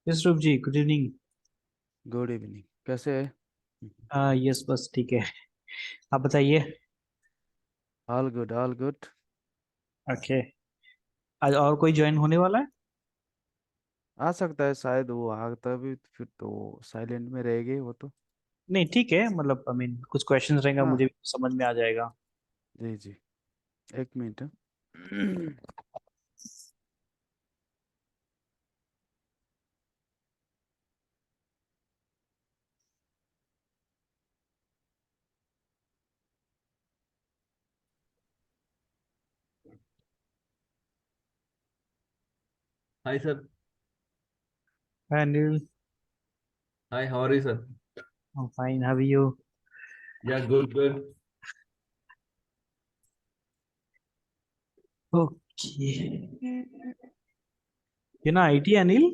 Yes रूप जी, good evening. Good evening. कैसे है? यस, बस ठीक है। आप बताइए। All good, all good. Okay. आज और कोई ज्वाइन होने वाला है? आ सकता है, शायद वो आता भी फिर तो साइलेंट में रहेगी वो तो। नहीं, ठीक है, मतलब आई मीन कुछ क्वेश्चंस रहेगा, हाँ। मुझे भी समझ में आ जाएगा। जी जी। एक मिनट हाँ। Hi sir. Hi Anil. Hi, how are you sir? Fine, how are you? Yeah, good, good. Okay. ये ना आईटी अनिल।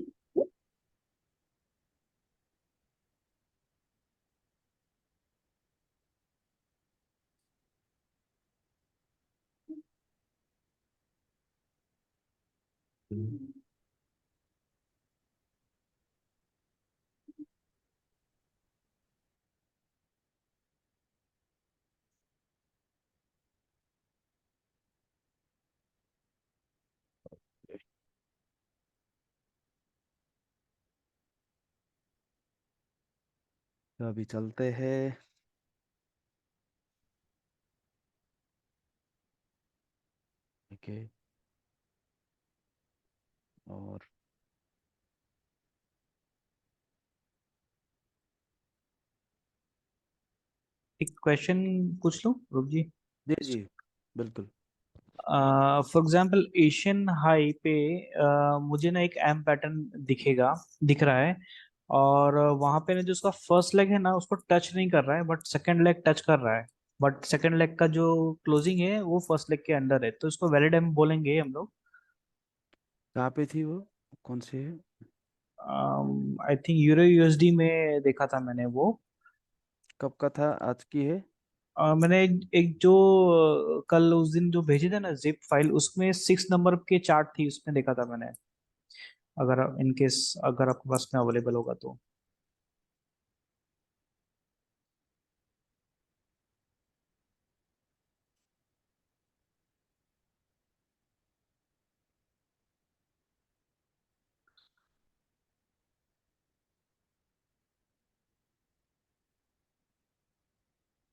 तो अभी चलते हैं। ओके। और एक क्वेश्चन पूछ लूं रूप जी? जी जी, बिल्कुल। फॉर एग्जांपल एशियन हाई पे मुझे ना एक एम पैटर्न दिख रहा है। और वहां पे ना जो उसका फर्स्ट लेग है ना उसको टच नहीं कर रहा है, बट सेकंड लेग टच कर रहा है। बट सेकंड लेग का जो क्लोजिंग है वो फर्स्ट लेग के अंडर है, तो इसको वैलिड एम बोलेंगे हम लोग। कहाँ पे थी वो? कौन सी है? आई थिंक यूरो यूएसडी में देखा था मैंने वो। कब का था? आज की है? मैंने एक जो कल उस दिन जो भेजे थे ना जिप फाइल, उसमें 6 नंबर के चार्ट थी, उसमें देखा था मैंने। अगर इनकेस अगर आपके पास में अवेलेबल होगा तो।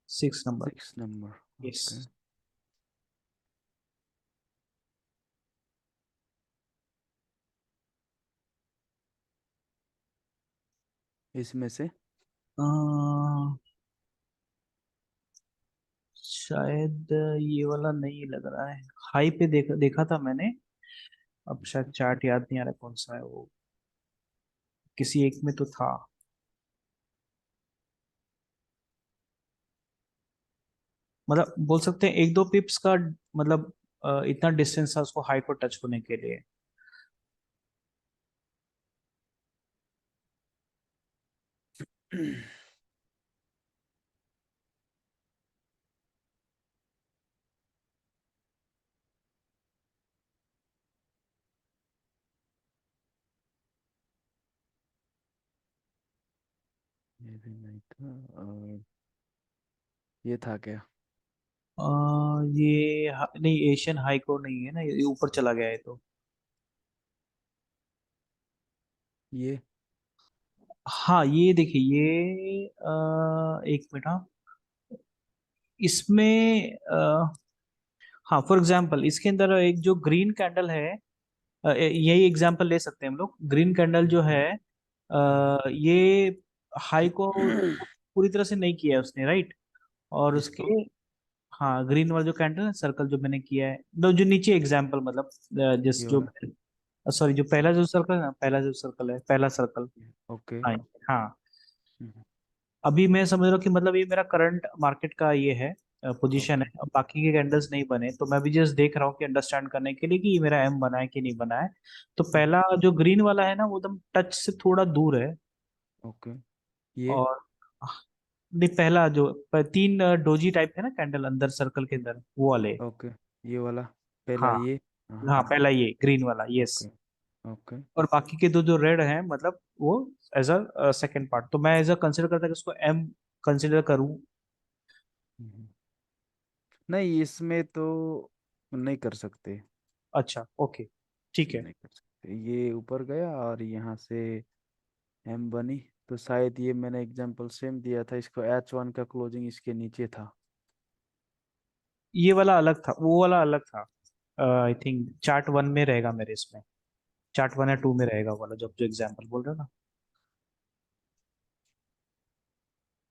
6 नंबर। 6 नंबर। यस। ओके। इसमें से शायद ये वाला नहीं लग रहा है। हाई पे देखा था मैंने। अब शायद चार्ट याद नहीं आ रहा कौन सा है वो। किसी एक में तो था। मतलब बोल सकते हैं एक दो पिप्स का, मतलब इतना डिस्टेंस था उसको हाई को टच होने के लिए। ये भी नहीं था। और ये था क्या? नहीं, एशियन हाई को नहीं है ना, ये ऊपर चला गया है तो। ये हाँ, ये देखिए, ये एक मिनट, हाँ। इसमें हाँ, फॉर एग्जांपल इसके अंदर एक जो ग्रीन कैंडल है, यही एग्जांपल ले सकते हैं हम लोग। ग्रीन कैंडल जो है, ये हाई को पूरी तरह से नहीं किया है उसने, राइट? और उसके, किसको? हाँ, ग्रीन वाला जो कैंडल है, सर्कल जो मैंने किया है, जो नीचे एग्जांपल, मतलब जिस ये जो, वाला। सॉरी, जो पहला जो सर्कल है ना, पहला जो सर्कल है, पहला सर्कल। ओके। हाँ। हाँ। हम्म, अभी मैं समझ रहा हूँ कि मतलब ये मेरा करंट मार्केट का ये है, पोजीशन ओके। है। अब बाकी के कैंडल्स नहीं बने, तो मैं भी जस्ट देख रहा हूँ कि अंडरस्टैंड करने के लिए कि ये मेरा एम बना है कि नहीं बना है। तो हम्म, पहला जो ग्रीन वाला है ना, वो एकदम टच से थोड़ा दूर है। ओके। ये और नहीं, पहला जो तीन डोजी टाइप है ना कैंडल अंदर सर्कल के अंदर, वो वाले। ओके। ये वाला पहला हाँ। ये। हाँ, हाँ। पहला ये ग्रीन वाला, यस। ओके। ओके। और बाकी के दो जो रेड हैं, मतलब वो एज अ सेकंड पार्ट, तो मैं एज अ कंसिडर करता कि उसको एम कंसिडर करूँ। हम्म। नहीं, इसमें तो नहीं कर सकते। अच्छा, ओके, ठीक है। नहीं कर सकते, ये ऊपर गया और यहाँ से एम बनी। तो शायद ये मैंने एग्जांपल सेम दिया था, इसको H1 का क्लोजिंग इसके नीचे था। ये वाला अलग था, वो वाला अलग था। आई थिंक चार्ट वन में रहेगा मेरे, इसमें चार्ट वन या टू में रहेगा वो वाला, जब जो एग्जाम्पल बोल रहे हो ना।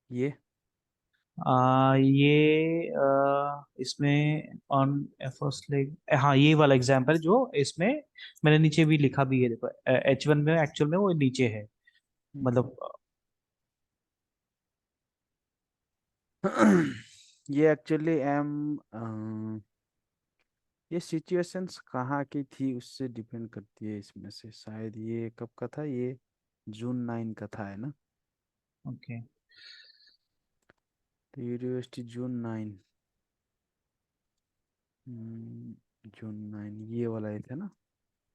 ये ये इसमें ऑन फर्स्ट लेग, हाँ ये वाला एग्जाम्पल जो इसमें मैंने नीचे भी लिखा भी है, देखो H1 में एक्चुअल में वो नीचे है, हम्म। मतलब ये एक्चुअली एम, ये सिचुएशंस कहाँ की थी उससे डिपेंड करती है। इसमें से शायद ये कब का था, ये जून 9 का था, है ना? ओके। तो यूनिवर्सिटी जून 9, जून 9 ये वाला ही था ना?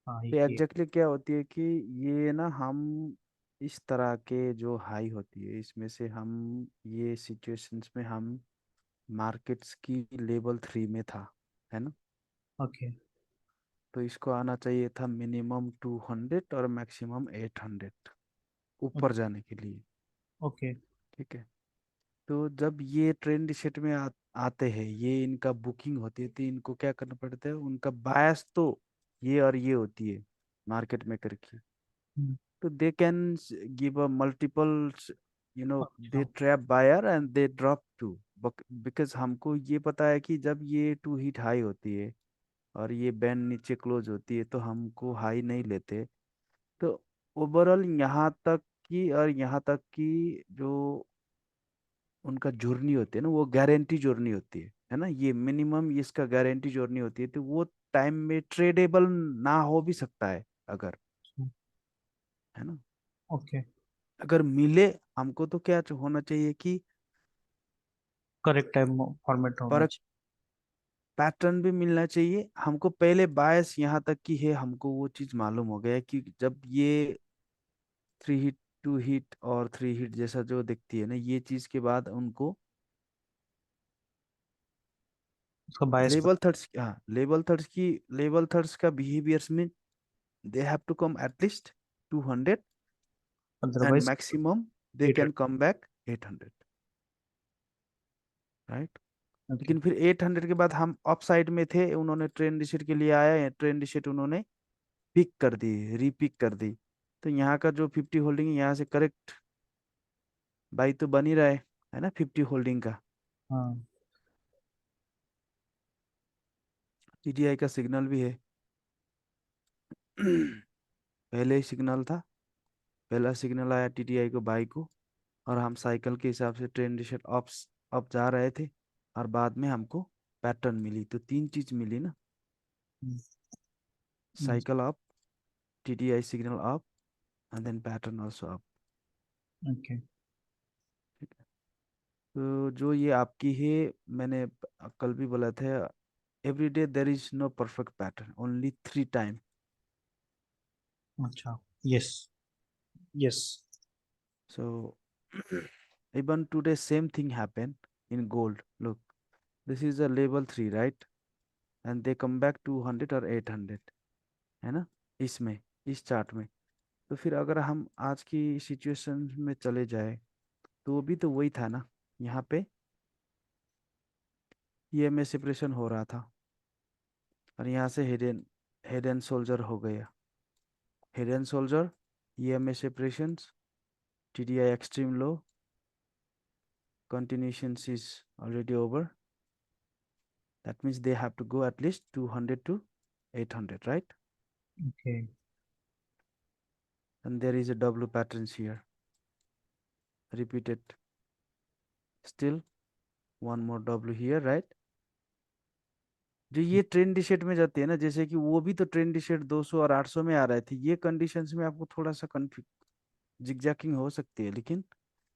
हाँ तो ये एग्जैक्टली क्या होती है कि ये ना, हम इस तरह के जो हाई होती है इसमें से हम, ये सिचुएशंस में हम मार्केट्स की लेवल 3 में था, है ना? ओके। तो इसको आना चाहिए था मिनिमम 200 और मैक्सिमम 800 ऊपर जाने के लिए। ओके। ठीक है। तो जब ये ट्रेंड शिट में आते हैं, ये इनका बुकिंग होती है, तो इनको क्या करना पड़ता है, उनका बायस तो ये और ये होती है मार्केट मेकर की। हम्म, तो they can give a multiple, they अच्छा। Trap buyer and they drop to. Because हमको ये पता है कि जब ये टू हिट हाई होती है और ये बैंड नीचे क्लोज होती है तो हमको हाई नहीं लेते। तो ओवरऑल यहाँ तक की और यहाँ तक की जो उनका जर्नी होती है ना, वो गारंटी जर्नी होती है ना? ये मिनिमम इसका गारंटी जर्नी होती है, तो वो टाइम में ट्रेडेबल ना हो भी सकता है अगर, है ना? ओके। अगर मिले हमको तो क्या होना चाहिए कि करेक्ट टाइम फॉर्मेट होना पर चाहिए। पैटर्न भी मिलना चाहिए हमको। पहले बायस यहाँ तक की है, हमको वो चीज़ मालूम हो गया कि जब ये 3 हिट, 2 हिट और 3 हिट जैसा जो दिखती है ना, ये चीज़ के बाद उनको उसका बायस लेवल थर्ड्स, हाँ, लेवल थर्ड्स का बिहेवियर्स में they have to come at least 200 and otherwise maximum they 800। Can come back 800, right? Okay. लेकिन फिर 800 के बाद हम अप साइड में थे, उन्होंने ट्रेंड रिसेट के लिए आया, ट्रेंड रिसेट उन्होंने पिक कर दी, रीपिक कर दी। तो यहाँ का जो 50 होल्डिंग है, यहाँ से करेक्ट बाई तो बन ही रहा है ना 50 होल्डिंग का। हाँ। टीडीआई का सिग्नल भी है। पहले ही सिग्नल था, पहला सिग्नल आया टीडीआई को बाई को, और हम साइकिल के हिसाब से ट्रेंड रिसेट अप अप जा रहे थे, और बाद में हमको पैटर्न मिली। तो तीन चीज मिली ना, cycle up, TDI signal up, and then pattern also up. Okay. तो जो ये आपकी है, मैंने कल भी बोला था, every day there is no perfect pattern, only 3 time. अच्छा। Yes. Yes. So even today same thing happen in gold. Look, this is a level 3, right? And they come back 200 or 800, है ना? इसमें, इस चार्ट में। तो फिर अगर हम आज की सिचुएशन में चले जाए, तो भी तो वही था ना। यहाँ पे ईएमए सेपरेशन हो रहा था, और यहाँ से हेड एंड शोल्डर हो गया। Head and shoulder, EMA separation, TDI extreme low, continuations is already over. That means they have to go at least 200 to 800, right? Okay. And there is a W patterns here, repeated. Still one more W here, right? जो ये trend डिसेट में जाती है ना, जैसे कि वो भी तो ट्रेंड डिसेट 200 और 800 में आ रहे थे, ये कंडीशंस में आपको थोड़ा सा कंफ्यूज, जिगजैकिंग हो सकती है, लेकिन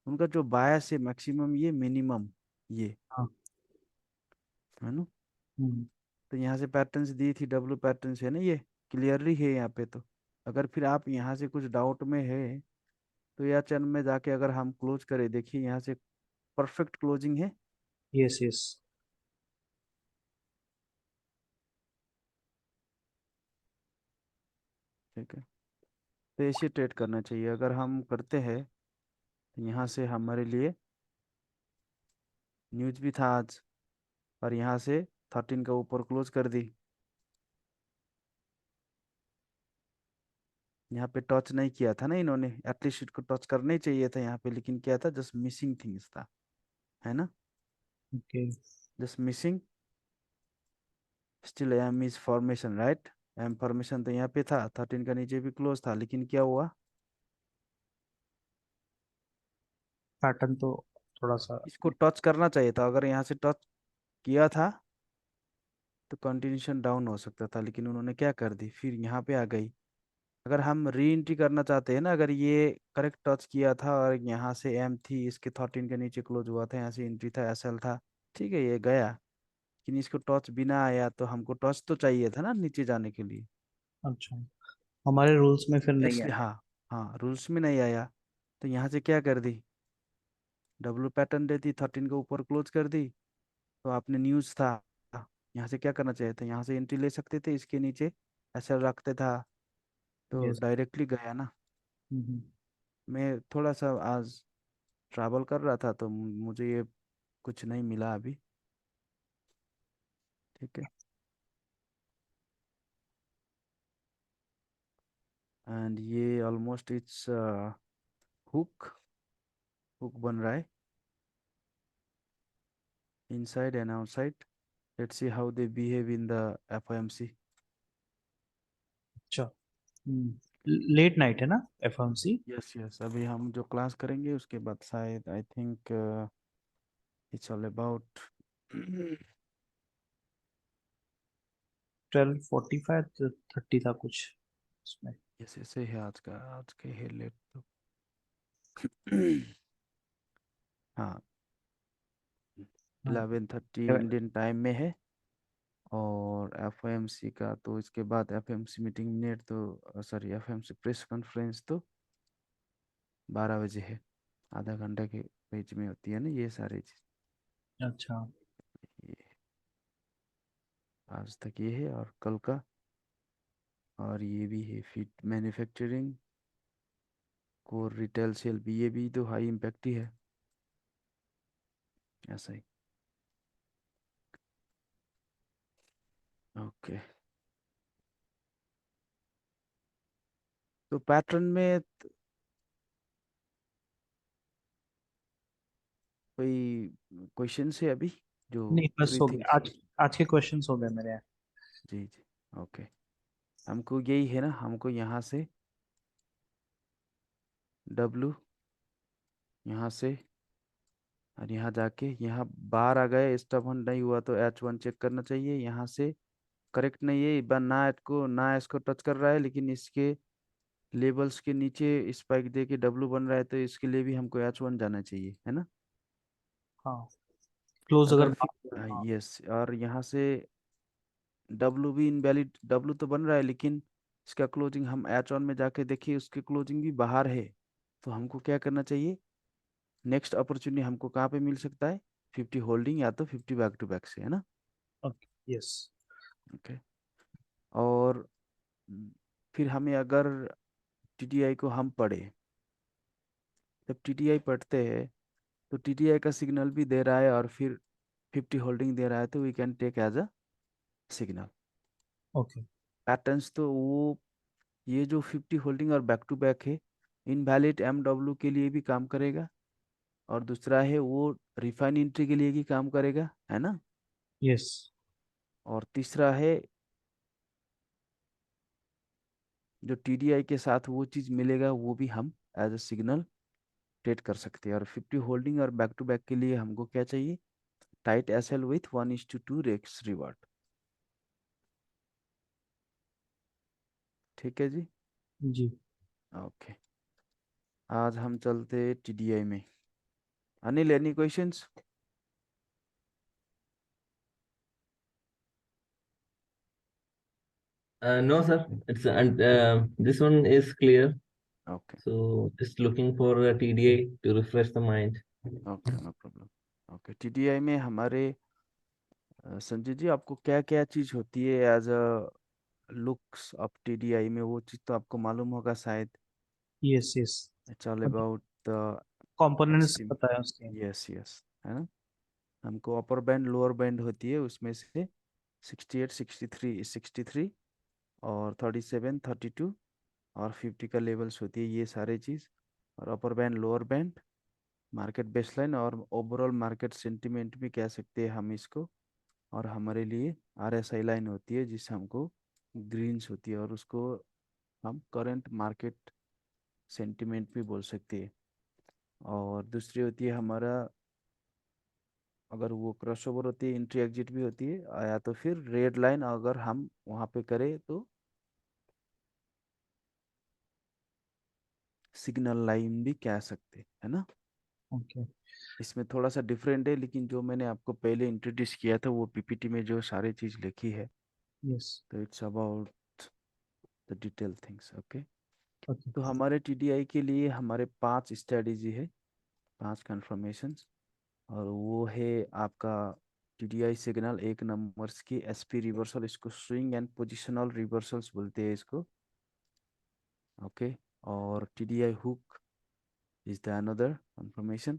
उनका जो बायस है मैक्सिमम ये, मिनिमम ये, हाँ। है ना? हम्म। तो यहाँ से पैटर्न्स दी थी, डब्लू पैटर्न्स है ना, ये क्लियरली है यहाँ पे। तो अगर फिर आप यहाँ से कुछ डाउट में है तो या चरण में जाके अगर हम क्लोज करें, देखिए यहाँ से परफेक्ट क्लोजिंग है। Yes yes. ठीक है, तो ऐसे ट्रेड करना चाहिए। अगर हम करते हैं तो यहाँ से हमारे लिए न्यूज भी था आज, और यहाँ से 13 का ऊपर क्लोज कर दी। यहाँ पे टच नहीं किया था ना इन्होंने, एटलीस्ट इसको टच करना ही चाहिए था यहाँ पे, लेकिन क्या था, जस्ट मिसिंग थिंग्स था, है ना, okay. Just missing. Still M is formation, right. M formation तो यहाँ पे था, 13 का नीचे भी क्लोज था, लेकिन क्या हुआ, पैटर्न तो थोड़ा सा। इसको टच करना चाहिए था। अगर यहाँ से टच किया था तो कंटिन्यूशन डाउन हो सकता था, लेकिन उन्होंने क्या कर दी, फिर यहाँ पे आ गई। अगर हम री एंट्री करना चाहते हैं ना, अगर ये करेक्ट टच किया था और यहाँ से एम थी, इसके 13 के नीचे क्लोज हुआ था, यहाँ से एंट्री था, एसएल था, ठीक है, ये गया। लेकिन इसको टच बिना आया, तो हमको टच तो चाहिए था ना नीचे जाने के लिए। अच्छा, हमारे रूल्स में फिर नहीं है। इसलिए हाँ, हाँ रूल्स में नहीं आया। तो यहाँ से क्या कर दी, डब्लू पैटर्न देती, 13 के ऊपर क्लोज कर दी। तो आपने न्यूज़ था, यहाँ से क्या करना चाहिए था, यहाँ से एंट्री ले सकते थे, इसके नीचे एसएल रखते था, तो यस। डायरेक्टली गया ना। मैं थोड़ा सा आज ट्रैवल कर रहा था, तो मुझे ये कुछ नहीं मिला अभी। ठीक है, एंड ये ऑलमोस्ट इट्स हुक, हुक बन रहा है inside and outside. Let's see how they behave in the FOMC. अच्छा। लेट नाइट है ना एफएमसी। यस यस, अभी हम जो क्लास करेंगे उसके बाद शायद आई थिंक इट्स ऑल अबाउट 12:45 30 था कुछ उसमें। यस, ऐसे है आज का, आज के हेडलाइट तो हाँ, हाँ। 11:30 इंडियन टाइम में है। और एफओएमसी का तो इसके बाद एफओएमसी मीटिंग मिनट तो सॉरी, एफओएमसी प्रेस कॉन्फ्रेंस तो 12 बजे है। आधा घंटे के बीच में होती है ना ये सारी चीज। अच्छा। ये आज तक ये है, और कल का, और ये भी है fit manufacturing, core retail sale भी, ये भी तो हाई इम्पैक्ट ही है, ऐसा ही। ओके, तो पैटर्न में कोई क्वेश्चन है अभी, जो नहीं, बस थ्री हो गया थिंग्स। आज। आज के क्वेश्चंस हो गए मेरे। जी जी, ओके। हमको यही है ना, हमको यहाँ से डब्लू, यहाँ से, और यहाँ जाके यहाँ बार आ गए, स्टबन नहीं हुआ तो H1 चेक करना चाहिए। यहाँ से करेक्ट नहीं है, इस बार ना एच को ना इसको टच कर रहा है, लेकिन इसके लेबल्स के नीचे स्पाइक दे के डब्लू बन रहा है, तो इसके लिए भी हमको H1 जाना चाहिए, है ना। हाँ, क्लोज अगर अगर फिर बात हो, हाँ। यस, और यहाँ से डब्लू भी इनवैलिड, डब्लू तो बन रहा है, लेकिन इसका क्लोजिंग हम H1 में जाके देखिए, उसकी क्लोजिंग भी बाहर है। तो हमको क्या करना चाहिए, नेक्स्ट अपॉर्चुनिटी हमको कहाँ पे मिल सकता है, 50 होल्डिंग या तो 50 बैक टू बैक से, है ना। ओके। यस। ओके, और फिर हमें अगर टीटीआई को हम पढ़े, जब टीटीआई पढ़ते हैं तो टीटीआई का सिग्नल भी दे रहा है और फिर 50 होल्डिंग दे रहा है, तो we can take as a signal. Okay. Patterns तो वो, ये जो 50 होल्डिंग और बैक टू बैक है, इनवैलिड एमडब्ल्यू के लिए भी काम करेगा, और दूसरा है वो रिफाइन एंट्री के लिए भी काम करेगा, है ना। यस। और तीसरा है जो टीडीआई के साथ वो चीज़ मिलेगा, वो भी हम एज अ सिग्नल ट्रेड कर सकते हैं। और 50 होल्डिंग और बैक टू बैक के लिए हमको क्या चाहिए, टाइट एसएल विथ 1:2 रेक्स रिवार्ड। ठीक है जी, जी। ओके। आज हम चलते टीडीआई में। Anil, any questions? No, sir. It's and this one is clear. Okay So just looking for a TDI to refresh the mind. Okay no problem. Okay TDI में हमारे संजय जी आपको क्या क्या चीज़ होती है as a looks of TDI में, वो चीज़ तो आपको मालूम होगा शायद। Yes yes. It's all about the components extreme. पता है उसके। यस यस, है ना। हमको अपर बैंड लोअर बैंड होती है, उसमें से 68 63 और 37 32 और 50 का लेवल्स होती है, ये सारे चीज़। और upper band lower band, market baseline और ओवरऑल मार्केट सेंटिमेंट भी कह सकते हैं हम इसको। और हमारे लिए आरएसआई लाइन होती है जिससे हमको ग्रीन्स होती है, और उसको हम करंट मार्केट सेंटिमेंट भी बोल सकते हैं। और दूसरी होती है हमारा, अगर वो क्रॉसओवर होती है एंट्री एग्जिट भी होती है, या तो फिर रेड लाइन अगर हम वहाँ पे करें तो सिग्नल लाइन भी कह सकते, है ना। ओके। इसमें थोड़ा सा डिफरेंट है, लेकिन जो मैंने आपको पहले इंट्रोड्यूस किया था वो पीपीटी में जो सारी चीज़ लिखी है, यस। तो it's about the detail things. Okay, okay. तो हमारे टीडीआई के लिए हमारे 5 स्ट्रेटजी है, 5 कन्फर्मेशंस। और वो है आपका टीडीआई सिग्नल 1 नंबर्स की एसपी रिवर्सल, इसको स्विंग एंड पोजिशनल रिवर्सल्स बोलते हैं इसको। ओके, और TDI hook is the another confirmation,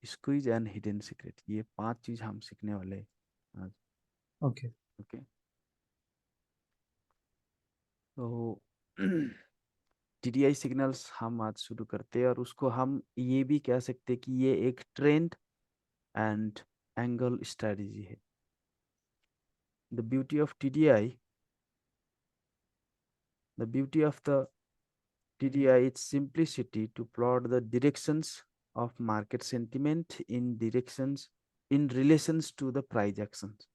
squeeze and hidden secret. ये 5 चीज हम सीखने वाले हैं आज। ओके। ओके, तो टीडीआई सिग्नल्स हम आज शुरू करते हैं, और उसको हम ये भी कह सकते हैं कि ये एक ट्रेंड एंड एंगल स्ट्रेटजी है। The beauty of TDI, the beauty of the TDI its simplicity to plot the directions of market sentiment in relations to the price actions.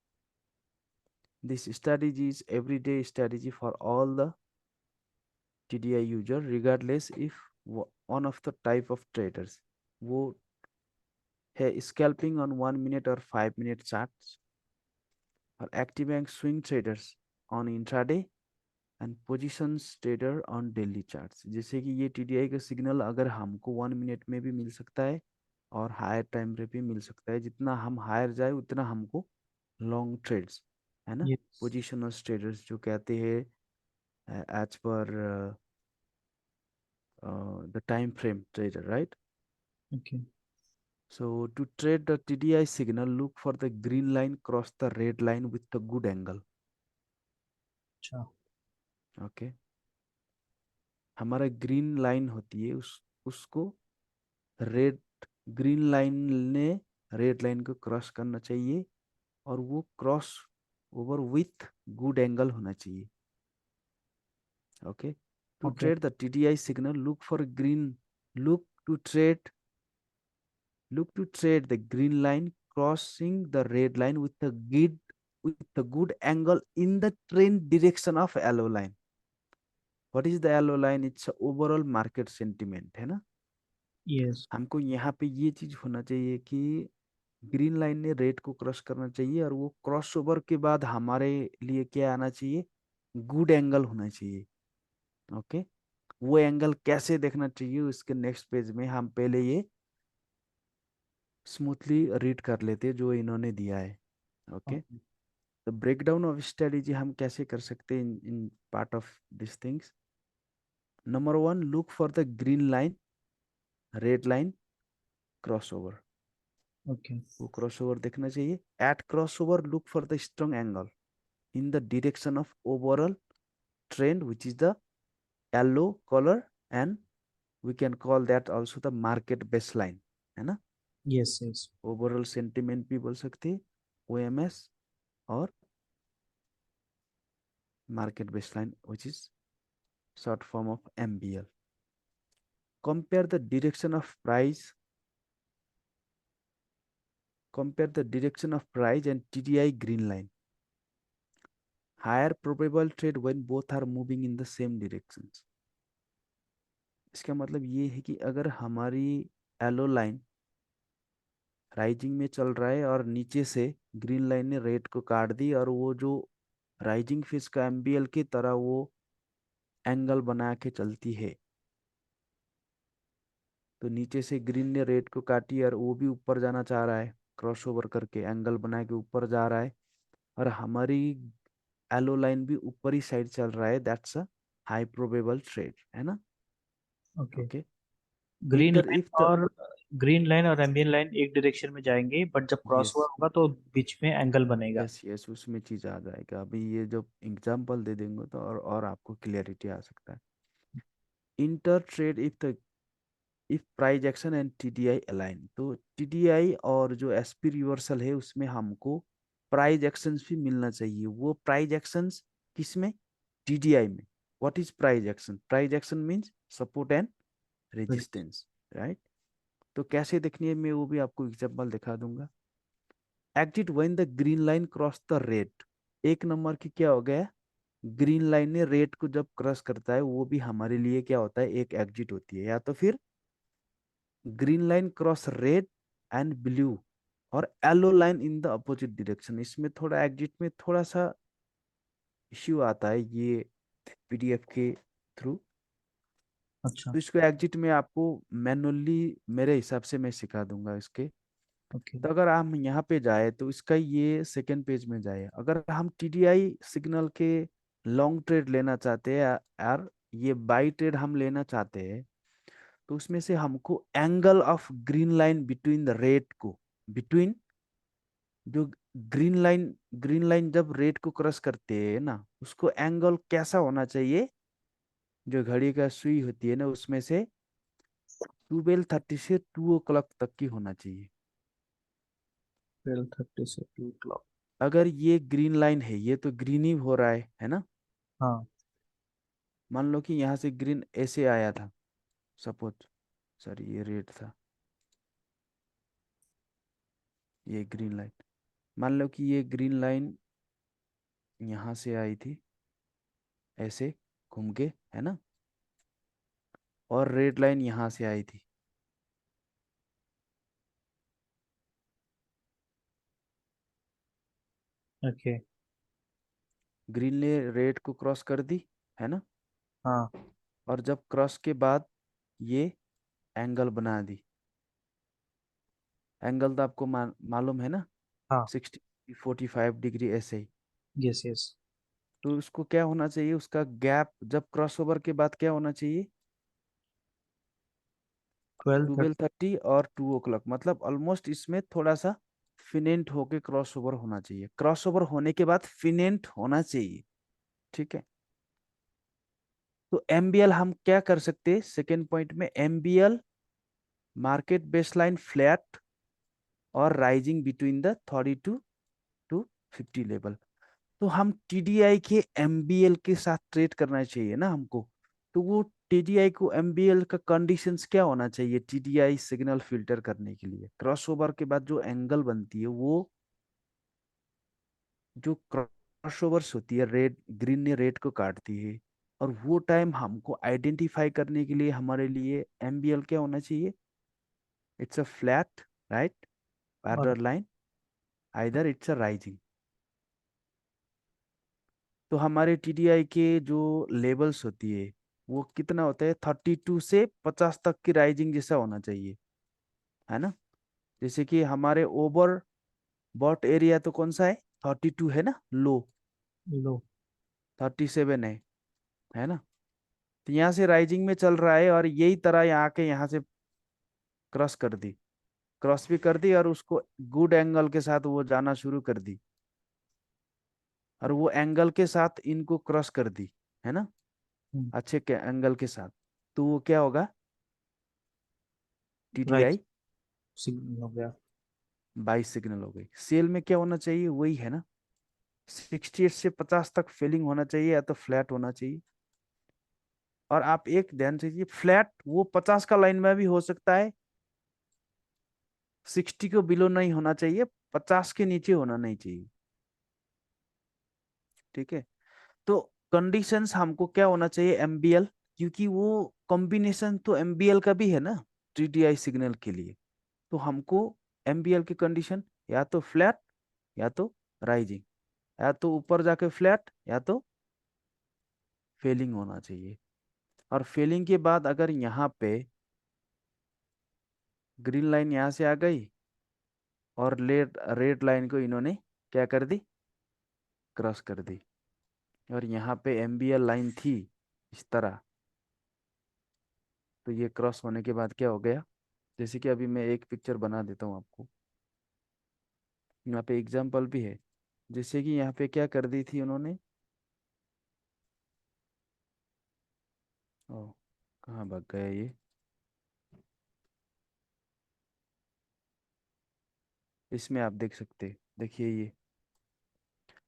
This strategy is everyday strategy for all the TDI user, regardless if one of the type of traders वो है scalping on 1 minute or 5 minute charts, और active and swing traders on intraday and positions trader on daily charts. जैसे कि ये TDI का signal अगर हमको 1 minute में भी मिल सकता है और हायर टाइम पे भी मिल सकता है, जितना हम हायर जाए उतना हमको लॉन्ग ट्रेड्स, है ना, यस। पोजिशनल ट्रेडर्स जो कहते हैं एज पर the time frame trader, right. Okay. So to trade the TDI signal, look for the green line cross the red line with a good angle. अच्छा। Okay, हमारा green line होती है, उसको red, green line ने red line को cross करना चाहिए, और वो cross over with good angle होना चाहिए। Okay, to okay. Trade the TDI signal, look to trade look to trade the green line crossing the red line with a good angle in the trend direction of yellow line. What is the yellow line? It's a overall market sentiment, है ना। Yes. हमको यहाँ पे ये चीज होना चाहिए कि ग्रीन लाइन ने रेड को क्रॉस करना चाहिए, और वो क्रॉस ओवर के बाद हमारे लिए क्या आना चाहिए, गुड एंगल होना चाहिए। ओके, वो एंगल कैसे देखना चाहिए उसके नेक्स्ट पेज में हम पहले ये स्मूथली रीड कर लेते जो इन्होंने दिया है। Okay, okay. तो ब्रेकडाउन ऑफ स्ट्रेटेजी हम कैसे कर सकते हैं in part of this things. Number 1, look for the green line red line crossover, okay. वो क्रॉसओवर देखना चाहिए। At crossover look for the strong angle in the direction of overall trend, which is the yellow color, and we can call that also the market baseline, है ना। Yes yes. Overall sentiment भी बोल सकते हैं, OMS, और market baseline, which is short form of MBL. Compare the direction of price, and TDI green line. Higher probable trade when both are moving in the same directions. इसका मतलब ये है कि अगर हमारी एलो लाइन राइजिंग में चल रहा है और नीचे से ग्रीन लाइन ने रेड को काट दी, और वो जो राइजिंग फेज का एमबीएल की तरह वो एंगल बना के चलती है। तो नीचे से ग्रीन ने रेड को काटी और वो भी ऊपर जाना चाह रहा है, क्रॉसओवर करके एंगल बना के ऊपर जा रहा है, और हमारी एलो लाइन भी ऊपर ही साइड चल रहा है। That's a high probable trade, है ना। Okay. Okay. Green inter line if the और ग्रीन लाइन और एम्बियन लाइन एक डायरेक्शन में जाएंगे, बट जब क्रॉस यस ओवर होगा तो बीच में एंगल बनेगा। यस यस, उसमें चीज आ जाएगा। अभी ये जब एग्जांपल दे देंगे तो और आपको क्लियरिटी आ सकता है। Inter trade if price action and TDI align. तो टीडीआई और जो एसपी रिवर्सल है उसमें हमको प्राइस एक्शंस भी मिलना चाहिए। वो प्राइस एक्शंस किसमें? टीडीआई में। What is price action? Price action means support and resistance, right. तो कैसे देखनी है, मैं वो भी आपको एग्जांपल दिखा दूंगा। Exit when the green line cross the red. एक नंबर की क्या हो गया, ग्रीन लाइन ने रेड को जब क्रॉस करता है वो भी हमारे लिए क्या होता है, एक एग्जिट होती है। या तो फिर green line cross red and blue, और yellow line in the opposite direction. इसमें थोड़ा एग्जिट में थोड़ा सा इश्यू आता है ये पीडीएफ के थ्रू। अच्छा। तो इसको एग्जिट में आपको मैनुअली मेरे हिसाब से मैं सिखा दूंगा इसके। ओके। तो अगर हम यहाँ पे जाए तो इसका ये सेकेंड पेज में जाए, अगर हम टीडीआई सिग्नल के लॉन्ग ट्रेड लेना चाहते हैं यार, ये बाई ट्रेड हम लेना चाहते हैं, तो उसमें से हमको angle of green line between the red को, बिटवीन जो ग्रीन लाइन जब रेड को क्रॉस करते हैं ना, उसको एंगल कैसा होना चाहिए, जो घड़ी का सुई होती है ना उसमें से 12:30 से 2 o'clock तक की होना चाहिए। 12:30 से 2 o'clock। अगर ये ग्रीन लाइन है, ये तो ग्रीन ही हो रहा है ना। हाँ। मान लो कि यहाँ से ग्रीन ऐसे आया था, सपोज, सॉरी ये रेड था, ये ग्रीन लाइन। मान लो कि ये ग्रीन लाइन यहाँ से आई थी ऐसे घूम के, है ना, और रेड लाइन यहाँ से आई थी। ओके। ग्रीन ने रेड को क्रॉस कर दी, है ना, हाँ। और जब क्रॉस के बाद ये एंगल बना दी। एंगल तो आपको मालूम है ना, हाँ। 60-45 डिग्री ऐसे ही। Yes yes. तो उसको क्या होना चाहिए, उसका गैप जब क्रॉस ओवर के बाद क्या होना चाहिए, 12:30। 12:30 और 2 o'clock, मतलब ऑलमोस्ट इसमें थोड़ा सा फिनेंट होके क्रॉस ओवर होना चाहिए। क्रॉस ओवर होने के बाद फिनेंट होना चाहिए, ठीक है। तो एमबीएल हम क्या कर सकते हैं, सेकेंड पॉइंट में एमबीएल मार्केट बेसलाइन फ्लैट और rising between the 32 to 50 level. तो हम टीडीआई के एमबीएल के साथ ट्रेड करना चाहिए ना हमको। तो वो टीडीआई को एमबीएल का कंडीशंस क्या होना चाहिए टीडीआई सिग्नल फिल्टर करने के लिए? क्रॉसओवर के बाद जो एंगल बनती है वो, जो क्रॉसओवर्स होती है, रेड ग्रीन ने रेड को काटती है, और वो टाइम हमको आइडेंटिफाई करने के लिए हमारे लिए एमबीएल क्या होना चाहिए, इट्स अ फ्लैट, राइट, और parallel line, either it's a rising. तो हमारे टीडीआई के जो लेवल्स होती है वो कितना होता है, 32 से 50 तक की राइजिंग जैसा होना चाहिए, है ना। जैसे कि हमारे ओवर बॉट एरिया तो कौन सा है, 32 है ना, लो लो। 37 है ना। तो यहाँ से राइजिंग में चल रहा है और यही तरह यहाँ के यहाँ से क्रॉस कर दी, क्रॉस भी कर दी, और उसको गुड एंगल के साथ वो जाना शुरू कर दी, और वो एंगल के साथ इनको क्रॉस कर दी, है ना, अच्छे के एंगल के साथ। तो वो क्या होगा, राइट। टीडीआई सिग्नल हो गया। बाई सिग्नल हो गई। सेल में क्या होना चाहिए, वही है ना, 68 से 50 तक फेलिंग होना चाहिए या तो फ्लैट होना चाहिए। और आप एक ध्यान दीजिए, फ्लैट वो 50 का लाइन में भी हो सकता है, 60 को बिलो नहीं होना चाहिए, 50 के नीचे होना नहीं चाहिए, ठीक है। तो कंडीशंस हमको क्या होना चाहिए, एमबीएल, क्योंकि वो कॉम्बिनेशन तो एमबीएल का भी है ना टीडीआई सिग्नल के लिए। तो हमको एमबीएल की कंडीशन या तो फ्लैट या तो राइजिंग। या तो ऊपर जाके फ्लैट या तो फेलिंग होना चाहिए। और फेलिंग के बाद अगर यहाँ पे ग्रीन लाइन यहाँ से आ गई और रेड रेड लाइन को इन्होंने क्या कर दी, क्रॉस कर दी, और यहाँ पे एमबीएल लाइन थी इस तरह, तो ये क्रॉस होने के बाद क्या हो गया, जैसे कि अभी मैं एक पिक्चर बना देता हूँ आपको, यहाँ पे एग्जाम्पल भी है। जैसे कि यहाँ पे क्या कर दी थी उन्होंने, ओ कहाँ भाग गया ये, इसमें आप देख सकते, देखिए ये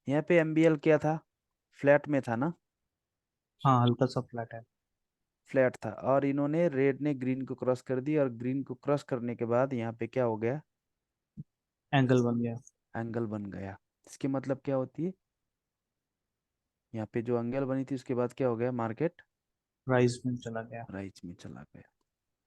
यहाँ पे एमबीएल क्या था, फ्लैट में था ना, हाँ, हल्का सा फ्लैट है। फ्लैट था, और इन्होंने रेड ने ग्रीन को क्रॉस कर दी, और ग्रीन को क्रॉस करने के बाद यहाँ पे क्या हो गया, एंगल बन गया। एंगल बन गया। इसकी मतलब क्या होती है, यहाँ पे जो एंगल बनी थी उसके बाद क्या हो गया, मार्केट राइज में चला गया। राइज में चला गया।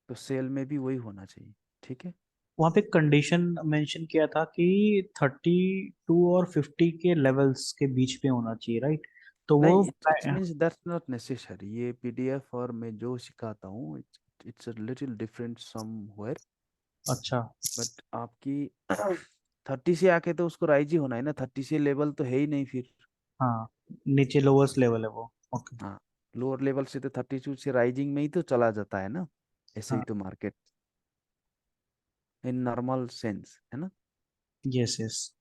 तो सेल में भी वही होना चाहिए, ठीक है। वहाँ पे कंडीशन मेंशन किया था कि 32 और 50 के लेवल्स के बीच पे होना चाहिए, राइट? तो वो नहीं, it means that's not necessary, ये पीडीएफ और मैं जो सिखाता हूँ it's a little different somewhere, अच्छा। बट आपकी 30 से आके तो उसको राइज ही होना है ना, 30 से लेवल तो है ही नहीं फिर। हाँ, नीचे लोवेस्ट लेवल है वो। ओके। हाँ, लोअर लेवल से तो 32 से राइजिंग में ही तो चला जाता है ना, ऐसे ही हाँ। तो मार्केट इन नॉर्मल सेंस है ना। Yes yes.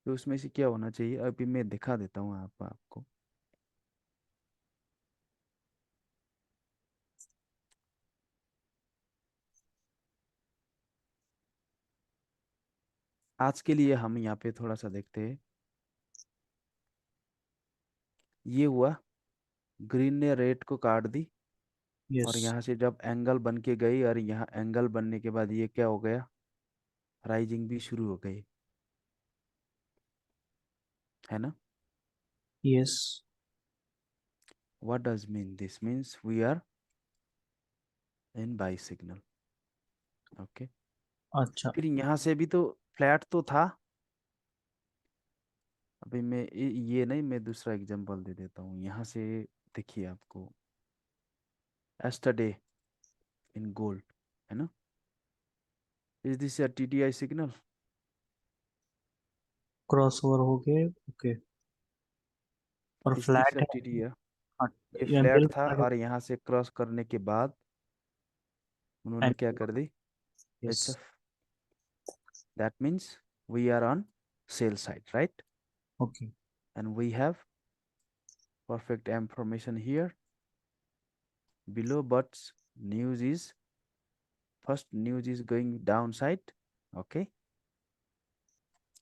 तो उसमें से क्या होना चाहिए, अभी मैं दिखा देता हूँ आपको। आज के लिए हम यहाँ पे थोड़ा सा देखते हैं। ये हुआ, ग्रीन ने रेड को काट दी, यस। और यहाँ से जब एंगल बन के गई, और यहाँ एंगल बनने के बाद ये क्या हो गया, राइजिंग भी शुरू हो गई, है ना। Yes. What does mean, this means we are in buy signal, okay. अच्छा। फिर यहाँ से भी तो फ्लैट तो था, अभी मैं ये नहीं, मैं दूसरा एग्जांपल दे देता हूँ यहाँ से। देखिए आपको, एस्टरडे इन गोल्ड, है ना, is this a TDI signal, cross over हो गए। ओके। और इज दिस फ्लैट अ है। टीडीआई, हाँ, ये ये फ्लैट बिल था, और यहाँ से क्रॉस करने के बाद उन्होंने क्या कर दी, yes. HF, that means we are on sell side, right, okay. and we have perfect information here below, but news is, first news is going downside, okay,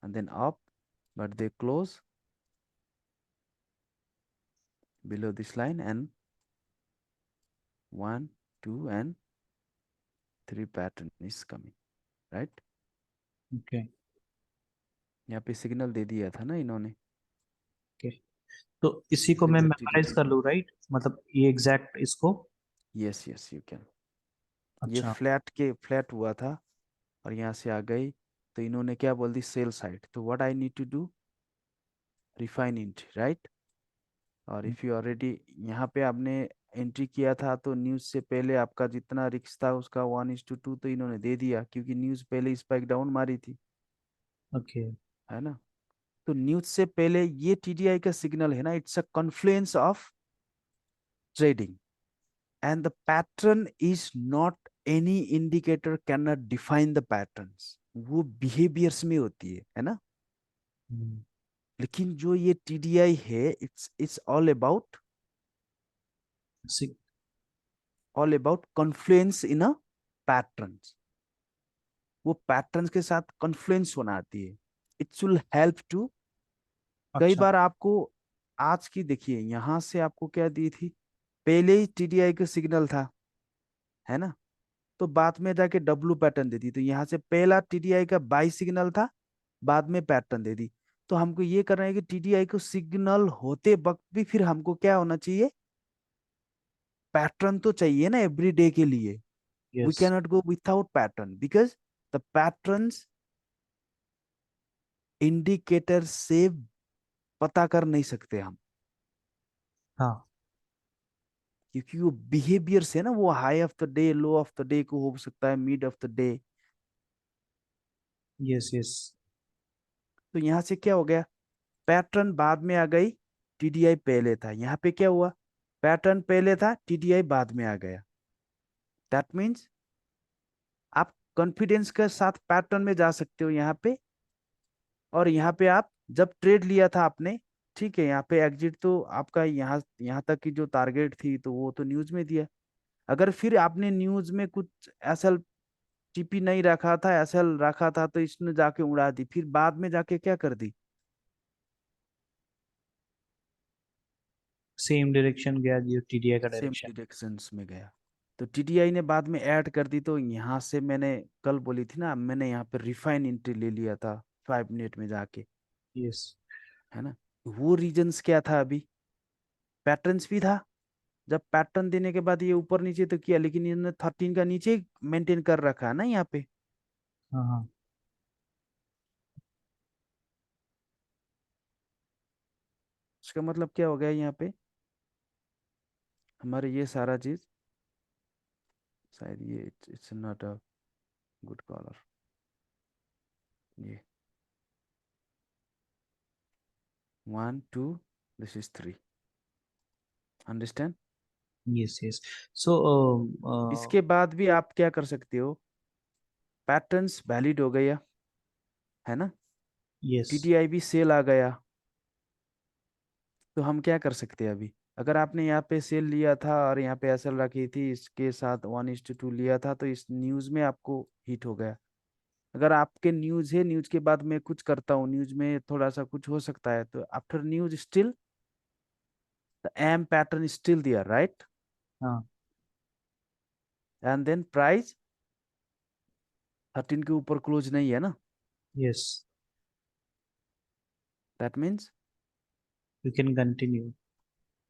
and then up, but they close below this line, and 1 2 and 3 pattern is coming, right। Okay. यहाँ पे signal दे दिया था ना इन्होंने, okay. तो इसी को this मैं इज द मेमोराइज टीडीआई, कर लूँ, राइट? मतलब ये एग्जैक्ट इसको। Yes yes you can. ये अच्छा। फ्लैट हुआ था, और यहाँ से आ गई, तो इन्होंने क्या बोल दी, सेल साइड, तो what I need to do, refine it, right. और इफ़ यू ऑलरेडी यहाँ पे आपने एंट्री किया था, तो न्यूज़ से पहले आपका जितना रिक्स था उसका 1:2 तो इन्होंने दे दिया, क्योंकि न्यूज़ पहले स्पाइक डाउन मारी थी, ओके। है ना। तो न्यूज़ से पहले ये टीडीआई का सिग्नल है ना, it's a Confluence of trading, and the pattern is not any indicator can not define the patterns, वो बिहेवियर्स में होती है ना। लेकिन जो ये टीडीआई है, it's all about Confluence in a patterns, वो पैटर्न्स के साथ कॉन्फ्लुएंस होना आती है, इट्स विल हेल्प टू। कई अच्छा। बार आपको आज की देखिए, यहां से आपको क्या दी थी, पहले ही टीडीआई का सिग्नल था, है ना, तो बाद में जाके डब्लू पैटर्न दे दी, तो यहाँ से पहला टीडीआई का बाई सिग्नल था, बाद में पैटर्न दे दी। तो हमको ये करना है कि टीडीआई को सिग्नल होते वक्त भी फिर हमको क्या होना चाहिए, पैटर्न तो चाहिए ना एवरी डे के लिए, We yes cannot go without pattern because the patterns indicator से पता कर नहीं सकते हम, हाँ क्योंकि वो बिहेवियर से ना, वो high of the day, low of the day को हो सकता है, mid of the day. Yes yes तो यहाँ से क्या हो गया, पैटर्न बाद में आ गई, टीडीआई पहले था। यहाँ पे क्या हुआ, पैटर्न पहले था, टीडीआई बाद में आ गया। दैट मीन्स आप कॉन्फिडेंस के साथ पैटर्न में जा सकते हो यहाँ पे। और यहाँ पे आप जब ट्रेड लिया था आपने, ठीक है, यहाँ पे एग्जिट तो आपका यहाँ यहाँ तक की जो टारगेट थी तो वो तो न्यूज में दिया। अगर फिर आपने न्यूज में कुछ एसएल टीपी नहीं रखा था, एसएल रखा था, तो इसने जाके उड़ा दी, फिर बाद में जाके क्या कर दी, सेम डायरेक्शन गया जो टीडीआई का सेम डायरेक्शन। डायरेक्शंस में गया। तो टीटीआई ने बाद में ऐड कर दी, तो यहाँ से मैंने कल बोली थी ना, मैंने यहाँ पे रिफाइन एंट्री ले लिया था 5 मिनट में जाके, यस है ना। वो रीजंस क्या था, अभी पैटर्न्स भी था। जब पैटर्न देने के बाद ये ऊपर नीचे तो किया, लेकिन इन्होंने 13 का नीचे मेंटेन कर रखा है ना यहाँ पे। हाँ हाँ इसका मतलब क्या हो गया, यहाँ पे हमारे ये सारा चीज, शायद ये it's not a good caller, ये 1 2, this is 3, understand. Yes yes so इसके बाद भी आप क्या कर सकते हो, पैटर्न्स वैलिड हो गया, है ना, यस टीटीआई भी सेल आ गया। तो हम क्या कर सकते हैं अभी, अगर आपने यहाँ पे सेल लिया था और यहाँ पे एसएल रखी थी, इसके साथ 1:2 लिया था, तो इस न्यूज में आपको हिट हो गया। अगर आपके न्यूज है, न्यूज के बाद मैं कुछ करता हूँ, न्यूज में थोड़ा सा कुछ हो सकता है, तो after news still the M pattern still there, right, हाँ एंड देन प्राइस 13 के ऊपर क्लोज नहीं है ना, yes that means you can continue.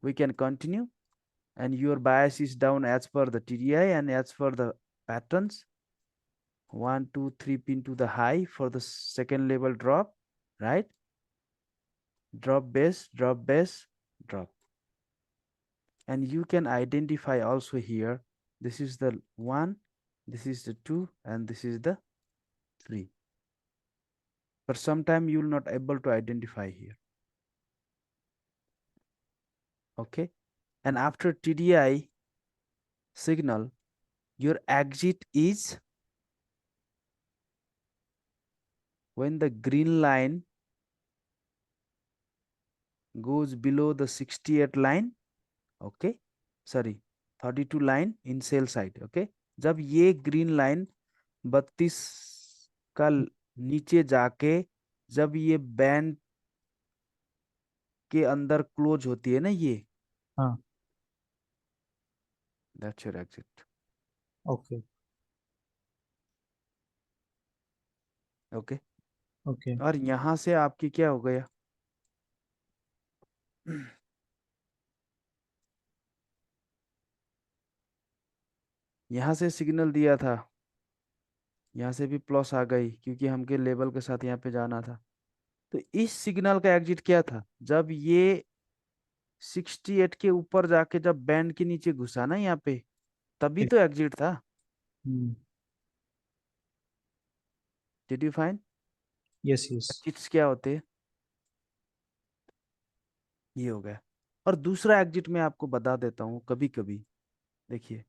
We can continue, and your bias is down as per the TDI and as per the patterns, 1 2 3 pin to the high for the second level drop, right, drop base, drop base, drop. And you can identify also here, this is the 1, this is the 2, and this is the 3, but sometime you will not able to identify here, okay. And after TDI signal, your exit is when the green line goes below the 68 line, okay, sorry, 32 line in sell side, okay। जब ये green line 32 का नीचे जाके, जब ये band के अंदर close होती है ना ये, हाँ that's your exit, okay okay. Okay और यहाँ से आपकी क्या हो गया यहाँ से सिग्नल दिया था, यहाँ से भी प्लस आ गई, क्योंकि हमके लेवल के साथ यहाँ पे जाना था। तो इस सिग्नल का एग्जिट क्या था, जब ये 68 के ऊपर जाके जब बैंड के नीचे घुसा ना यहाँ पे, तभी तो एग्जिट था। Did you find yes yes exits क्या होते हैं, ये हो गया। और दूसरा एग्जिट मैं आपको बता देता हूँ, कभी कभी देखिए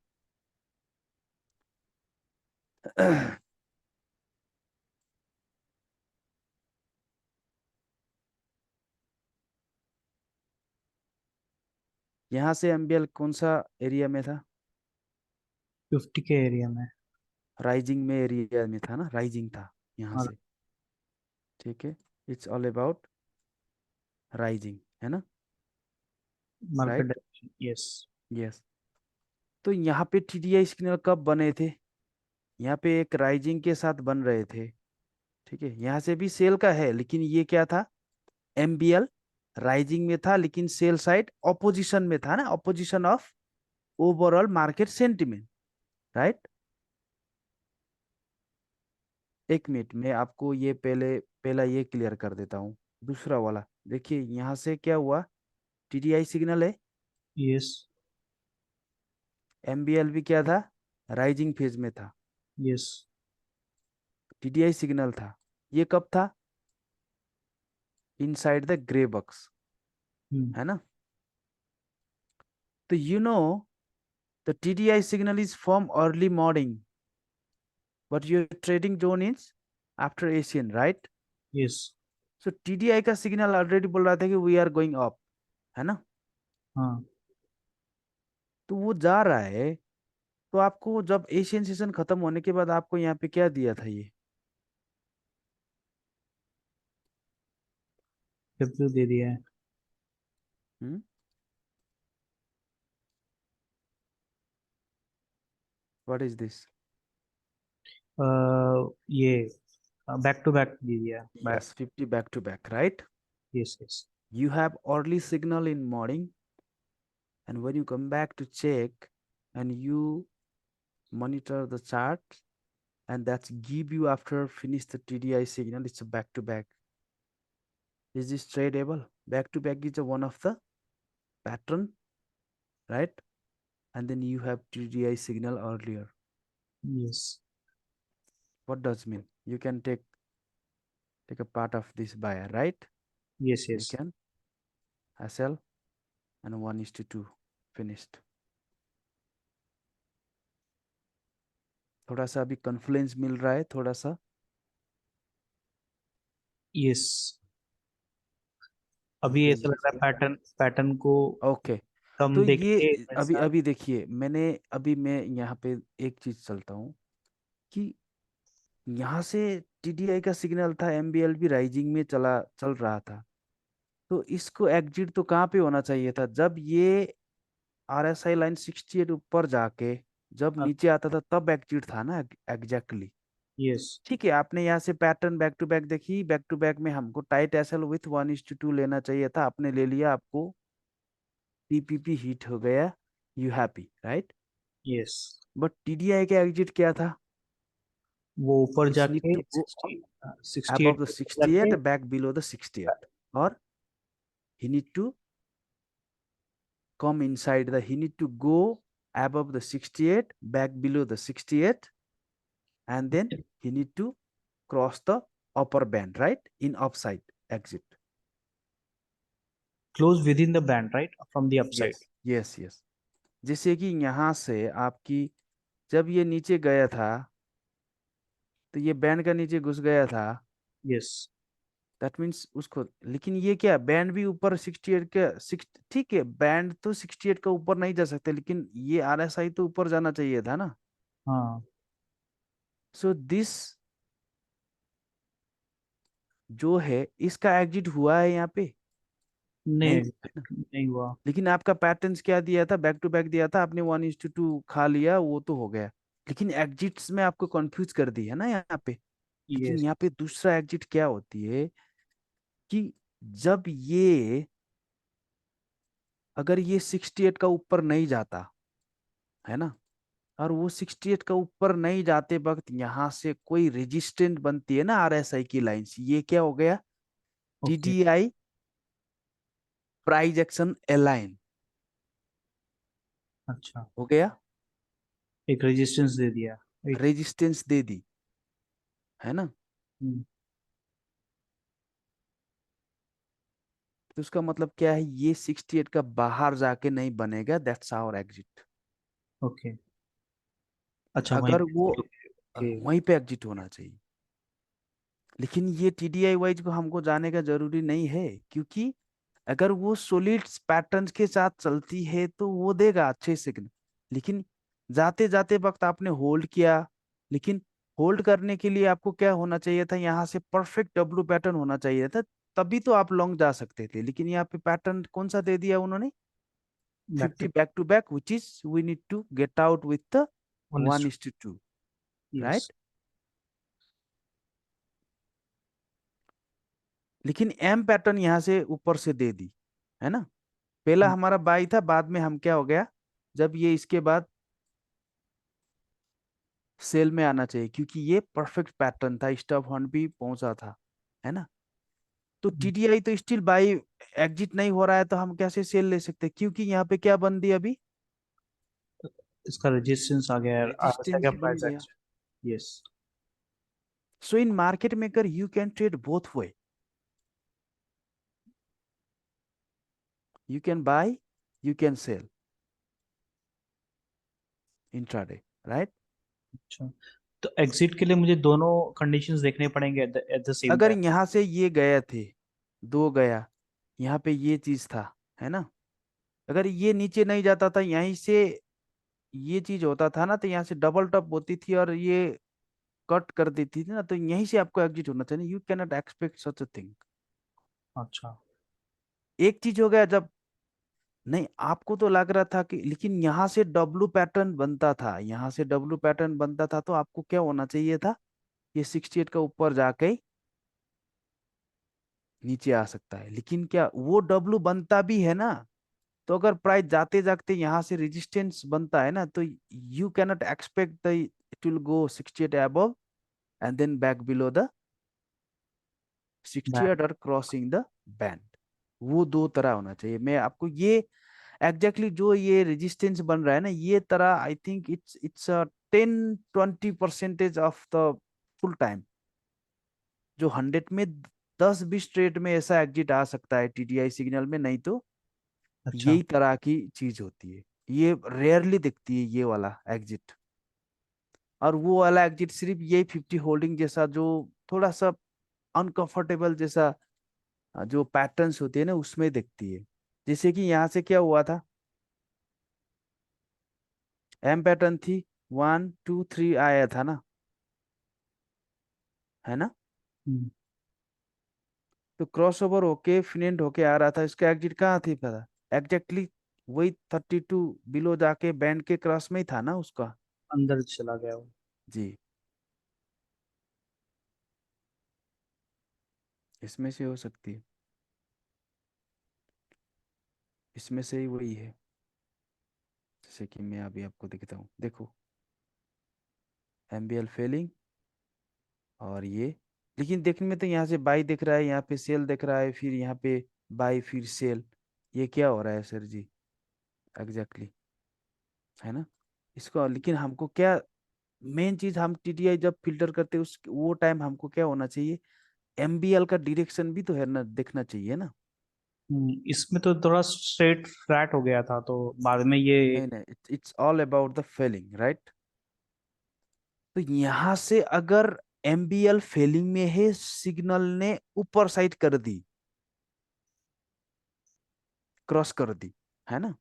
यहाँ से एमबीएल कौन सा एरिया में था, 50 के एरिया में। राइजिंग में एरिया में था ना, राइजिंग था यहाँ और से, ठीक है, इट्स ऑल अबाउट राइजिंग, है ना, market right, direction yes. Yes. तो यहाँ पे टीडीआई सिग्नल कब बने थे, यहाँ पे एक राइजिंग के साथ बन रहे थे, ठीक है, यहाँ से भी सेल का है, लेकिन ये क्या था, एमबीएल राइजिंग में था, लेकिन सेल साइड ऑपोजिशन में था ना, opposition of overall market sentiment, right. एक मिनट में आपको ये पहला ये क्लियर कर देता हूँ। दूसरा वाला देखिए, यहाँ से क्या हुआ, टीडीआई सिग्नल है, यस। एमबीएलबी क्या था, राइजिंग फेज में था, यस। टीडीआई सिग्नल था। ये कब था, इनसाइड द ग्रे बॉक्स, हम्म। है ना। तो the TDI signal is from early morning, but your trading zone is after Asian, right? Yes. So TDI का सिग्नल ऑलरेडी बोल रहा था कि वी आर गोइंग अप, है ना। हाँ। तो वो जा रहा है, तो आपको जब एशियन सेशन खत्म होने के बाद आपको यहाँ पे क्या दिया था ये, W दे दिया है। व्हाट इज दिस, ये बैक टू बैक दे दिया है, back. Yes 50 back to back, right. Yes yes. You have early signal in morning, and when you come back to check and you monitor the chart, and that's give you after finish the TDI signal, it's a back to back. Is this tradable? Back to back is a one of the pattern, right? And then you have TDI signal earlier. Yes. What does mean? You can take a part of this buyer, right? Yes You yes. can sell, and 1:2 finished. थोड़ा सा अभी Confluence मिल रहा है, थोड़ा सा। Yes. अभी फिर ऐसा लग रहा है पैटर्न पैटर्न को ओके। कम तो ये देखेंगे अभी वैसा। अभी देखिए, अभी मैं यहाँ पे एक चीज चलता हूँ कि यहाँ से टीडीआई का सिग्नल था, एमबीएल भी राइजिंग में चल रहा था। तो इसको एग्जिट तो कहाँ पे होना चाहिए था, जब ये आरएसआई लाइन 68 ऊपर जाके जब नीचे आता था तब एग्जिट था ना, एग्जैक्टली। यस। ठीक है, आपने यहाँ से पैटर्न बैक टू बैक देखी, बैक टू बैक में हमको टाइट एसएल विथ 1:2 लेना चाहिए था, आपने ले लिया, आपको पीपीपी हिट हो गया, you happy, right. Yes. But TDI का एग्जिट क्या था, वो ऊपर इट्स नीड जाके टू गो 68 above the पे ऊपर 68 जाके। back below the 68, or he need to he need to go above the 68, back below the 68, and then he need to cross the upper band, right, in upside exit. Close with in the band right from the upside. Yes yes yes. जैसे कि यहाँ से आपकी जब ये नीचे गया था, तो ये बैंड का नीचे घुस गया था, यस। दैट मीन्स उसको, लेकिन ये क्या, बैंड भी ऊपर 68 के 6, ठीक है, बैंड तो 68 का ऊपर नहीं जा सकते, लेकिन ये आरएसआई तो ऊपर जाना चाहिए था ना। हाँ। सो दिस जो है इसका एग्जिट हुआ है यहाँ पे, नहीं नहीं अभी हुआ है ना। तक नहीं हुआ। लेकिन आपका पैटर्न्स क्या दिया था, बैक टू बैक दिया था आपने, 1:2 खा लिया, वो तो हो गया। लेकिन एग्जिट्स में आपको कंफ्यूज कर दी है ना यहाँ पे। लेकिन यस। यहाँ पे दूसरा एग्जिट क्या होती है कि जब ये, अगर ये 68 का ऊपर नहीं जाता है ना, और वो 68 का ऊपर नहीं जाते वक्त यहाँ से कोई रेजिस्टेंट बनती है ना आरएसआई की लाइन से, ये क्या हो गया, okay. TDI price action align अच्छा। हो गया, एक रेजिस्टेंस दे दिया। एक। रेजिस्टेंस दे दी, है ना। तो उसका मतलब क्या है, ये 68 का बाहर जाके नहीं बनेगा, दैट्स आवर एग्जिट। ओके। अच्छा वहीं अगर वो पे। ओके। वहीं पे एग्जिट होना चाहिए। लेकिन ये टीडीआई वाइज को हमको जाने का जरूरी नहीं है, क्योंकि अगर वो सॉलिड पैटर्न्स के साथ चलती है तो वो देगा अच्छे सिग्नल। लेकिन जाते जाते वक्त आपने होल्ड किया, लेकिन होल्ड करने के लिए आपको क्या होना चाहिए था, यहाँ से परफेक्ट डब्ल्यू पैटर्न होना चाहिए था, तभी तो आप लॉन्ग जा सकते थे। लेकिन यहाँ पे पैटर्न कौन सा दे दिया उन्होंने, back 50 to back to back, which is we need to get out with the one. 1:2, yes. right? लेकिन एम पैटर्न यहाँ से ऊपर से दे दी, है ना। पहला हमारा बाई था, बाद में हम क्या हो गया, जब ये इसके बाद सेल में आना चाहिए, क्योंकि ये परफेक्ट पैटर्न था, स्टॉप हॉर्न भी पहुंचा था, है ना। तो टीडीआई तो स्टिल बाई एग्जिट नहीं हो रहा है, तो हम कैसे सेल ले सकते हैं, क्योंकि यहाँ पे क्या बन दी अभी, इसका रेजिस्टेंस आ गया है, आ गया रेजिस्टेंस बन प्राइस गया। Action. Yes. So in market maker you can trade both way, you can buy, you can sell intraday, right. अच्छा, तो एग्जिट के लिए मुझे दोनों कंडीशंस देखने पड़ेंगे एट द सेम अगर टाइम। यहाँ से ये गए थे, दो गया, यहाँ पे ये चीज था, है ना, अगर ये नीचे नहीं जाता था, यहीं से ये चीज होता था ना, तो यहाँ से डबल टॉप होती थी और ये कट कर देती थी ना, तो यहीं से आपको एग्जिट होना चाहिए। You can not expect such a thing. अच्छा। एक चीज हो गया, जब नहीं आपको तो लग रहा था कि, लेकिन यहाँ से डब्लू पैटर्न बनता था, यहाँ से डब्लू पैटर्न बनता था, तो आपको क्या होना चाहिए था, ये 68 का ऊपर जाके ही नीचे आ सकता है, लेकिन क्या वो डब्लू बनता भी है ना, तो अगर प्राइस जाते जाते यहाँ से रेजिस्टेंस बनता है ना, तो you cannot expect the it will go 68 above and then back below the 68 और क्रॉसिंग द बैंड। वो दो तरह होना चाहिए। मैं आपको ये एग्जैक्टली जो ये रेजिस्टेंस बन रहा है ना, ये तरह आई think it's 10-20% of the full time, जो 100 में 10-20 ट्रेड में ऐसा एग्जिट आ सकता है टीडीआई सिग्नल में, नहीं तो अच्छा। यही तरह की चीज होती है। ये रेयरली दिखती है ये वाला एग्जिट, और वो वाला एग्जिट सिर्फ ये 50 होल्डिंग जैसा, जो थोड़ा सा अनकंफर्टेबल जैसा जो पैटर्न्स होते हैं ना, उसमें दिखती है। जैसे कि यहाँ से क्या हुआ था, एम पैटर्न थी, 1 2 3 आया था ना, है ना, हम्म, तो क्रॉस ओवर होके फिनेंट होके आ रहा था, इसका एग्जिट कहाँ थी पता, एग्जैक्टली वही 32 बिलो जाके बैंड के क्रॉस में ही था ना उसका। अंदर चला गया वो। जी, इसमें से हो सकती है, इसमें से ही वही है। जैसे कि मैं अभी आपको दिखता हूँ, देखो, एमबीएल फेलिंग, और ये, लेकिन देखने में तो यहाँ से बाई दिख रहा है, यहाँ पे सेल दिख रहा है, फिर यहाँ पे बाई फिर सेल, ये क्या हो रहा है सर जी, एग्जैक्टली है ना। इसको लेकिन हमको क्या, मेन चीज हम टीटीआई जब फिल्टर करते हैं उस वो टाइम हमको क्या होना चाहिए, एमबीएल का डायरेक्शन भी तो है ना, देखना चाहिए ना। इसमें तो थोड़ा स्ट्रेट फ्लैट हो गया था, तो बाद में ये। नहीं नहीं, it's all about the failing, right. तो यहाँ से अगर एमबीएल फेलिंग में है, सिग्नल ने ऊपर साइड कर दी, क्रॉस कर दी, है ना,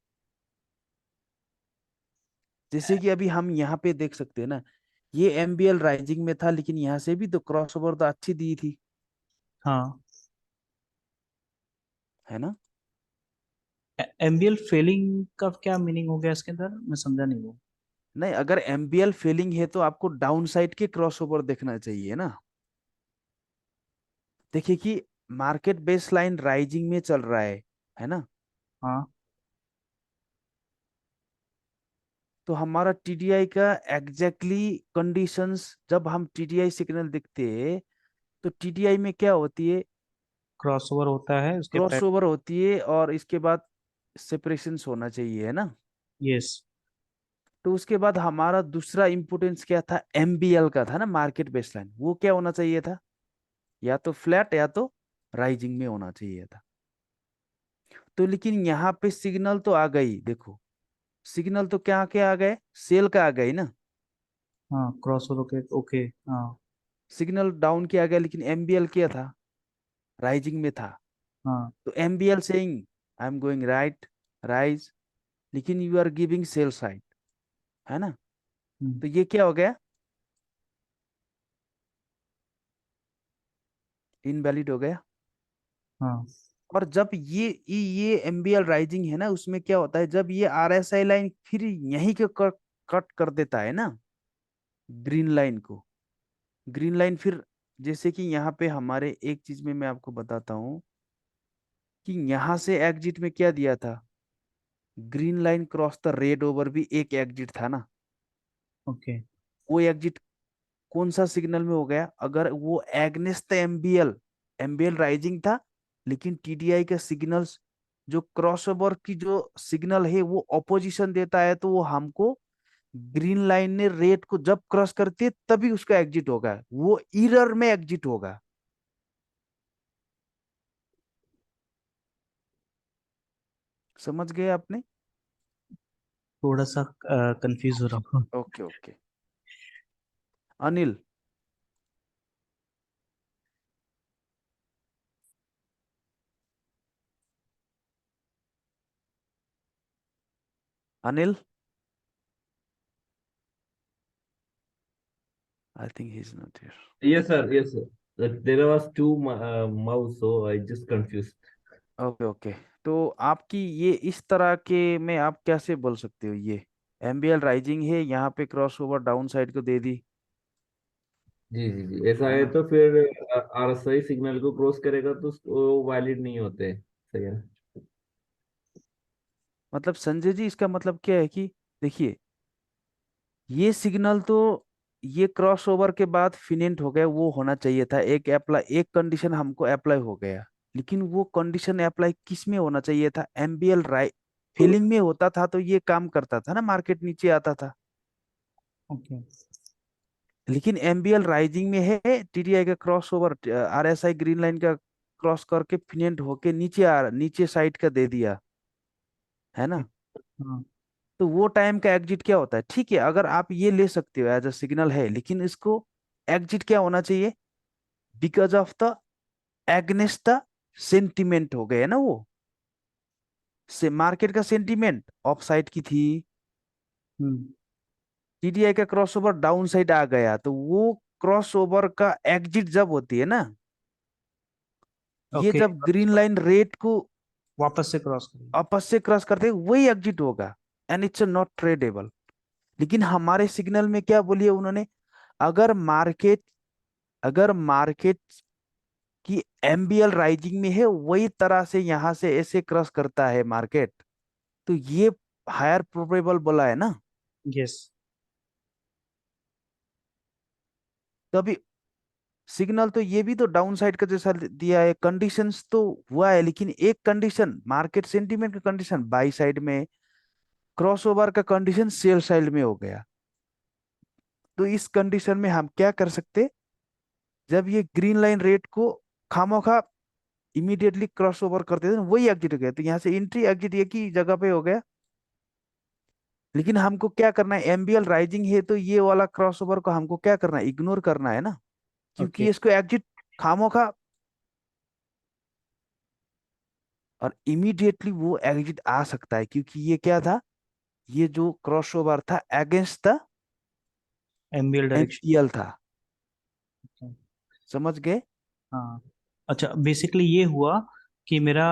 जैसे कि अभी हम यहाँ पे देख सकते हैं ना, ये एमबीएल राइजिंग में था, लेकिन यहाँ से भी तो क्रॉस ओवर तो अच्छी दी थी, हाँ। है ना। एमबीएल फेलिंग का क्या मीनिंग हो गया इसके अंदर, मैं समझा नहीं वो। नहीं, अगर एमबीएल फेलिंग है तो आपको डाउन साइड के क्रॉस ओवर देखना चाहिए ना। देखिए कि मार्केट बेस लाइन राइजिंग में चल रहा है ना, हाँ। तो हमारा टीडीआई का एग्जैक्टली कंडीशंस, जब हम टीडीआई सिग्नल दिखते हैं, तो टीडीआई में क्या होती है, क्रॉसओवर होता है उसके क्रॉस पहले। ओवर होती है और इसके बाद सेपरेशन होना चाहिए, है ना। यस। तो उसके बाद हमारा दूसरा इंपोर्टेंस क्या था, एमबीएल का था ना, मार्केट बेसलाइन, वो क्या होना चाहिए था, या तो फ्लैट या तो राइजिंग में होना चाहिए था। तो लेकिन यहाँ पे सिग्नल तो आ गई, देखो, सिग्नल तो क्या के आ गए, सेल का आ गई ना, हाँ, क्रॉसओवर ओके ओके। हाँ। सिग्नल डाउन किया गया, लेकिन एमबीएल क्या था, राइजिंग में था। हाँ। तो MBL saying I am going right, rise, लेकिन you are giving sell side, है ना, हम्म, तो ये क्या हो गया, इनवैलिड हो गया। हाँ। और जब ये एमबीएल राइजिंग है ना, उसमें क्या होता है, जब ये आरएसआई लाइन फिर यहीं के कट कर देता है ना, ग्रीन लाइन को, ग्रीन लाइन फिर, जैसे कि यहाँ पे हमारे एक चीज में मैं आपको बताता हूँ, कि यहाँ से एग्जिट में क्या दिया था, green line cross the red over भी एक एग्जिट था ना। ओके। वो एग्जिट कौन सा सिग्नल में हो गया? अगर वो एग्नेस्ट एमबीएल, एमबीएल राइजिंग था, लेकिन टीडीआई का सिग्नल्स जो क्रॉसओवर की जो सिग्नल है वो ऑपोजिशन देता है, तो वो हमको ग्रीन लाइन ने रेड को जब क्रॉस करती है तभी उसका एग्जिट होगा, वो इरर में एग्जिट होगा। समझ गए आपने? थोड़ा सा कंफ्यूज हो रहा हूँ। Okay okay. Anil. Anil, I think he is not here. Yes, sir. Yes, sir. There was two mouse, so I just confused. Okay okay. तो आपकी ये इस तरह के में आप कैसे बोल सकते हो, ये एमबीएल राइजिंग है, यहाँ पे क्रॉस ओवर डाउन साइड को दे दी, जी जी जी, ऐसा है है ना? तो फिर आरएसआई सिग्नल को क्रॉस करेगा तो वो वैलिड नहीं होते। सही है। मतलब संजय जी, इसका मतलब क्या है कि देखिए, ये सिग्नल तो ये क्रॉस ओवर के बाद फिनेंट हो गया, वो होना चाहिए था, एक अप्लाई, एक कंडीशन हमको अप्लाई हो गया, लेकिन वो कंडीशन अप्लाई किस में होना चाहिए था? एमबीएल राइट फीलिंग में होता था तो ये काम करता था ना, मार्केट नीचे आता था। ओके। लेकिन एमबीएल राइजिंग में है, टीडीआई का cross over RSI green line का क्रॉस करके फिनेंट होके नीचे नीचे साइड का दे दिया, है ना? हाँ। तो वो टाइम का एग्जिट क्या होता है? ठीक है, अगर आप ये ले सकते हो एज अ सिग्नल है, लेकिन इसको एग्जिट क्या होना चाहिए? Because of the against the sentiment हो गए ना वो, से मार्केट का सेंटिमेंट ऑफ साइड की थी, हम्म। टीडीआई का क्रॉसओवर डाउन साइड आ गया, तो वो क्रॉसओवर का एग्जिट जब होती है ना, ये ओके। जब ग्रीन लाइन रेट को वापस से क्रॉस करिए। आपस से क्रॉस करते हैं वही एग्जिट होगा, एंड इट्स नॉट ट्रेडेबल। लेकिन हमारे सिग्नल में क्या बोलिए उन्होंने? अगर मार्केट, अगर मार्केट की एमबीएल राइजिंग में है, वही तरह से यहां से ऐसे क्रॉस करता है मार्केट, तो ये हायर प्रोबेबल बोला है ना। यस। तो अभी सिग्नल तो ये भी तो डाउन साइड का जैसा दिया है, कंडीशंस तो हुआ है, लेकिन एक कंडीशन मार्केट सेंटीमेंट का कंडीशन बाई साइड में, क्रॉसओवर का कंडीशन सेल साइड में हो गया। तो इस कंडीशन में हम क्या कर सकते? जब ये ग्रीन लाइन रेट को खामोखा इमीडिएटली क्रॉस ओवर करते थे, वही एग्जिट हो गया, तो यहाँ से एंट्री एग्जिट एक ही जगह पे हो गया। लेकिन हमको क्या करना है? एमबीएल राइजिंग है तो ये वाला क्रॉसओवर को हमको क्या करना है? इग्नोर करना है ना, ओके। क्योंकि इसको एग्जिट खामोखा, और इमीडिएटली वो एग्जिट आ सकता है, क्योंकि ये क्या था? ये जो क्रॉसओवर था against the MBL direction. MPL था। समझ गए? हाँ। अच्छा, बेसिकली ये हुआ कि मेरा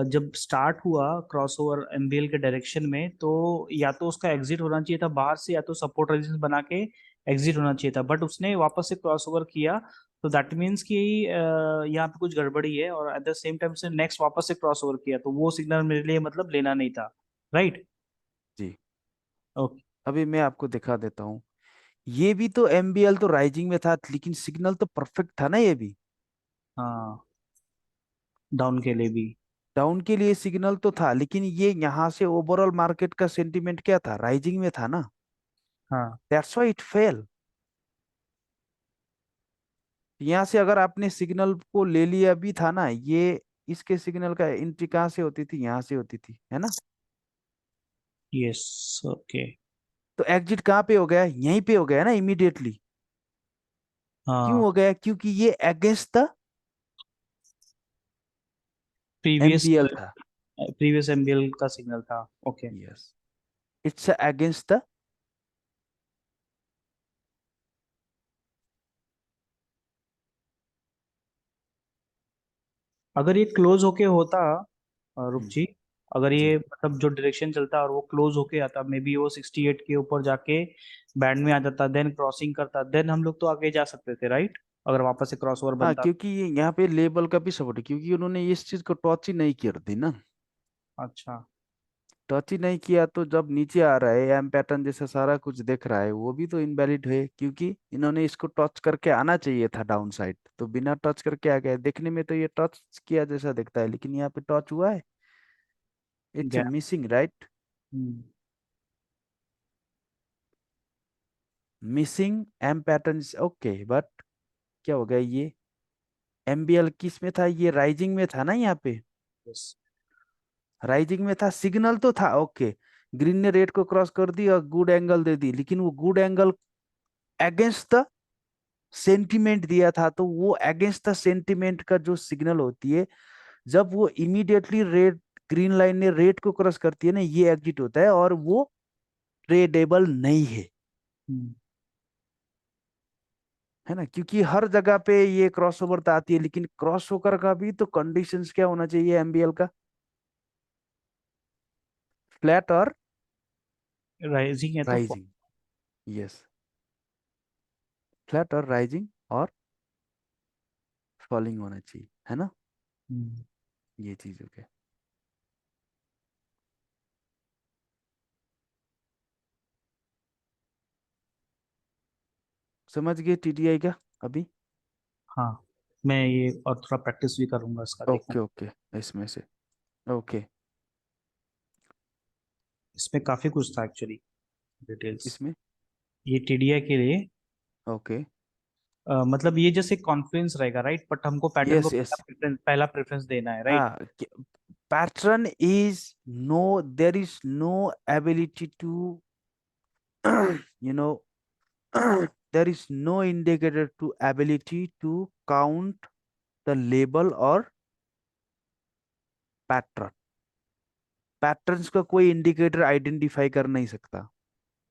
जब स्टार्ट हुआ क्रॉसओवर एमबीएल के डायरेक्शन में, तो या तो उसका एग्जिट होना चाहिए था बाहर से, या तो सपोर्ट रेजिस्टेंस बना के एग्जिट होना चाहिए था, बट उसने वापस से क्रॉसओवर किया। तो दैट मीन्स कि यहाँ पे कुछ गड़बड़ी है, और एट द सेम टाइम उसने नेक्स्ट वापस से क्रॉसओवर किया, तो वो सिग्नल मेरे लिए मतलब लेना नहीं था। राइट। जी। ओके। अभी मैं आपको दिखा देता हूँ, ये भी तो एमबीएल तो राइजिंग में था, लेकिन सिग्नल तो परफेक्ट था ना ये भी। हाँ, डाउन के लिए भी। डाउन के लिए सिग्नल तो था, लेकिन ये यहाँ से ओवरऑल मार्केट का सेंटीमेंट क्या था? राइजिंग में था ना, हाँ। That's why it fail. यहाँ से अगर आपने सिग्नल को ले लिया भी था ना, ये इसके सिग्नल का एंट्री कहाँ से होती थी? यहाँ से होती थी, है ना? यस। ओके। तो एग्जिट कहाँ पे हो गया? यहीं पे हो गया ना इमीडिएटली। क्यों हाँ। हो गया? क्योंकि ये अगेंस्ट द प्रीवियस एमबीएल था। प्रीवियस एमबीएल का सिग्नल था। Okay. Yes, it's against the, अगर ये क्लोज होके होता, रूप जी, अगर जी ये मतलब जो डायरेक्शन चलता और वो क्लोज होके आता, मे बी वो 68 के ऊपर जाके बैंड में आ जाता, देन क्रॉसिंग करता, देन हम लोग तो आगे जा सकते थे, राइट? अगर वापस से क्रॉस ओवर हाँ, बनता। क्योंकि यहाँ पे लेबल का भी सपोर्ट है, क्योंकि उन्होंने इस चीज को टच ही नहीं कर दी ना। अच्छा। टच ही नहीं किया तो जब नीचे आ रहा है एम पैटर्न जैसा सारा कुछ दिख रहा है, वो भी तो इनवैलिड है, क्योंकि इन्होंने इसको टच करके आना चाहिए था डाउन साइड, तो बिना टच करके आ गया। देखने में तो ये टच किया जैसा दिखता है, लेकिन यहाँ पे टच हुआ है, it's gap. Missing right, missing M pattern. Okay but क्या हो गया ये, एमबीएल किस में था, ये राइजिंग में था ना, यहाँ पे यस। राइजिंग में था, सिग्नल तो था ओके। ग्रीन ने रेड को क्रॉस कर दी और गुड एंगल दे दी, लेकिन वो good angle against the sentiment दिया था, तो वो अगेंस्ट द सेंटिमेंट का जो सिग्नल होती है, जब वो इमीडिएटली रेड, ग्रीन लाइन ने रेड को क्रॉस करती है ना, ये एग्जिट होता है और वो ट्रेडेबल नहीं है ना, क्योंकि हर जगह पे ये क्रॉसओवर तो आती है, लेकिन क्रॉसओवर का भी तो कंडीशंस क्या होना चाहिए एमबीएल का, फ्लैट और राइजिंग है तो राइजिंग। यस, फ्लैट और राइजिंग और फॉलिंग होना चाहिए, है ना, हम्म, ये चीज हो गया। समझ गए टीडीआई का अभी। हाँ, मैं ये और थोड़ा प्रैक्टिस भी करूंगा इसका, देखूं। ओके ओके, इसमें से ओके, इसमें काफी कुछ था एक्चुअली, डिटेल्स। इसमें ये टीडीआई के लिए ओके, मतलब ये जैसे कॉन्फ्रेंस रहेगा, राइट, बट हमको पैटर्न को यस यस, पहला प्रेफरेंस देना है, राइट। हाँ, pattern is no, there is no ability to you know there is no indicator to ability to count the label or pattern, patterns का कोई indicator identify कर नहीं सकता,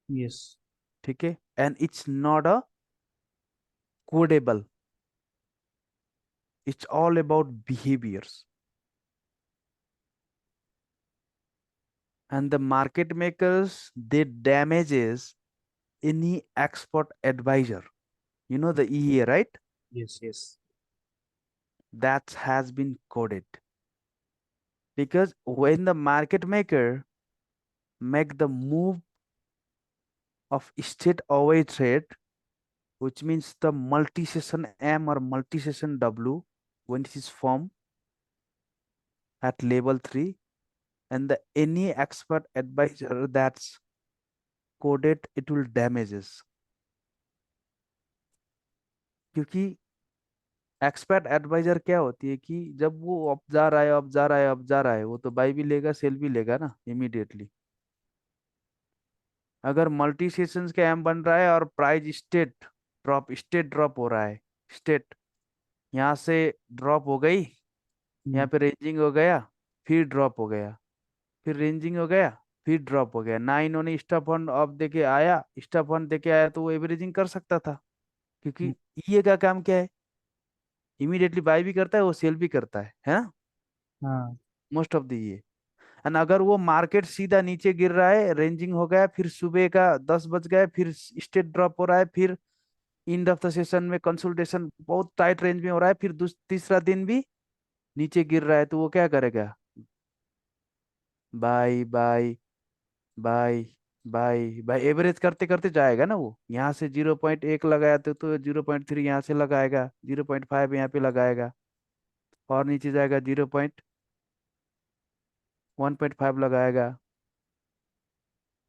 यस। ठीक है, and it's not a codable, it's all about behaviours, and the market makers they damages any expert advisor, you know the EA right, yes yes. that has been coded, because when the market maker make the move of state away trade, which means the multi-session M or multi-session W, when it is formed at level 3, and the any expert advisor that's coded, it will damages, क्योंकि expert adviser क्या होती है कि जब वो अब जा रहा है, अब जा रहा है, अब जा रहा है, वो तो बाई भी लेगा सेल भी लेगा ना इमीडिएटली। अगर मल्टी सेशंस का एम बन रहा है और प्राइस स्टेट ड्रॉप हो रहा है, स्टेट यहाँ से ड्रॉप हो गई, यहाँ हम्म पे रेंजिंग हो गया, फिर ड्रॉप हो गया, फिर रेंजिंग हो गया, फिर ड्रॉप हो गया ना, इन्होंने स्टॉप फंड अब देके आया, स्टॉप फंड देके आया तो वो एवरेजिंग कर सकता था, क्योंकि ये का काम क्या है, इमीडिएटली बाय भी करता है, वो सेल भी करता है ना, हाँ। मोस्ट ऑफ द ये। एंड अगर वो मार्केट सीधा नीचे गिर रहा है, रेंजिंग हो गया, फिर सुबह का 10 बज गए, फिर स्टेट ड्रॉप हो रहा है, फिर एंड ऑफ द सेशन में कंसोलिडेशन बहुत टाइट रेंज में हो रहा है, फिर तीसरा दिन भी नीचे गिर रहा है, तो वो क्या करेगा, buy buy buy buy buy average करते करते जाएगा ना, वो यहाँ से 0.1 लगाया तो 0.3 यहाँ से लगाएगा, 0.5 यहाँ पे लगाएगा, और नीचे जाएगा 0.1.5 लगाएगा,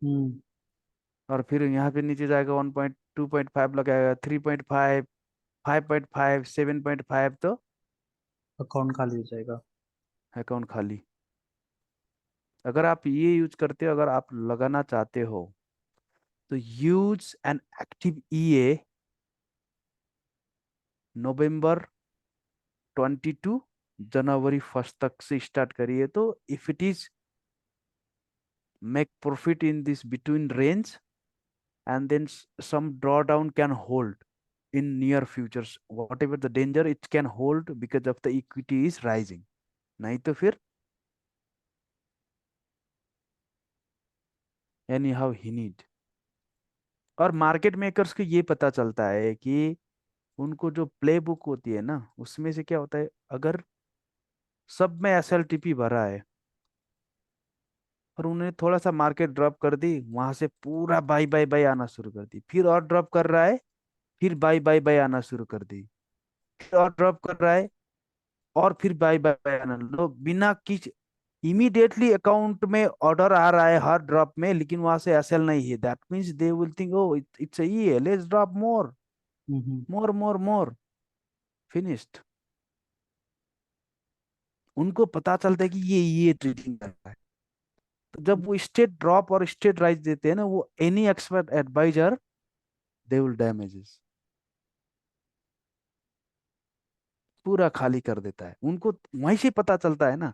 हम्म। और फिर यहाँ पे नीचे जाएगा 1.2.5 लगाएगा, 3.5, 5.5, 7.5, तो अकाउंट खाली हो जाएगा। अकाउंट खाली। अगर आप ये यूज करते हो, अगर आप लगाना चाहते हो, तो यूज एन एक्टिव ईए नवंबर 22 जनवरी 1 तक से स्टार्ट करिए, तो if it is make profit in this between range, and then some drawdown can hold in near futures, whatever the danger it can hold because of the equity is rising, नहीं तो फिर any how he need. और market makers को ये पता चलता है कि उनको जो प्ले बुक होती है ना, उसमें से क्या होता है, अगर सब में एसएलटीपी भरा है और उन्हें थोड़ा सा मार्केट ड्रॉप कर दी, वहां से पूरा बाई बाई बाई आना शुरू कर दी, फिर और ड्रॉप कर रहा है, फिर बाई बाई बाई आना शुरू कर दी, फिर और ड्रॉप कर रहा है, और फिर बाई बाई बाई आना लो, बिना किस इमीडिएटली अकाउंट में ऑर्डर आ रहा है हर ड्रॉप में, लेकिन वहां से एसएल नहीं है, that means they will think oh it's ये, let's drop more, hmm. More more more, finished. उनको पता चलता है कि ये ट्रेडिंग कर रहा है। तो जब वो स्टेट ड्रॉप और स्टेट राइज देते हैं ना, वो any expert advisor they will damages, पूरा खाली कर देता है, उनको वहीं से पता चलता है ना।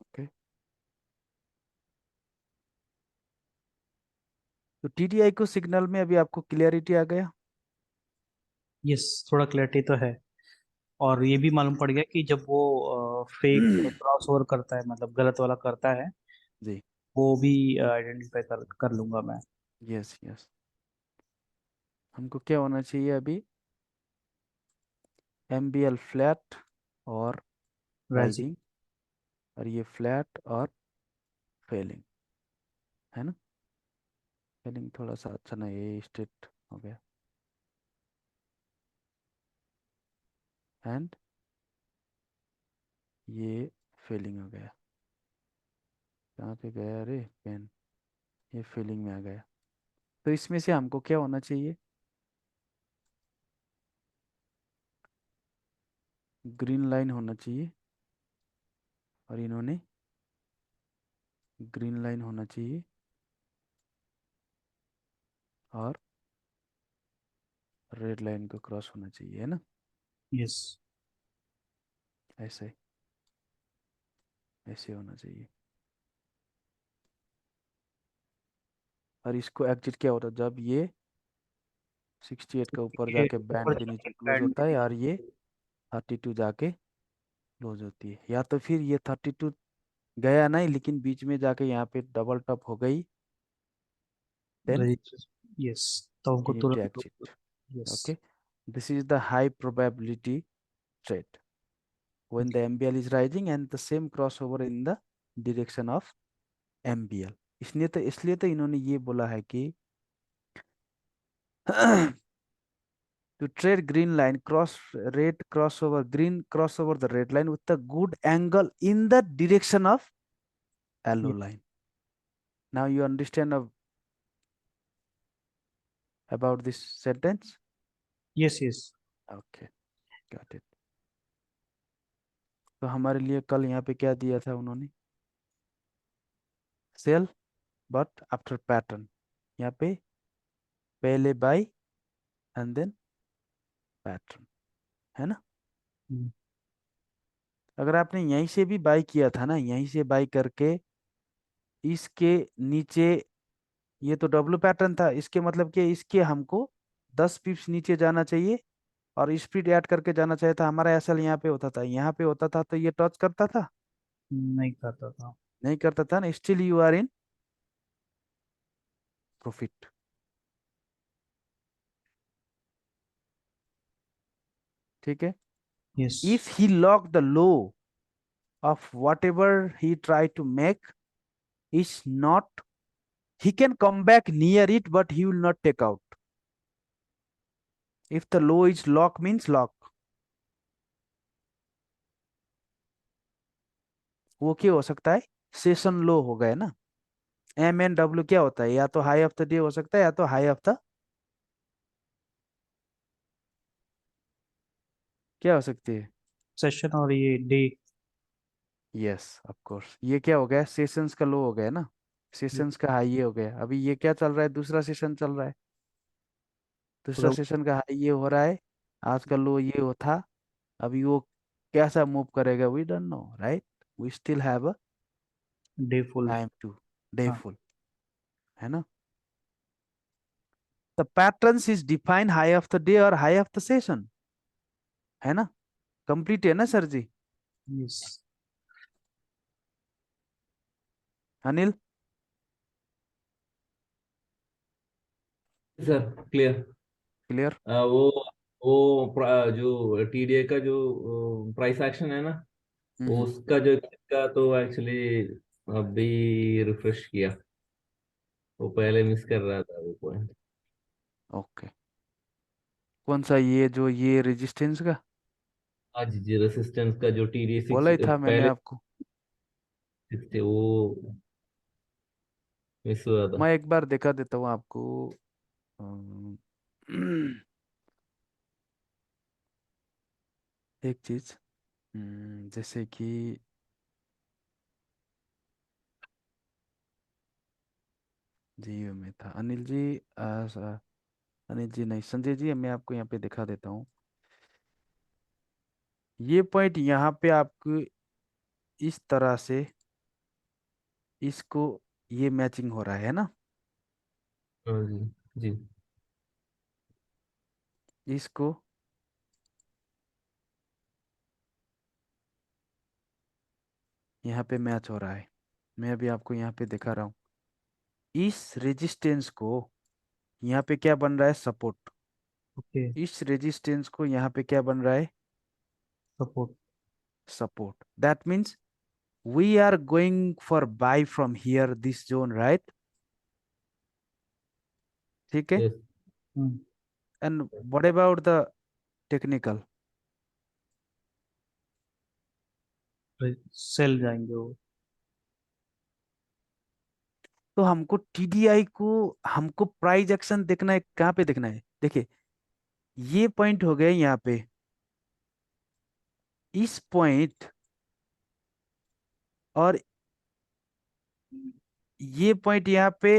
ओके, तो टीडीआई को सिग्नल में अभी आपको क्लियरिटी आ गया। यस, थोड़ा क्लैरिटी तो है। और ये भी मालूम पड़ गया कि जब वो फेक क्रॉस ओवर करता है, मतलब गलत वाला करता है, जी, वो भी आइडेंटिफाई कर लूंगा मैं। Yes yes. हमको क्या होना चाहिए अभी, एमबीएल फ्लैट और राइजिंग। राइजिंग, और ये फ्लैट और फेलिंग, है ना। फेलिंग थोड़ा सा अच्छा नहीं, ये स्ट्रेट हो गया, एंड ये फेलिंग हो गया। कहाँ पे गया रे पेन, ये फेलिंग में आ गया। तो इसमें से हमको क्या होना चाहिए, ग्रीन लाइन होना चाहिए, और इन्होंने ग्रीन लाइन होना चाहिए, और रेड लाइन को क्रॉस होना चाहिए, है ना। यस। ऐसे, ऐसे होना चाहिए। और इसको एग्जिट क्या होता है, जब ये 68 का ऊपर ये जाके बैंड ऊपर पे नीचे जाके क्लोज बैंड होता है, में। और ये 32 जाके क्लोज होती है, या तो फिर ये 32 गया नहीं, लेकिन बीच में जाके यहाँ पे डबल टॉप हो गई, देन रजिस्टर। यस। तो you हमको need to तुरंत। exit. Yes. Okay, this is the high probability trade when the MBL is rising and the same crossover in the direction of MBL. इसलिए तो इन्होंने ये बोला है कि to trade green line cross red crossover green crossover the red line with a good angle in the direction of yellow line. Now you understand about this sentence. Yes. Yes. Okay, got it. तो हमारे लिए कल यहाँ पे क्या दिया था उन्होंने, सेल बट आफ्टर पैटर्न, यहाँ पे पहले बाई एंड देन पैटर्न, है ना। अगर आपने यहीं से भी बाई किया था ना, यहीं से बाई करके इसके नीचे, ये तो डब्लू पैटर्न था, इसके मतलब कि इसके हमको 10 पिप्स नीचे जाना चाहिए, और स्पीड ऐड करके जाना चाहिए था। हमारा एसएल यहाँ पे होता था, यहाँ पे होता था, तो ये टच करता था, नहीं करता था। नहीं करता था ना, still you are in profit. ठीक है, yes. If he lock the low of whatever he tried to make is not, he can come back near it but he will not take out. If the low is lock means lock, वो क्या हो सकता है, session लो हो गए ना। M N W क्या होता है, या तो हाई ऑफ द डे हो सकता है, या तो हाई ऑफ द, क्या हो सकती है। सेशन और ये डे। यस ऑफ कोर्स, ये क्या हो गया, सेशंस का लो हो गया ना, सेशंस का हाई ये हो गया। अभी ये क्या चल रहा है, दूसरा सेशन चल रहा है, दूसरा पूरा। सेशन का हाई ये हो रहा है, आज का लो ये हो था। अभी वो कैसा मूव करेगा we don't know, right, we still have a day full. Time today हाँ। फुल, है ना। The patterns is define high of the day और हाई ऑफ द सेशन, है ना। कंप्लीट है ना सर जी। Yes. Anil, sir clear. Clear. वो जो टीडीए का जो प्राइस एक्शन है ना, हम्म। उसका जो का तो एक्चुअली अभी रिफ्रेश किया, वो पहले मिस कर रहा था वो पॉइंट। ओके। कौन सा, ये जो ये रेजिस्टेंस का हाँ जी जी, रेसिस्टेंस का जो TD सिक्स बोला ही था मैंने पहले आपको। थे वो मिस हुआ था। मैं एक बार दिखा देता हूँ आपको। अम, एक चीज, जैसे कि जियो में था अनिल जी। अनिल जी नहीं, संजय जी, मैं आपको यहाँ पे दिखा देता हूँ। ये पॉइंट यहाँ पे आपको इस तरह से इसको ये मैचिंग हो रहा है ना। हाँ जी जी। इसको यहाँ पे मैच हो रहा है। मैं अभी आपको यहाँ पे दिखा रहा हूँ। इस रेजिस्टेंस को यहाँ पे क्या बन रहा है, सपोर्ट। ओके। इस रेजिस्टेंस को यहाँ पे क्या बन रहा है, support. Support. That means we are going for buy from here this zone, right? ठीक है। Yes. Hmm. and what about the technical? Sell जाएंगे वो। तो हमको टीडीआई को, हमको प्राइस एक्शन देखना है, कहाँ पे देखना है, देखिए ये पॉइंट हो गए यहाँ पे, इस पॉइंट और ये पॉइंट यहाँ पे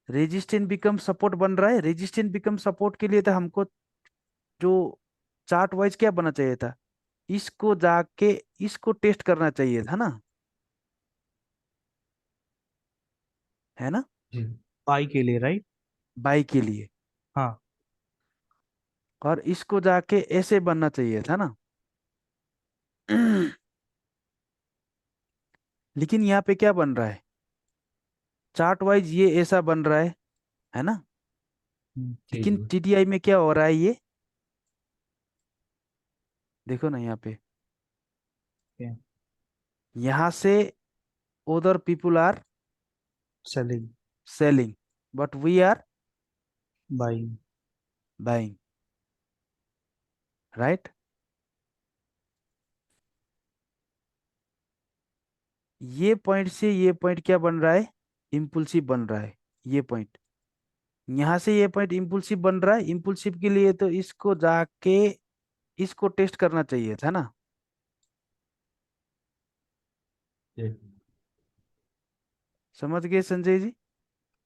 रेजिस्टेंस बिकम सपोर्ट बन रहा है। रेजिस्टेंस बिकम सपोर्ट के लिए तो हमको जो चार्ट वाइज क्या बनना चाहिए था, इसको जाके इसको टेस्ट करना चाहिए था ना, है ना, जी। बाई के लिए, राइट। बाई के लिए। हाँ। और इसको जाके ऐसे बनना चाहिए था ना। लेकिन यहाँ पे क्या बन रहा है, चार्ट वाइज ये ऐसा बन रहा है ना। जी लेकिन जी। टीडीआई में क्या हो रहा है, ये देखो ना यहाँ पे, ओके। यहाँ से other people are selling. selling but we are by. buying, right? ये पॉइंट से ये पॉइंट क्या बन रहा है, इम्पुल्सिव बन रहा है। ये पॉइंट, यहाँ से ये पॉइंट इम्पुल्सिव बन रहा है। इम्पुल्सिव के लिए तो इसको जाके इसको टेस्ट करना चाहिए था ना। जी। समझ गए संजय जी?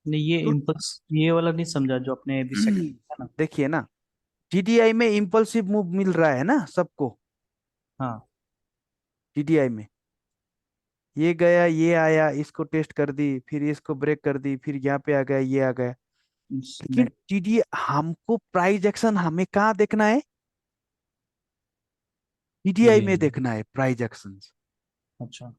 नहीं, ये तो इम्पल्स ये वाला नहीं समझा जो आपने अभी सेकंड है ना। देखिए ना, टीडीआई में इम्पल्सिव मूव मिल रहा है ना सबको। हाँ। टीडीआई में ये गया, ये आया, इसको टेस्ट कर दी, फिर इसको ब्रेक कर दी, फिर यहाँ पे आ गया, ये आ गया। लेकिन नेक्स्ट। टीडी हमको प्राइस एक्शन हमें कहाँ देखना है, टीडीआई टीडीएम में में। देखना है प्राइस एक्शन। अच्छा।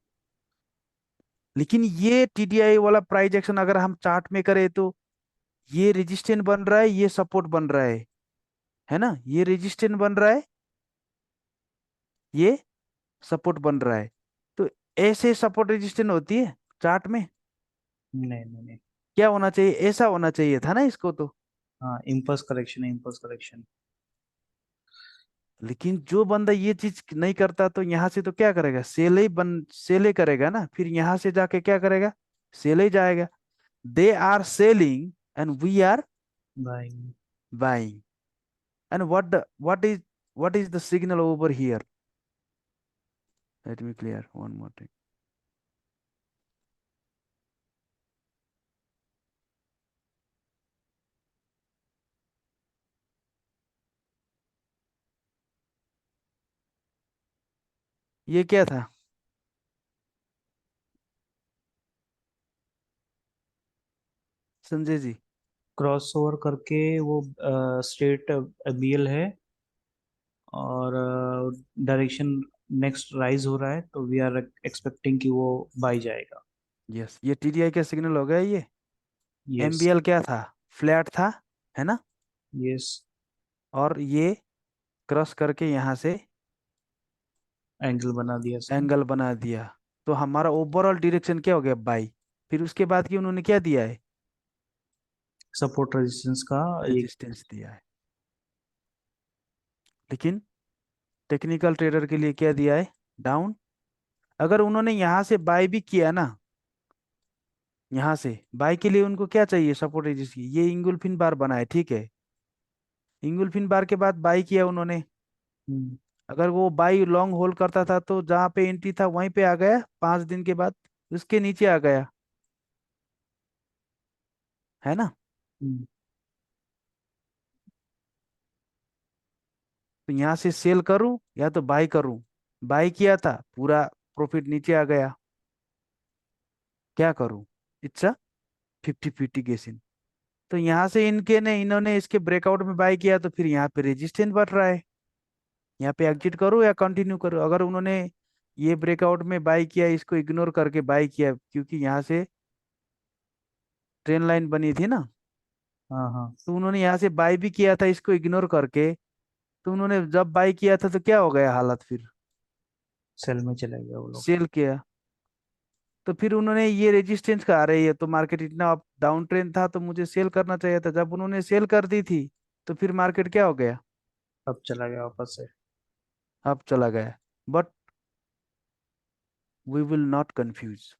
लेकिन ये टीडीआई वाला प्राइस एक्शन अगर हम चार्ट में करें तो ये रेजिस्टेंस बन रहा है, ये सपोर्ट बन रहा है ना, ये रेजिस्टेंस बन रहा है, ये सपोर्ट बन रहा है। तो ऐसे सपोर्ट रेजिस्टेंस होती है चार्ट में। नहीं नहीं नहीं। क्या होना चाहिए, ऐसा होना चाहिए था ना इसको तो। हाँ, इम्पल्स करेक्शन है, इम्पल्स करेक्शन। लेकिन जो बंदा ये चीज नहीं करता तो यहाँ से तो क्या करेगा, सेल ही करेगा ना, फिर यहाँ से जाके क्या करेगा, सेल ही जाएगा। They are selling and we are buy. Buying. And what is the signal over here? Let me clear one more thing. ये क्या था संजय जी? क्रॉस ओवर करके वो स्ट्रेट बीएल है, और डायरेक्शन नेक्स्ट राइज हो रहा है, तो वी आर एक्सपेक्टिंग कि वो बाई जाएगा। यस, ये टीडीआई का सिग्नल हो गया ये। यस। एमबीएल क्या था, फ्लैट था, है ना। यस। और ये क्रॉस करके यहाँ से एंगल बना दिया इसने। एंगल बना दिया। तो हमारा ओवरऑल डायरेक्शन क्या हो गया, बाई। फिर उसके बाद की उन्होंने क्या दिया है, सपोर्ट रेजिस्टेंस का ये। रेजिस्टेंस दिया है। लेकिन टेक्निकल ट्रेडर के लिए क्या दिया है, डाउन। अगर उन्होंने यहाँ से बाय भी किया ना, यहाँ से बाय के लिए उनको क्या चाहिए, सपोर्ट रेजिस्ट की, ये इंगुल्फिन बार बना है, ठीक है। इंगुल्फिन बार के बाद बाय किया उन्होंने। हम्म। अगर वो बाई लॉन्ग होल्ड करता था तो जहां पे एंट्री था वहीं पे आ गया 5 दिन के बाद, उसके नीचे आ गया, है ना। हम्म। तो यहाँ से सेल करूं या तो बाई करूं, बाई किया था पूरा प्रॉफिट नीचे आ गया, क्या करूं, इट्स अ 50-50 गेसिंग। तो यहाँ से इन्होंने इसके ब्रेकआउट में बाई किया तो फिर यहाँ पे रेजिस्टेंस बढ़ रहा है, यहाँ पे एग्जिट करूं या कंटिन्यू करूं। अगर उन्होंने ये ब्रेकआउट में बाई किया, इसको इग्नोर करके बाई किया, क्योंकि यहाँ से ट्रेन लाइन बनी थी ना, हाँ हाँ। तो उन्होंने यहाँ से बाई भी किया था इसको इग्नोर करके। तो उन्होंने जब बाई किया था तो क्या हो गया हालत फिर, सेल में चले गए वो लोग। सेल किया। तो फिर उन्होंने ये रेजिस्टेंस का, आ रही है तो मार्केट इतना अप डाउन ट्रेंड था तो मुझे सेल करना चाहिए था, जब उन्होंने सेल कर दी थी तो फिर मार्केट क्या हो गया, अब चला गया वापस से। अब चला गया। But we will not confuse,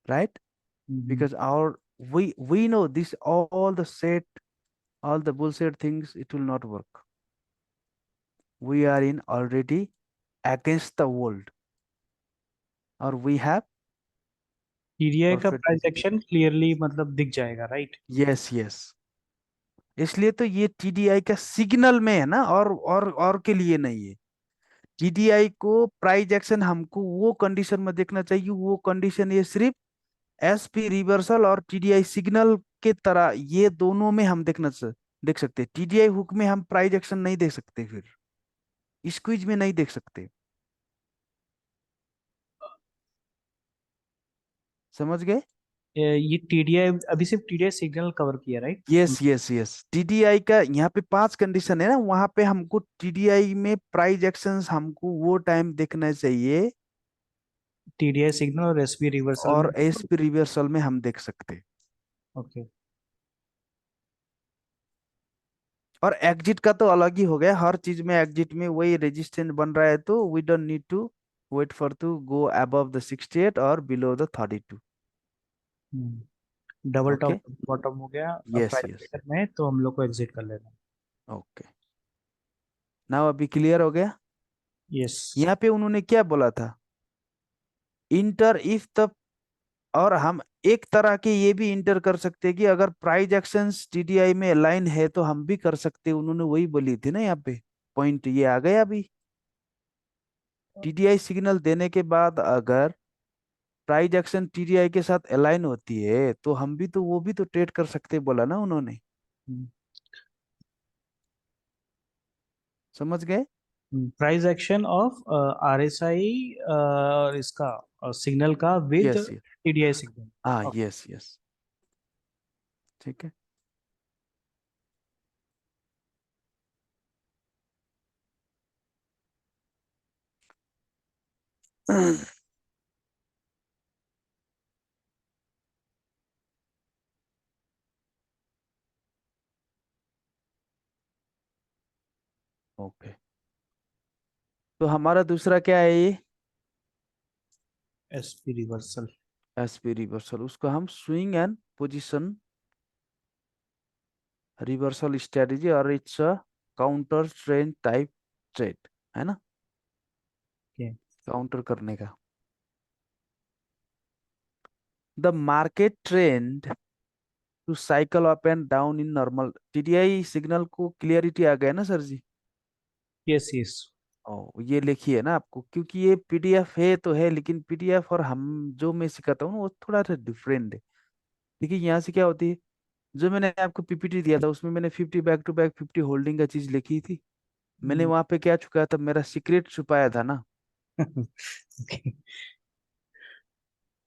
right, hmm. because our we know this, all the bullshit things, it will not work. We are in already against the world, or we have TDI का perfect price visibility. Action clearly मतलब दिख जाएगा, right. Yes yes, इसलिए तो ये TDI का signal में है ना, और के लिए नहीं है। टीडीआई को प्राइस एक्शन हमको वो कंडीशन में देखना चाहिए, वो कंडीशन ये सिर्फ एसपी रिवर्सल और टीडीआई सिग्नल के तरह, ये दोनों में हम देख सकते हैं। टीडीआई हुक में हम प्राइस एक्शन नहीं देख सकते, फिर स्क्वीज में नहीं देख सकते, समझ गए। ये टीडीआई अभी सिर्फ टीडीआई सिग्नल कवर किया, right. Yes yes yes, TDI का यहाँ पे 5 कंडीशन है ना, वहां पे हमको टीडीआई में प्राइस एक्शंस हमको वो टाइम देखना चाहिए, टीडीआई सिग्नल और एसपी रिवर्सल में। और एसपी रिवर्सल में हम देख सकते हैं। ओके। और एग्जिट का तो अलग ही हो गया, हर चीज में एग्जिट में वही रेजिस्टेंस बन रहा है, तो we don't need to wait for to go above the 68 और below the 32। Double okay, top bottom हो गया अब यस प्राइस यस, ब्रेकर में, तो हम लोग को एग्जिट कर लेना। ओके। नाउ अभी क्लियर हो गया। यस। यहाँ पे उन्होंने क्या बोला था, इंटर इफ द, और हम एक तरह के ये भी इंटर कर सकते हैं कि अगर प्राइस एक्शंस टीडीआई में अलाइन है तो हम भी कर सकते हैं, उन्होंने वही बोली थी ना यहाँ पे, पॉइंट ये आ गया अभी। टीडीआई सिग्नल देने के बाद अगर प्राइस एक्शन टीडीआई के साथ अलाइन होती है तो हम भी तो, वो भी तो ट्रेड कर सकते हैं, बोला ना उन्होंने, समझ गए। प्राइस एक्शन ऑफ आरएसआई और इसका सिग्नल का with yes yes, TDI signal. हाँ यस यस, ठीक है। ओके, तो हमारा दूसरा क्या है ये, एसपी रिवर्सल। एसपी रिवर्सल, उसको हम swing and position reversal strategy, और it's a counter trend type trade, है ना, ओके। काउंटर करने का। The market trend to cycle up and down in normal, TDI signal को क्लियरिटी आ गया ना सर जी। Yes yes. ओ, ये लिखिए ना आपको, क्योंकि ये पीडीएफ है तो है, लेकिन पीडीएफ और हम जो मैं सिखाता हूँ ना, वो थोड़ा सा डिफरेंट है। देखिए यहाँ से क्या होती है, जो मैंने आपको पीपीटी दिया था उसमें मैंने 50 बैक टू बैक 50 होल्डिंग का चीज लिखी थी, मैंने वहां पे क्या छुपाया था, मेरा सीक्रेट छुपाया था ना। ओके।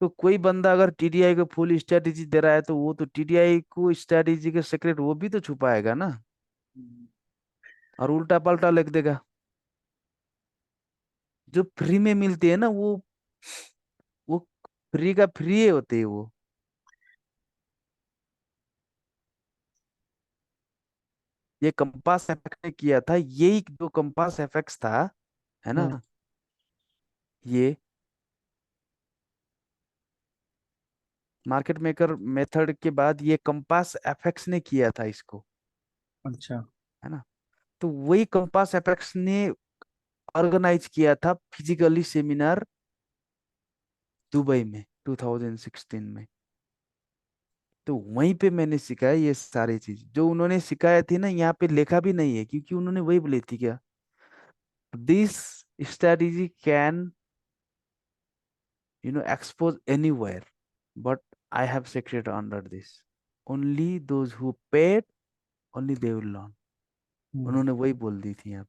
तो कोई बंदा अगर टीडीआई को फुल स्ट्रेटेजी दे रहा है तो वो तो टीडीआई को स्ट्रेटेजी के सीक्रेट वो भी तो छुपाएगा ना, और उल्टा पल्टा लिख देगा। जो फ्री में मिलते हैं ना, वो फ्री का फ्री होते हैं वो। ये कंपास एफेक्ट ने किया था, यही जो कंपास एफेक्ट था, है ना, हम्म। ये मार्केट मेकर मेथड के बाद ये कंपास एफेक्ट्स ने किया था इसको, अच्छा। है ना। तो वही कंपास एफेक्ट्स ने ऑर्गेनाइज किया था फिजिकली सेमिनार दुबई में 2016 में। तो वहीं पे मैंने सिखाया ये सारी चीज, जो उन्होंने सिखाया थी ना, यहाँ पे लिखा भी नहीं है, क्योंकि उन्होंने वही बोली थी क्या, this strategy can expose anywhere, but I have secret under this, only those who paid, only they will learn। हम्म। उन्होंने वही बोल दी थी यहाँ।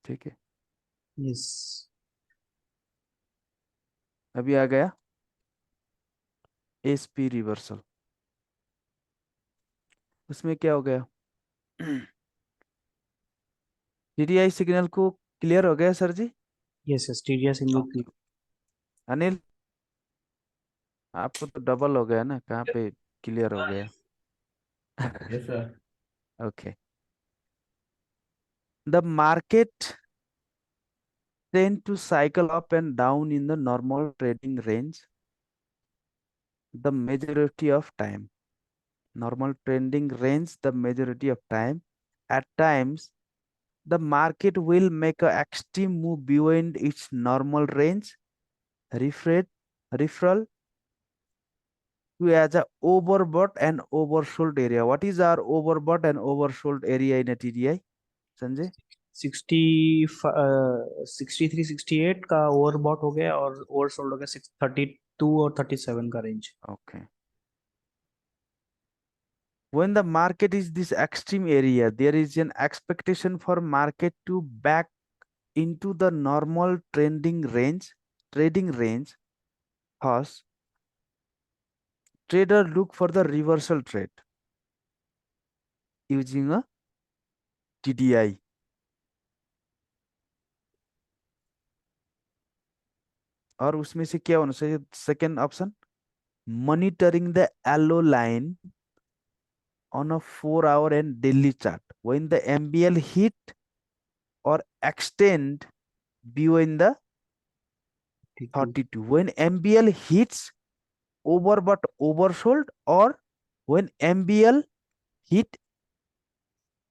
ठीक है, यस। अभी आ गया एसपी रिवर्सल। उसमें क्या हो गया? टीडीआई सिग्नल को क्लियर हो गया सर जी? Yes yes, TDI signal Okay। Anil, आपको तो डबल हो गया ना, कहाँ पे क्लियर हो गया? Yes sir. Okay. The market tend to cycle up and down in the normal trading range the majority of time. Normal trending range the majority of time. At times, the market will make a extreme move beyond its normal range, referred referral to as a overbought and oversold area. What is our overbought and oversold area in a TDI, Sanjay? 60, 63 68 का overbought हो गया, और oversold हो गया 632 और 37 का range. Okay. When the market is this extreme area, there is an expectation for market to back into the normal trading range. Thus, trader look for the reversal trade using a TDI। और उसमें से क्या होना चाहिए? Second option, monitoring the yellow line on a 4 hour and daily chart when the MBL hit or extend beyond the 32। 32, when MBL hits overbought oversold, or when MBL hit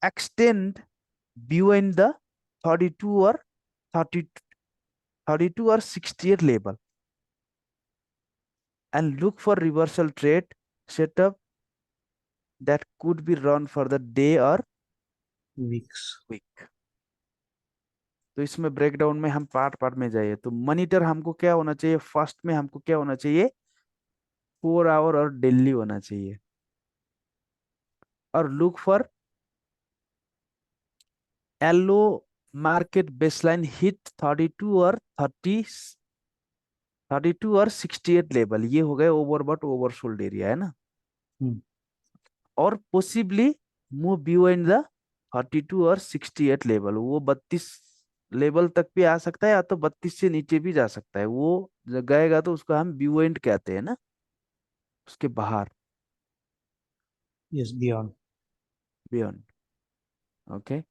extend beyond the 32 or 30 32 or 68 level, and look for reversal trade setup that could be run for the day or weeks. week। तो इसमें breakdown में हम part part में जाइए। तो monitor हमको क्या होना चाहिए? फर्स्ट में हमको क्या होना चाहिए? 4 आवर और डेली होना चाहिए। और look for yellow market baseline hit 32 और 68 लेवल, ये हो गए ओवरबॉट ओवरसोल्ड एरिया, है ना। हम्म। और पॉसिबली मूव बियॉन्ड द 32 और 68 लेवल, वो 32 लेवल तक भी आ सकता है, या तो 32 से नीचे भी जा सकता है। वो जब गएगा तो उसको हम बियॉन्ड कहते हैं ना, उसके बाहर, यस, बियॉन्ड। बियॉन्ड। ओके।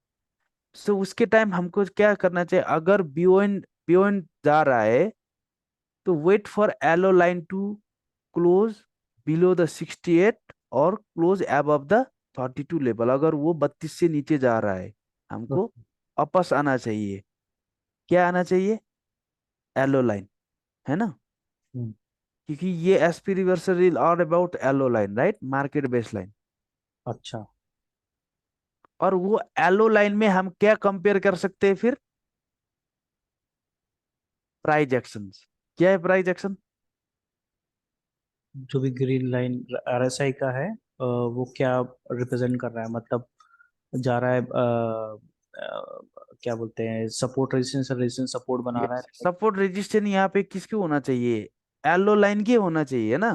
सो उसके टाइम हमको क्या करना चाहिए? अगर बियॉन्ड बियॉन्ड जा रहा है, तो wait for yellow line to close below the 68 और क्लोज अबव द 32 लेवल। अगर वो 32 से नीचे जा रहा है, हमको वापस आना चाहिए। क्या आना चाहिए? एलो लाइन, है ना। हम्म। क्योंकि ये SP reversal is all about yellow line, right, market base line. अच्छा। और वो एलो लाइन में हम क्या कंपेयर कर सकते हैं फिर? Price action. क्या है प्राइज एक्शन? जो भी ग्रीन लाइन आरएसआई का है, वो क्या रिप्रेजेंट कर रहा है, मतलब जा रहा है, क्या बोलते हैं, सपोर्ट रेजिस्टेंस, रेजिस्टेंस सपोर्ट बना रहा यस, है। सपोर्ट रेजिस्टेंस यहाँ पे किसके होना चाहिए? एलो लाइन के होना चाहिए ना,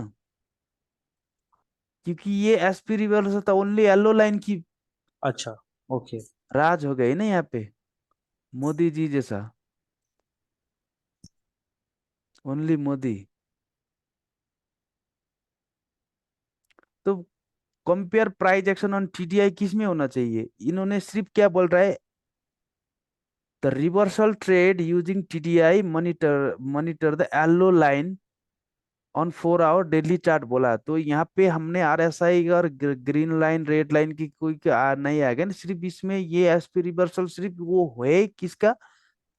क्योंकि ये एसपी रिवर्सल था, ओनली एलो लाइन की अच्छा। ओके। राज हो गई ना यहाँ पे। मोदी जी जैसा, ओनली मोदी। तो compare price action on TDI किस में होना चाहिए? इन्होंने सिर्फ क्या बोल रहा है, the reversal trade using TDI monitor the yellow line on 4 hour daily chart बोला। तो यहाँ पे हमने आरएसआई और ग्रीन लाइन रेड लाइन की कोई नहीं आएगा ना, सिर्फ इसमें ये एसपी रिवर्सल सिर्फ वो है किसका,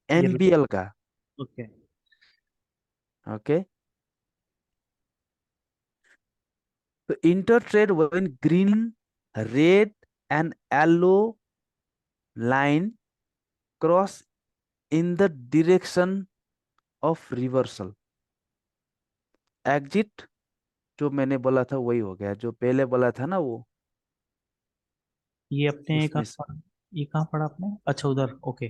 येलो। एमबीएल का। ओके। ओके। तो inter trade when green, red and yellow line cross in the direction of reversal. Exit जो मैंने बोला था वही हो गया, जो पहले बोला था ना वो ये अपने उसमें कहाँ से। पढ़ा? ये कहाँ पढ़ा आपने? अच्छा, उधर। Okay.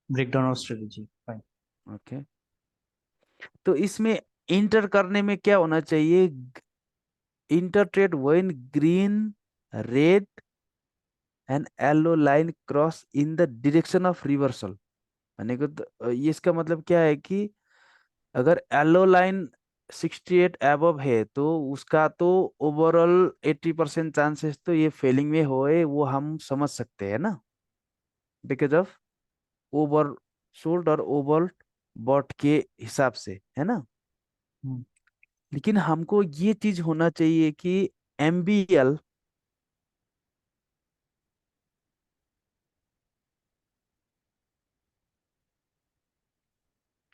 Break down of strategy, fine. Okay. तो इसमें इंटर करने में क्या होना चाहिए, enter trade when green, red and yellow line cross in the direction of reversal. यानी कि ये इसका मतलब क्या है कि अगर येलो लाइन 68 एबव है तो उसका तो ओवरऑल 80% चांसेस तो ये फेलिंग में होए, वो हम समझ सकते हैं ना, बिकॉज ऑफ ओवर सोल्ड और ओवर बॉट के हिसाब से, है ना। हम्म। लेकिन हमको ये चीज होना चाहिए कि एमबीएल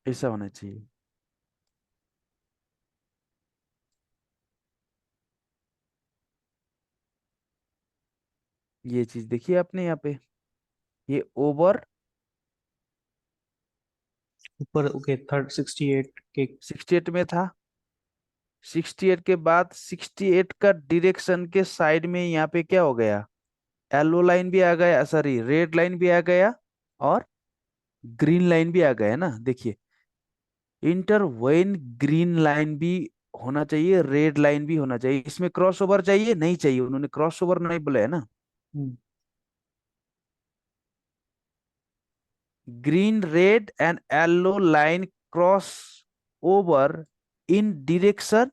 ऐसा होना चाहिए। ये चीज देखिए आपने यहाँ पे, ये ओवर ऊपर ओके, थर्ड 68 के। 68 में था, 68 के बाद 68 का डायरेक्शन के साइड में यहाँ पे क्या हो गया, येलो लाइन भी आ गया, सॉरी रेड लाइन भी आ गया और ग्रीन लाइन भी आ गया ना। देखिए इंटर वेन ग्रीन लाइन भी होना चाहिए, रेड लाइन भी होना चाहिए। इसमें क्रॉस ओवर चाहिए नहीं चाहिए, उन्होंने क्रॉस ओवर नहीं बोला है ना। Hmm. Green red and yellow line cross over in direction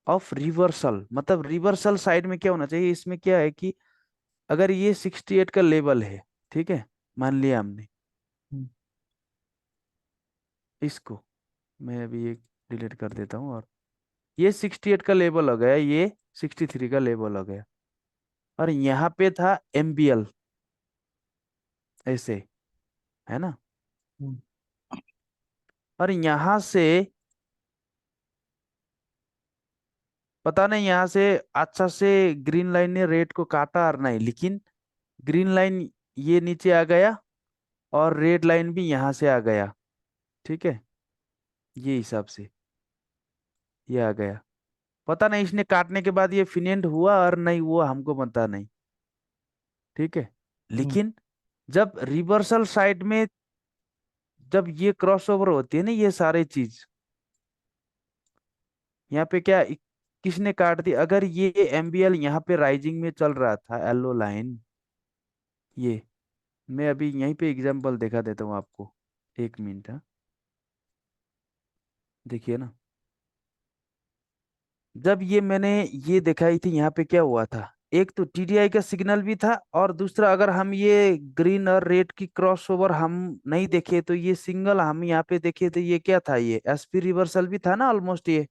of reversal. मतलब रिवर्सल साइड में क्या होना चाहिए, इसमें क्या है कि अगर ये 68 का लेवल है, ठीक है, मान लिया हमने हम्म। इसको, मैं अभी एक डिलीट कर देता हूँ, और ये 68 का लेवल हो गया, ये 63 का लेवल हो गया, और यहाँ पे था एमबीएल ऐसे, है ना। हम्म। और यहाँ से पता नहीं, यहाँ से अच्छा से ग्रीन लाइन ने रेड को काटा और नहीं, लेकिन ग्रीन लाइन ये नीचे आ गया और रेड लाइन भी यहाँ से आ गया, ठीक है, ये हिसाब से ये आ गया। पता नहीं इसने काटने के बाद ये फिनेंड हुआ और नहीं हुआ, हमको पता नहीं, ठीक है। हम्म। लेकिन जब रिवर्सल साइड में जब ये क्रॉसओवर होती है ना, ये सारे चीज यहाँ पे क्या किसने काट दी, अगर ये एमबीएल यहाँ पे राइजिंग में चल रहा था येलो लाइन, ये मैं अभी यहीं पे एग्जांपल दिखा देता हूँ आपको, 1 मिनट, हाँ। देखिए ना, जब ये मैंने ये दिखाई थी, यहाँ पे क्या हुआ था, एक तो टीडीआई का सिग्नल भी था, और दूसरा अगर हम ये ग्रीन और रेड की क्रॉस ओवर हम नहीं देखे तो ये सिंगल हम यहाँ पे देखे तो ये क्या था, ये एसपी रिवर्सल भी था ना ऑलमोस्ट। ये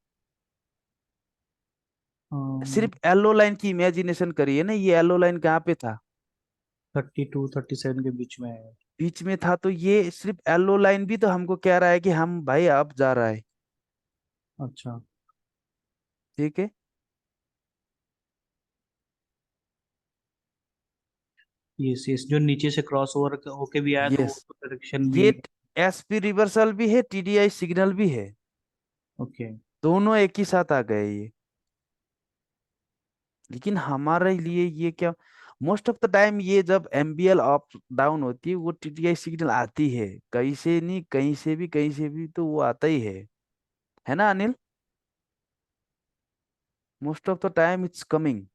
सिर्फ येलो लाइन की इमेजिनेशन करिए ना, ये येलो लाइन कहाँ पे था, 32 37 के बीच में है। बीच में था। तो ये सिर्फ येलो लाइन भी तो हमको कह रहा है कि हम भाई अब जा रहा है, अच्छा। ठीक है। ये जो नीचे से क्रॉस ओवर होके भी आया तो यस, वो डायरेक्शन भी। ये एसपी रिवर्सल भी है, टीडीआई सिग्नल भी है, ओके। दोनों एक ही साथ आ गए ये। लेकिन हमारे लिए ये क्या, मोस्ट ऑफ द टाइम ये जब एमबीएल अप डाउन होती है वो टीटीआई सिग्नल आती है, कहीं से नहीं कहीं से भी, कहीं से भी तो वो आता ही है ना Anil, most of the time it's coming.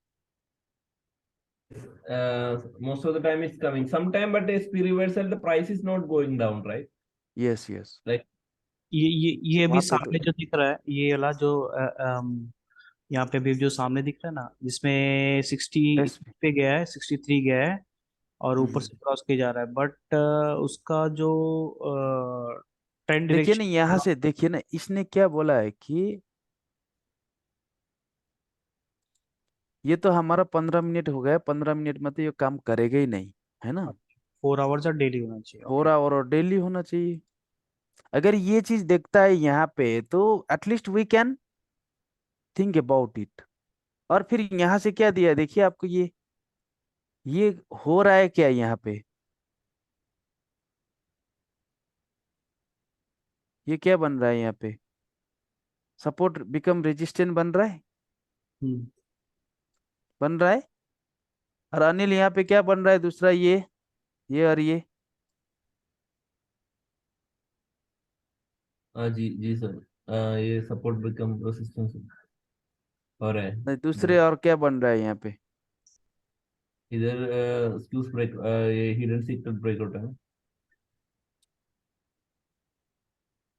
Most of the time it's coming. Sometime, but SP reversal, the price is not going down, right? Yes yes. Like, ये अभी वहाँ पे तो सामने जो दिख रहा है, ये वाला जो यहाँ पे भी जो सामने दिख रहा है ना, जिसमें 60 एस। पे गया है, 63 गया है, और ऊपर से क्रॉस किया जा रहा है, बट उसका जो ट्रेंड देखिए ना, यहाँ डायरेक्शन। से देखिए ना, इसने क्या बोला है कि ये तो हमारा 15 मिनट हो गया, 15 मिनट में तो ये काम करेगा ही नहीं, है ना। 4 आवर्स और डेली होना चाहिए, फोर ओके। आवर और डेली होना चाहिए। अगर ये चीज देखता है यहाँ पे, तो at least we can think about it. और फिर यहाँ से क्या दिया, देखिए आपको ये हो रहा है क्या यहाँ पे, ये क्या बन रहा है यहाँ पे, सपोर्ट बिकम रेजिस्टेंट बन रहा है, हम्म। बन रहा है। और अनिल यहाँ पे क्या बन रहा है दूसरा, ये और हाँ जी जी सर। ये सपोर्ट बिकम रेसिस्टेंस हो रहा है दूसरे, इधर। और क्या बन रहा है यहाँ पे, इधर स्क्यूज ब्रेक, ये हिडन सीक्रेट ब्रेकआउट है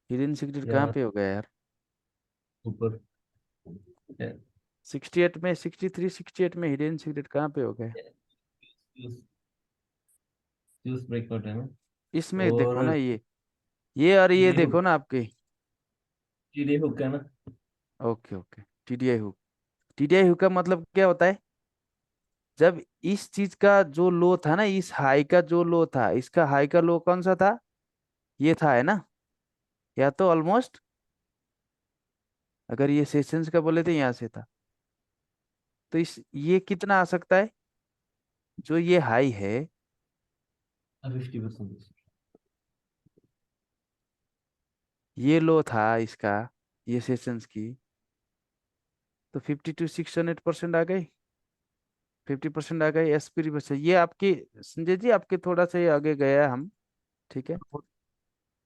हिडन सीक्रेट कहाँ या पे हो गया यार। ऊपर। 68 में, 63 68 में हिडन सीक्रेट कहाँ पे हो गया। स्क्यूज ब्रेकआउट है ना। इसमें देखो और ना, ये और ये टीडीए देखो हुक, ना आपके। टीडीए हुक है ना। Okay okay, TDI hook. TDI hook का मतलब क्या होता है, जब इस चीज का जो लो था ना, इस हाई का जो लो था, इसका हाई का लो कौन सा था, ये था, है ना, या तो ऑलमोस्ट, अगर ये सेशंस का बोले तो यहाँ से था, तो ये कितना आ सकता है, जो ये हाई है, 50%। ये लो था इसका, ये सेशंस की, तो 50 to 600% आ गई, 50% आ गई एसपी रिवर्सल। ये आपकी, संजय जी आपके थोड़ा सा ये आगे गया हम, ठीक है।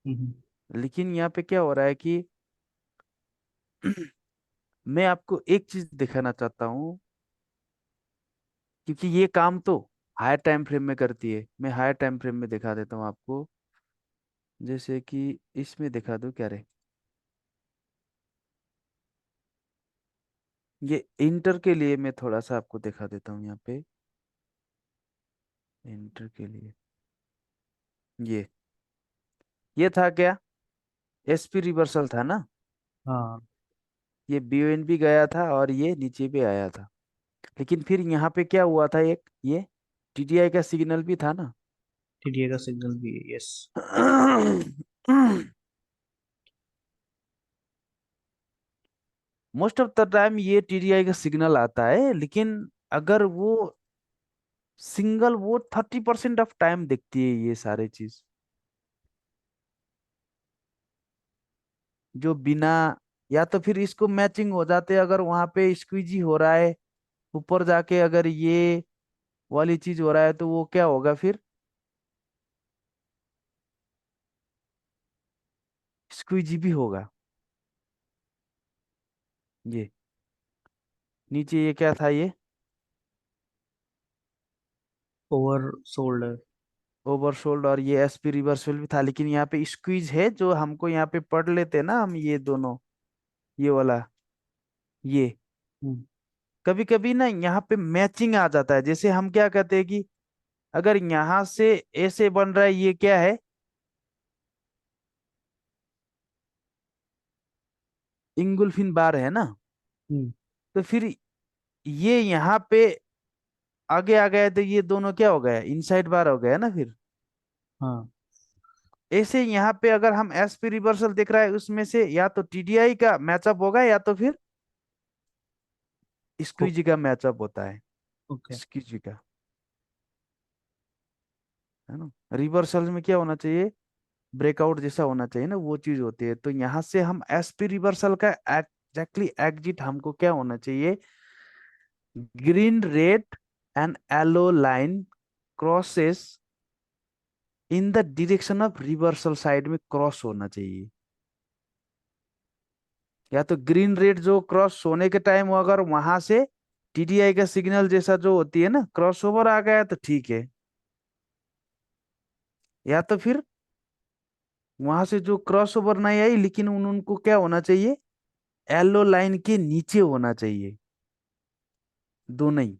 हम्म। लेकिन यहाँ पे क्या हो रहा है कि मैं आपको एक चीज दिखाना चाहता हूँ, क्योंकि ये काम तो हायर टाइम फ्रेम में करती है। मैं हायर टाइम फ्रेम में दिखा देता हूँ आपको, जैसे कि इसमें दिखा दूँ क्या रे, ये इंटर के लिए मैं थोड़ा सा आपको दिखा देता हूँ यहाँ पे, इंटर के लिए ये था क्या, एसपी रिवर्सल था ना, हाँ, ये बीओएनबी गया था और ये नीचे पे आया था। लेकिन फिर यहाँ पे क्या हुआ था, एक ये टीटीआई का सिग्नल भी था ना। टीडीए का सिग्नल भी है, yes. Most of the time ये टीटीआई का सिग्नल आता है, लेकिन अगर वो सिंगल, वो 30% ऑफ टाइम देखती है ये सारे चीज, जो बिना, या तो फिर इसको मैचिंग हो जाते, अगर वहां पे स्क्वीजी हो रहा है, ऊपर जाके अगर ये वाली चीज हो रहा है, तो वो क्या होगा फिर, स्क्वीजी भी होगा। ये नीचे ये क्या था, ये ओवर सोल्ड है। ओवरसोल्ड, और ये एसपी रिवर्सल भी था, लेकिन यहाँ पे स्क्वीज है, जो हमको यहाँ पे पढ़ लेते हैं ना हम, ये दोनों, ये वाला, ये हम्म। कभी कभी ना यहाँ पे मैचिंग आ जाता है। जैसे हम क्या कहते हैं कि अगर यहाँ से ऐसे बन रहा है, ये क्या है, इंगुल्फिन बार है ना, हम्म। तो फिर ये यहाँ पे आगे आ गया, तो ये दोनों क्या हो गया, इनसाइड बार हो गया ना फिर। हाँ। ऐसे यहाँ पे अगर हम एसपी रिवर्सल देख रहा है, उसमें से या तो टीडीआई का मैचअप होगा, या तो फिर स्क्वीजी का मैचअप होता है, ओके। स्क्वीजी का, है ना। रिवर्सल में क्या होना चाहिए, ब्रेकआउट जैसा होना चाहिए ना, वो चीज होती है। तो यहाँ से हम एसपी रिवर्सल का एग्जैक्टली एग्जिट हमको क्या होना चाहिए, green red and yellow line crosses in the direction of reversal side में क्रॉस होना चाहिए। या तो ग्रीन रेड जो क्रॉस होने के टाइम, अगर वहां से टीटीआई का सिग्नल जैसा जो होती है ना, क्रॉसओवर आ गया तो ठीक है, या तो फिर वहां से जो क्रॉसओवर नहीं आई लेकिन उनको क्या होना चाहिए, येलो लाइन के नीचे होना चाहिए, दोनों ही।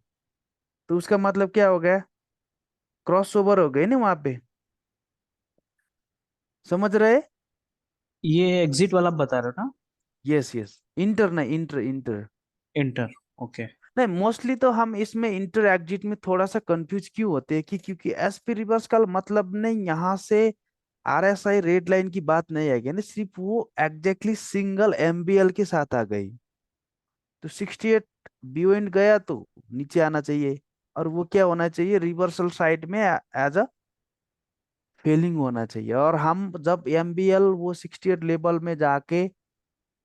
तो उसका मतलब क्या हो गया, क्रॉसओवर हो गए ना वहां पे, समझ रहे? ये एग्जिट वाला बता रहे हो ना? यस यस, इंटर नहीं, इंटर इंटर। इंटर। ओके। नहीं, मोस्टली तो हम इसमें इंटर एग्जिट में थोड़ा सा कंफ्यूज क्यों होते हैं कि क्योंकि एसपी रिवर्स का मतलब नहीं यहाँ से आरएसआई रेड लाइन की बात नहीं आएगी ना, सिर्फ वो एग्जैक्टली सिंगल एमबीएल के साथ आ गई। तो 68 बियॉन्ड गया तो नीचे आना चाहिए, और वो क्या होना चाहिए, रिवर्सल साइड में एज अ फेलिंग होना चाहिए। और हम जब एमबीएल वो 68 लेवल में जाके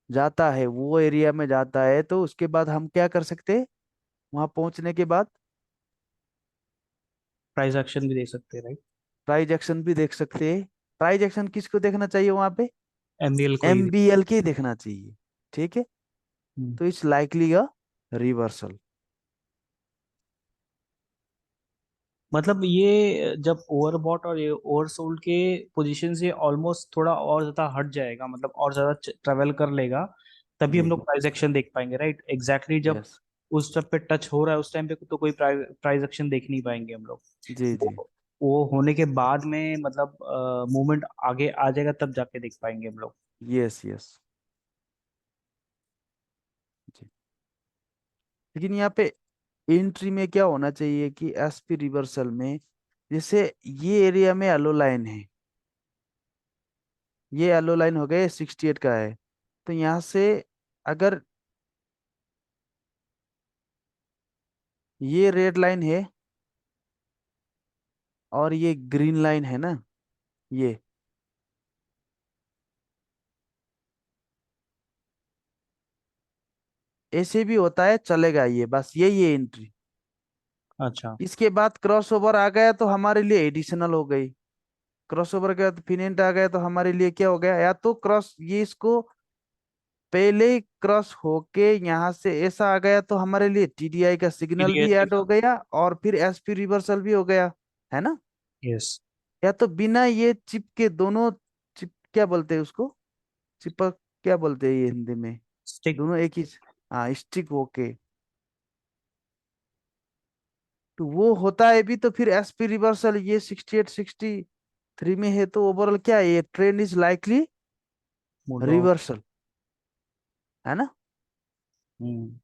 जाता है, वो एरिया में जाता है, तो उसके बाद हम क्या कर सकते हैं, वहां पहुंचने के बाद प्राइस एक्शन भी देख सकते हैं, राइट? प्राइज एक्शन भी देख सकते हैं। प्राइज एक्शन किसको देखना चाहिए वहां पे, एमबीएल को ही। एमबीएल के ही देखना चाहिए, ठीक है। हम्म। तो इट्स लाइकली अ रिवर्सल। मतलब ये जब ओवरबॉट और ये ओवरसोल्ड के पोजीशन से ऑलमोस्ट थोड़ा और ज्यादा हट जाएगा, मतलब और ज्यादा ट्रेवल कर लेगा, तभी हम जी, लोग प्राइस एक्शन देख पाएंगे, राइट? एग्जैक्टली जब यस, उस स्टेप पे टच हो रहा है उस टाइम पे तो कोई प्राइस एक्शन देख नहीं पाएंगे हम लोग। जी जी, वो होने के बाद में मतलब मूवमेंट आगे आ जाएगा तब जाके देख पाएंगे हम लोग। यस यस जी। लेकिन यहाँ पे एंट्री में क्या होना चाहिए कि एसपी रिवर्सल में, जैसे ये एरिया में येलो लाइन है, ये येलो लाइन हो गए 68 का है, तो यहाँ से अगर ये रेड लाइन है और ये ग्रीन लाइन है ना, ये ऐसे भी होता है, चलेगा, ये बस यही है एंट्री। अच्छा। इसके बाद क्रॉस ओवर आ गया तो हमारे लिए एडिशनल हो गई, क्रॉस ओवर के बाद फिनेंट आ गया तो हमारे लिए क्या हो गया, या तो क्रॉस ये इसको पहले ही क्रॉस होके यहाँ से ऐसा आ गया तो हमारे लिए टीडीआई का सिग्नल भी टीडीएस। ऐड हो गया और फिर एसपी रिवर्सल भी हो गया, है ना। यस। या तो बिना ये चिप के दोनों, चिप क्या बोलते हैं उसको, चिपक क्या बोलते हैं ये हिंदी में, स्टिक। दोनों एक ही, हाँ, स्टिक होके, तो वो होता है भी, तो फिर एसपी रिवर्सल ये 68 63 में है, तो ओवरऑल क्या है, ये trend is likely move down. Reversal, है ना। हम्म।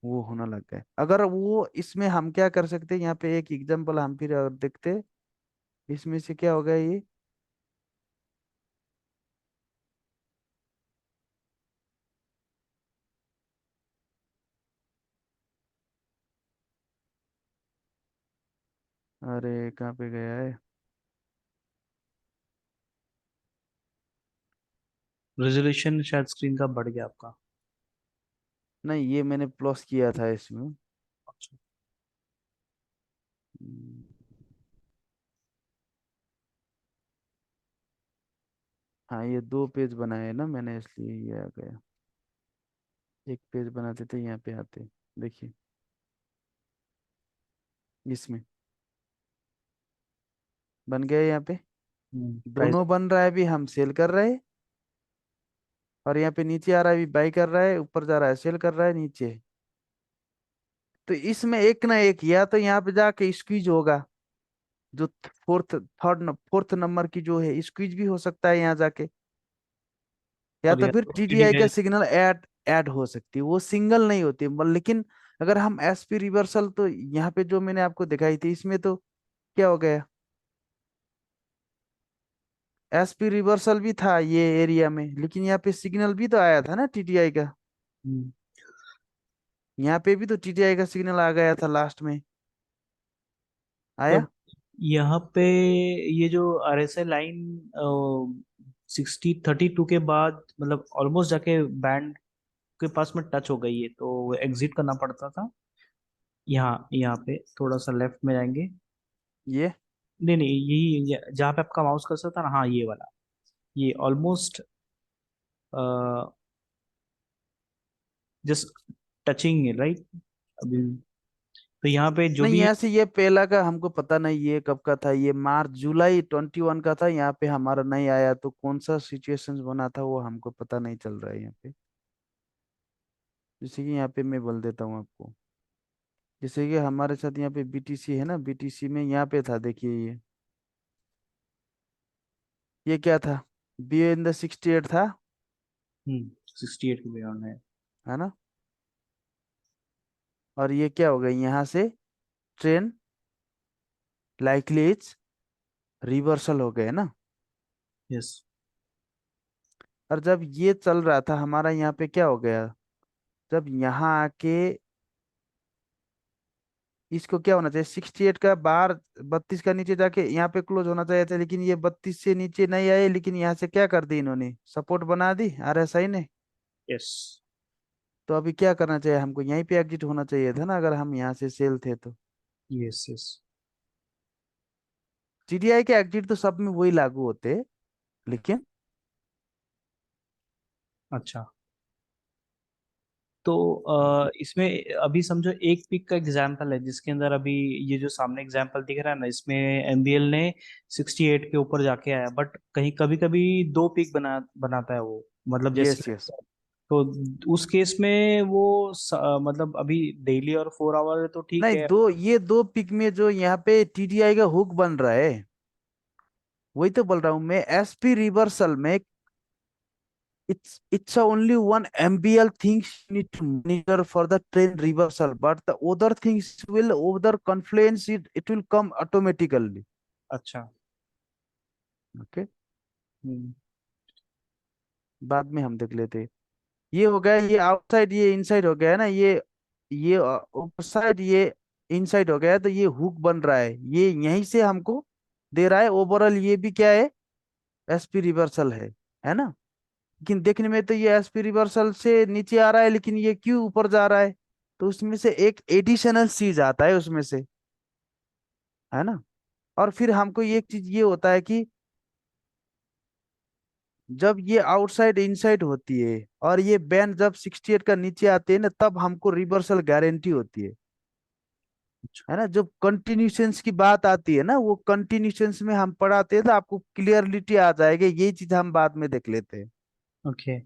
वो होना लग गया, अगर वो इसमें हम क्या कर सकते हैं, यहाँ पे एक एग्जांपल हम फिर और देखते हैं, इसमें से क्या होगा ये, अरे कहाँ पे गया है, रेजोल्यूशन शायद स्क्रीन का बढ़ गया आपका। नहीं ये मैंने प्लस किया था इसमें। अच्छा। हम्म, हाँ ये दो पेज बनाए हैं ना मैंने, इसलिए ये आ गया, एक पेज बनाते थे यहाँ पे आते, देखिए इसमें बन गया यहाँ पे, प्राइस। दोनों बन रहा है, भी हम सेल कर रहे हैं, और यहाँ पे नीचे आ रहा है भी बाई कर रहा है, ऊपर जा रहा है सेल कर रहा है नीचे। तो इसमें एक ना एक, या तो यहाँ पे जाके स्क्वीज होगा, जो फोर्थ नंबर की जो है स्क्वीज भी हो सकता है यहाँ जाके, या और तो ये फिर टीडीआई का टीडीएस। सिग्नल ऐड ऐड हो सकती है, वो सिंगल नहीं होती, लेकिन अगर हम एसपी रिवर्सल, तो यहाँ पे जो मैंने आपको दिखाई थी इसमें तो क्या हो गया, एसपी रिवर्सल भी था ये एरिया में, लेकिन यहाँ पे सिग्नल भी तो आया था ना टीटीआई का, यहाँ पे भी तो टीटीआई का सिग्नल आ गया था लास्ट में, आया। बट यहाँ पे ये जो आरएसआई लाइन 32 के बाद मतलब ऑलमोस्ट जाके बैंड के पास में टच हो गई है, तो एग्जिट करना पड़ता था। यहाँ यहाँ पे थोड़ा सा लेफ्ट में जाएंगे। ये नहीं नहीं, जहाँ पे आपका माउस कर्सर था ना, हाँ ये वाला, ये ऑलमोस्ट जस्ट टचिंग, राइट? अभी तो यहाँ पे जो नहीं, भी। यहाँ से ये पहला का हमको पता नहीं, ये कब का था, ये मार्च जुलाई 21 का था, यहाँ पे हमारा नहीं आया, तो कौन सा सिचुएशंस बना था वो हमको पता नहीं चल रहा है यहाँ पे। जैसे कि यहाँ पे मैं बोल देता हूँ आपको, जैसे कि हमारे साथ यहाँ पे बीटीसी है ना, बीटीसी में यहाँ पे था, देखिए ये क्या था, बी इन द 68 था, 68 के बियॉन्ड है। है ना। और ये क्या हो गया, यहाँ से ट्रेन लाइकली इज रिवर्सल हो गए ना। यस। और जब ये चल रहा था हमारा, यहाँ पे क्या हो गया, जब यहाँ आके इसको क्या होना चाहिए, 68 का बाहर 32 का नीचे जाके यहाँ पे क्लोज होना चाहिए था, लेकिन ये 32 से नीचे नहीं आए, लेकिन यहाँ से क्या कर दी इन्होंने, सपोर्ट बना दी आरएसआई ने। यस। तो अभी क्या करना चाहिए हमको, यहीं पे एग्जिट होना चाहिए था ना, अगर हम यहाँ से सेल थे तो। यस। यस। टीडीआई के एग्जिट तो सब में वही लागू होते, लेकिन अच्छा। तो इसमें अभी समझो एक पिक का एग्जांपल है जिसके अंदर अभी ये जो सामने एग्जांपल दिख रहा है ना, इसमें एमबीएल ने 68 के ऊपर जाके आया, बट कहीं कभी कभी दो पिक बनाता है वो, मतलब जैसे। Yes yes. तो उस केस में वो मतलब अभी डेली और 4 आवर है तो ठीक नहीं, है। दो, ये दो पिक में जो यहाँ पे टीडीआई का हुक बन रहा है, वही तो बोल रहा हूँ मैं, एसपी रिवर्सल में it's a only one MBL things you need to monitor for the train reversal, but the other things will other confluence, it will come automatically. अच्छा। Okay, हम्म। बाद में हम देख लेते हैं। ये हो गया, ये आउटसाइड ये इनसाइड हो गया है ना, ये ऊपर साइड ये इनसाइड हो गया है, तो ये हुक बन रहा है, ये यहीं से हमको दे रहा है ओवरऑल, ये भी क्या है, एसपी रिवर्सल है ना। लेकिन देखने में तो ये एसपी रिवर्सल से नीचे आ रहा है, लेकिन ये क्यों ऊपर जा रहा है, तो उसमें से एक एडिशनल चीज आता है उसमें से, है ना। और फिर हमको ये एक चीज ये होता है कि जब ये आउटसाइड इनसाइड होती है और ये बैंड जब 68 का नीचे आते हैं ना, तब हमको रिवर्सल गारंटी होती है ना। जब कंटिन्यूशंस की बात आती है ना, वो कंटिन्यूशंस में हम पढ़ाते हैं तो आपको क्लियरिटी आ जाएगा, ये चीज हम बाद में देख लेते हैं। ओके।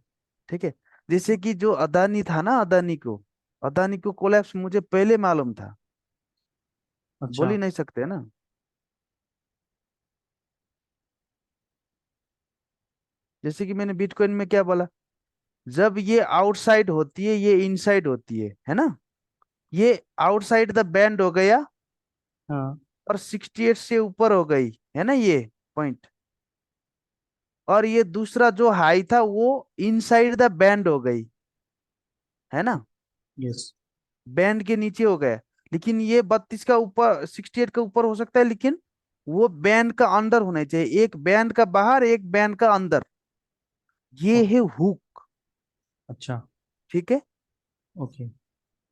ठीक है। जैसे कि जो अदानी था ना, अदानी को कोलैप्स मुझे पहले मालूम था, बोल अच्छा। ही नहीं सकते ना। जैसे कि मैंने बिटकॉइन में क्या बोला, जब ये आउटसाइड होती है ये इनसाइड होती है ना, ये आउटसाइड द बैंड हो गया हाँ। और 68 से ऊपर हो गई, है ना ये पॉइंट। और ये दूसरा जो हाई था वो इनसाइड द बैंड हो गई, है ना, यस। बैंड के नीचे हो गया। लेकिन ये 32 का ऊपर 68 का ऊपर हो सकता है, लेकिन वो बैंड का अंदर होना चाहिए, एक बैंड का बाहर एक बैंड का अंदर, ये है हुक। अच्छा। ठीक है। ओके।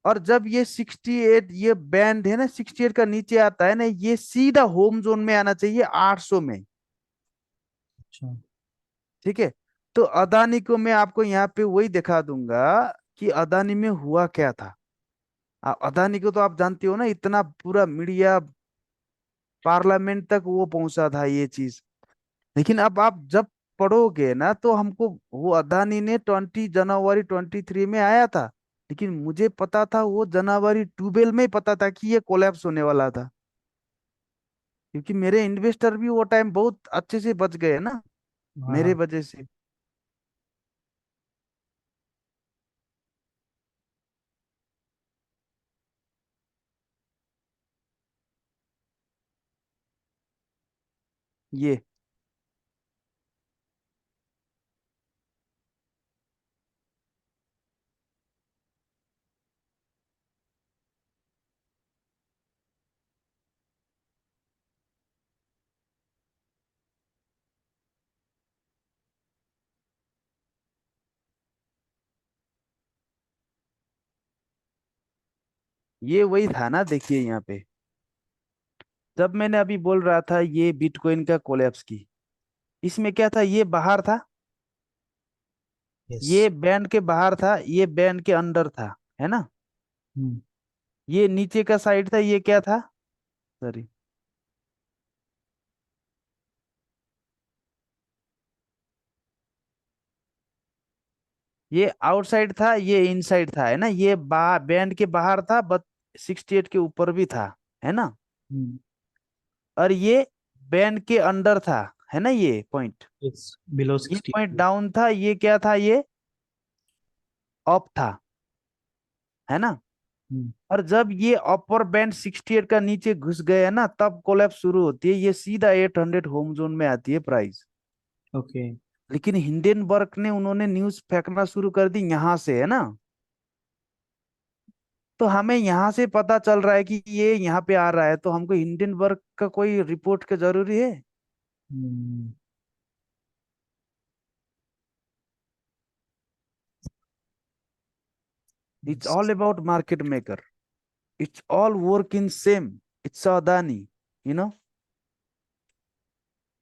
और जब ये 68 ये बैंड है ना 68 का नीचे आता है ना, ये सीधा होम जोन में आना चाहिए 800 में। अच्छा। ठीक है। तो अदानी को मैं आपको यहाँ पे वही दिखा दूंगा कि अदानी में हुआ क्या था। अदानी को तो आप जानते हो ना, इतना पूरा मीडिया पार्लियामेंट तक वो पहुंचा था ये चीज। लेकिन अब आप जब पढ़ोगे ना तो हमको, वो अदानी ने 20 जनवरी 23 में आया था, लेकिन मुझे पता था वो जनवरी 12 में ही पता था कि ये कोलैप्स होने वाला था, क्योंकि मेरे इन्वेस्टर भी वो टाइम बहुत अच्छे से बच गए ना, हाँ मेरे हाँ। वजह से। ये ये वही था ना, देखिए यहाँ पे जब मैंने अभी बोल रहा था ये बिटकॉइन का कोलैप्स की, इसमें क्या था, ये बाहर था, यस। ये बैंड के बाहर था, ये बैंड के अंदर था, है ना। हम्म। ये नीचे का साइड था, ये क्या था? सॉरी, ये आउटसाइड था, ये इनसाइड था, है ना? ये बैंड के बाहर था, बट 68 के ऊपर भी था, है ना? हम्म। और ये बैंड के अंडर था, है ना? ये पॉइंट, यस, बिलो ये 60। पॉइंट डाउन था, ये क्या था? ये अप था, है ना? हम्म। और जब ये अपर बैंड 68 का नीचे घुस गया ना, तब कोलैप्स शुरू होती है, ये सीधा 800 होम जोन में आती है प्राइस। ओके। लेकिन हिंडेनबर्ग ने, उन्होंने न्यूज फेंकना शुरू कर दी यहाँ से, है ना? तो हमें यहाँ से पता चल रहा है कि ये यहाँ पे आ रहा है, तो हमको हिंडनबर्ग का कोई रिपोर्ट का जरूरी है? Hmm. It's all about market maker, it's all work in same, it's Adani, you know.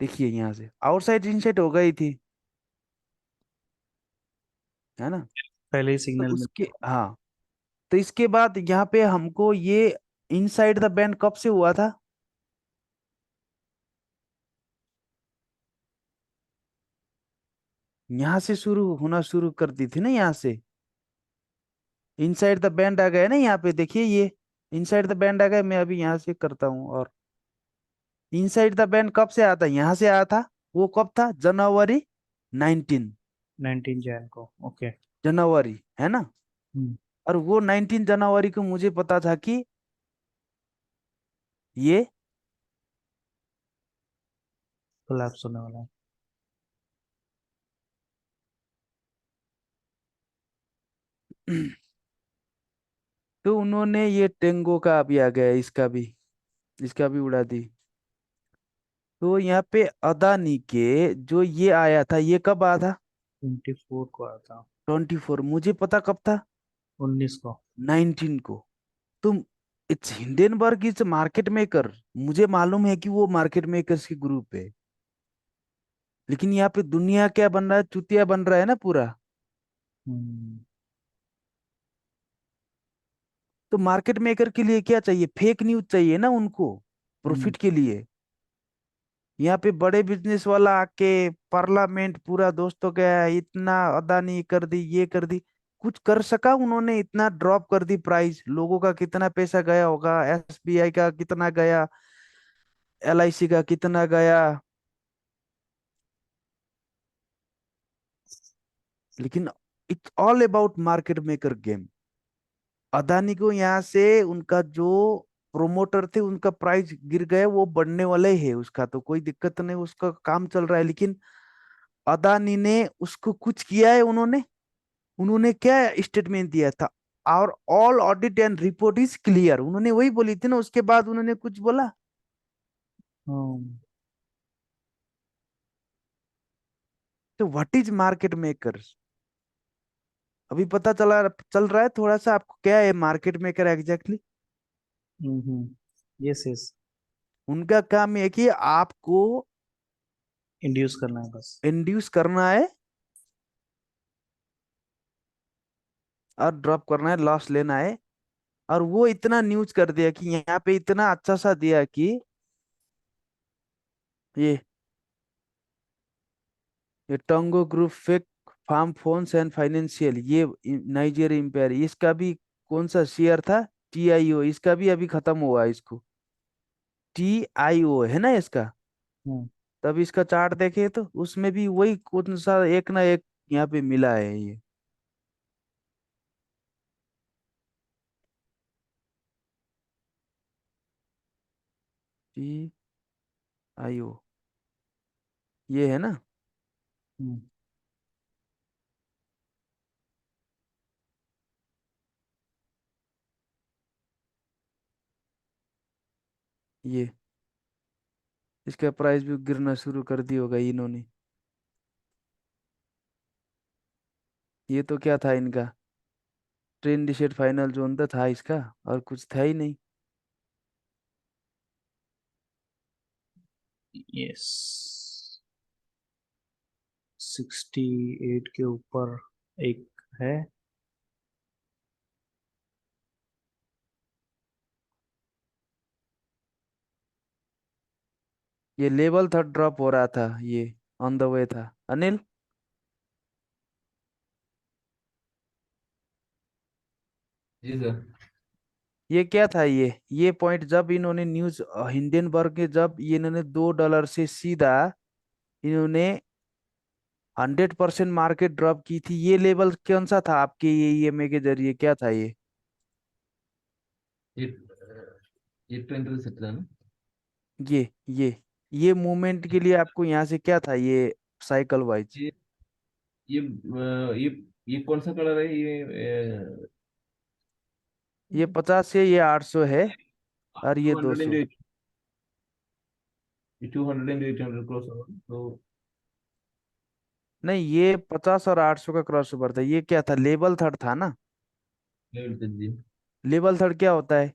देखिए यहाँ से आउटसाइड इनसाइड हो गई थी, है ना? पहले ही तो सिग्नल में। उसके, हाँ, तो इसके बाद यहाँ पे हमको ये इनसाइड द बैंड कब से हुआ था? यहाँ से शुरू होना शुरू कर दी थी ना, यहाँ से इनसाइड द बैंड आ गया ना, यहाँ पे देखिए, ये इनसाइड द बैंड आ गया। मैं अभी यहाँ से करता हूँ, और इनसाइड द बैंड कब से आया था? यहाँ से आया था। वो कब था? जनवरी 19, 19 जैन को। ओके। जनवरी, है ना? हम्म। और वो 19 जनवरी को मुझे पता था कि ये कोलैप्स होने वाला है। तो उन्होंने ये टेंगो का भी आ गया, इसका भी उड़ा दी। तो यहाँ पे अदानी के जो ये आया था, ये कब आया था? 24 को आया था। 24, मुझे पता कब था? 19 को। 19 को। तुम, it's Hindenburg is market maker, मुझे मालूम है कि वो मार्केट मेकर्स की ग्रुप है। लेकिन यहाँ पे दुनिया क्या बन रहा है? चुतिया बन रहा है ना पूरा। हम्म। तो मार्केट मेकर के लिए क्या चाहिए? फेक न्यूज चाहिए ना उनको, हम्म। प्रॉफिट के लिए। यहाँ पे बड़े बिजनेस वाला आके पार्लियामेंट पूरा दोस्तों गया, इतना अदानी कर दी, ये कर दी, कुछ कर सका उन्होंने? इतना ड्रॉप कर दी प्राइस, लोगों का कितना पैसा गया होगा, एसबीआई का कितना गया, एलआईसी का कितना गया। लेकिन it's all about market maker game. Adani को यहाँ से उनका जो प्रोमोटर थे, उनका प्राइस गिर गया, वो बढ़ने वाला ही है, उसका तो कोई दिक्कत नहीं, उसका काम चल रहा है। लेकिन अदानी ने उसको कुछ किया है? उन्होंने उन्होंने क्या स्टेटमेंट दिया था? और all audit and report is clear, उन्होंने वही बोली थी ना, उसके बाद उन्होंने कुछ बोला? हम्म। तो व्हाट इज मार्केट मेकर्स? अभी पता चल रहा है थोड़ा सा आपको, क्या है market maker exactly? Hmm. Yes yes. उनका काम है कि आपको इंड्यूस करना है बस। इंड्यूस करना है और ड्रॉप करना है, लॉस लेना है। और वो इतना न्यूज कर दिया कि यहाँ पे इतना अच्छा सा दिया कि ये ये टोंगो group fake farm phones and financial, ये नाइजेरिया इंपेयर, इसका भी कौन सा शेयर था? टीआईओ, इसका भी अभी खत्म हुआ है, इसको टीआईओ है ना इसका। हम्म। तब इसका चार्ट देखे तो उसमें भी वही कौन सा एक ना एक यहाँ पे मिला है, ये टीआईओ, ये है ना? हम्म। ये इसका प्राइस भी गिरना शुरू कर दी होगा इन्होंने। ये तो क्या था इनका? ट्रेन डिसाइड फाइनल जोन तो था इसका, और कुछ था ही नहीं। यस। 68 के ऊपर एक है। ये लेवल था, ड्रॉप हो रहा था, ये ऑन द वे था अनिल। जी सर। ये क्या था ये पॉइंट जब इन्होंने न्यूज हिंडनबर्ग के, जब ये इन्होंने $2 से सीधा इन्होंने 100% मार्केट ड्रॉप की थी, ये लेवल कौन सा था आपके ये ईएमए के जरिए, क्या था ये? ये ये 20 था ना। ये ये ये मूवमेंट के लिए आपको यहाँ से क्या था ये, साइकिल वाइज? ये ये ये कौन सा कलर है ये? ये 50 से ये 800 है, और ये two hundred 200। Into 200 into 800 cross over तो। नहीं, ये 50 और 800 का क्रॉस ओवर था, ये क्या था, लेवल थर्ड था ना। लेवल तक जी। लेवल थर्ड क्या होता है?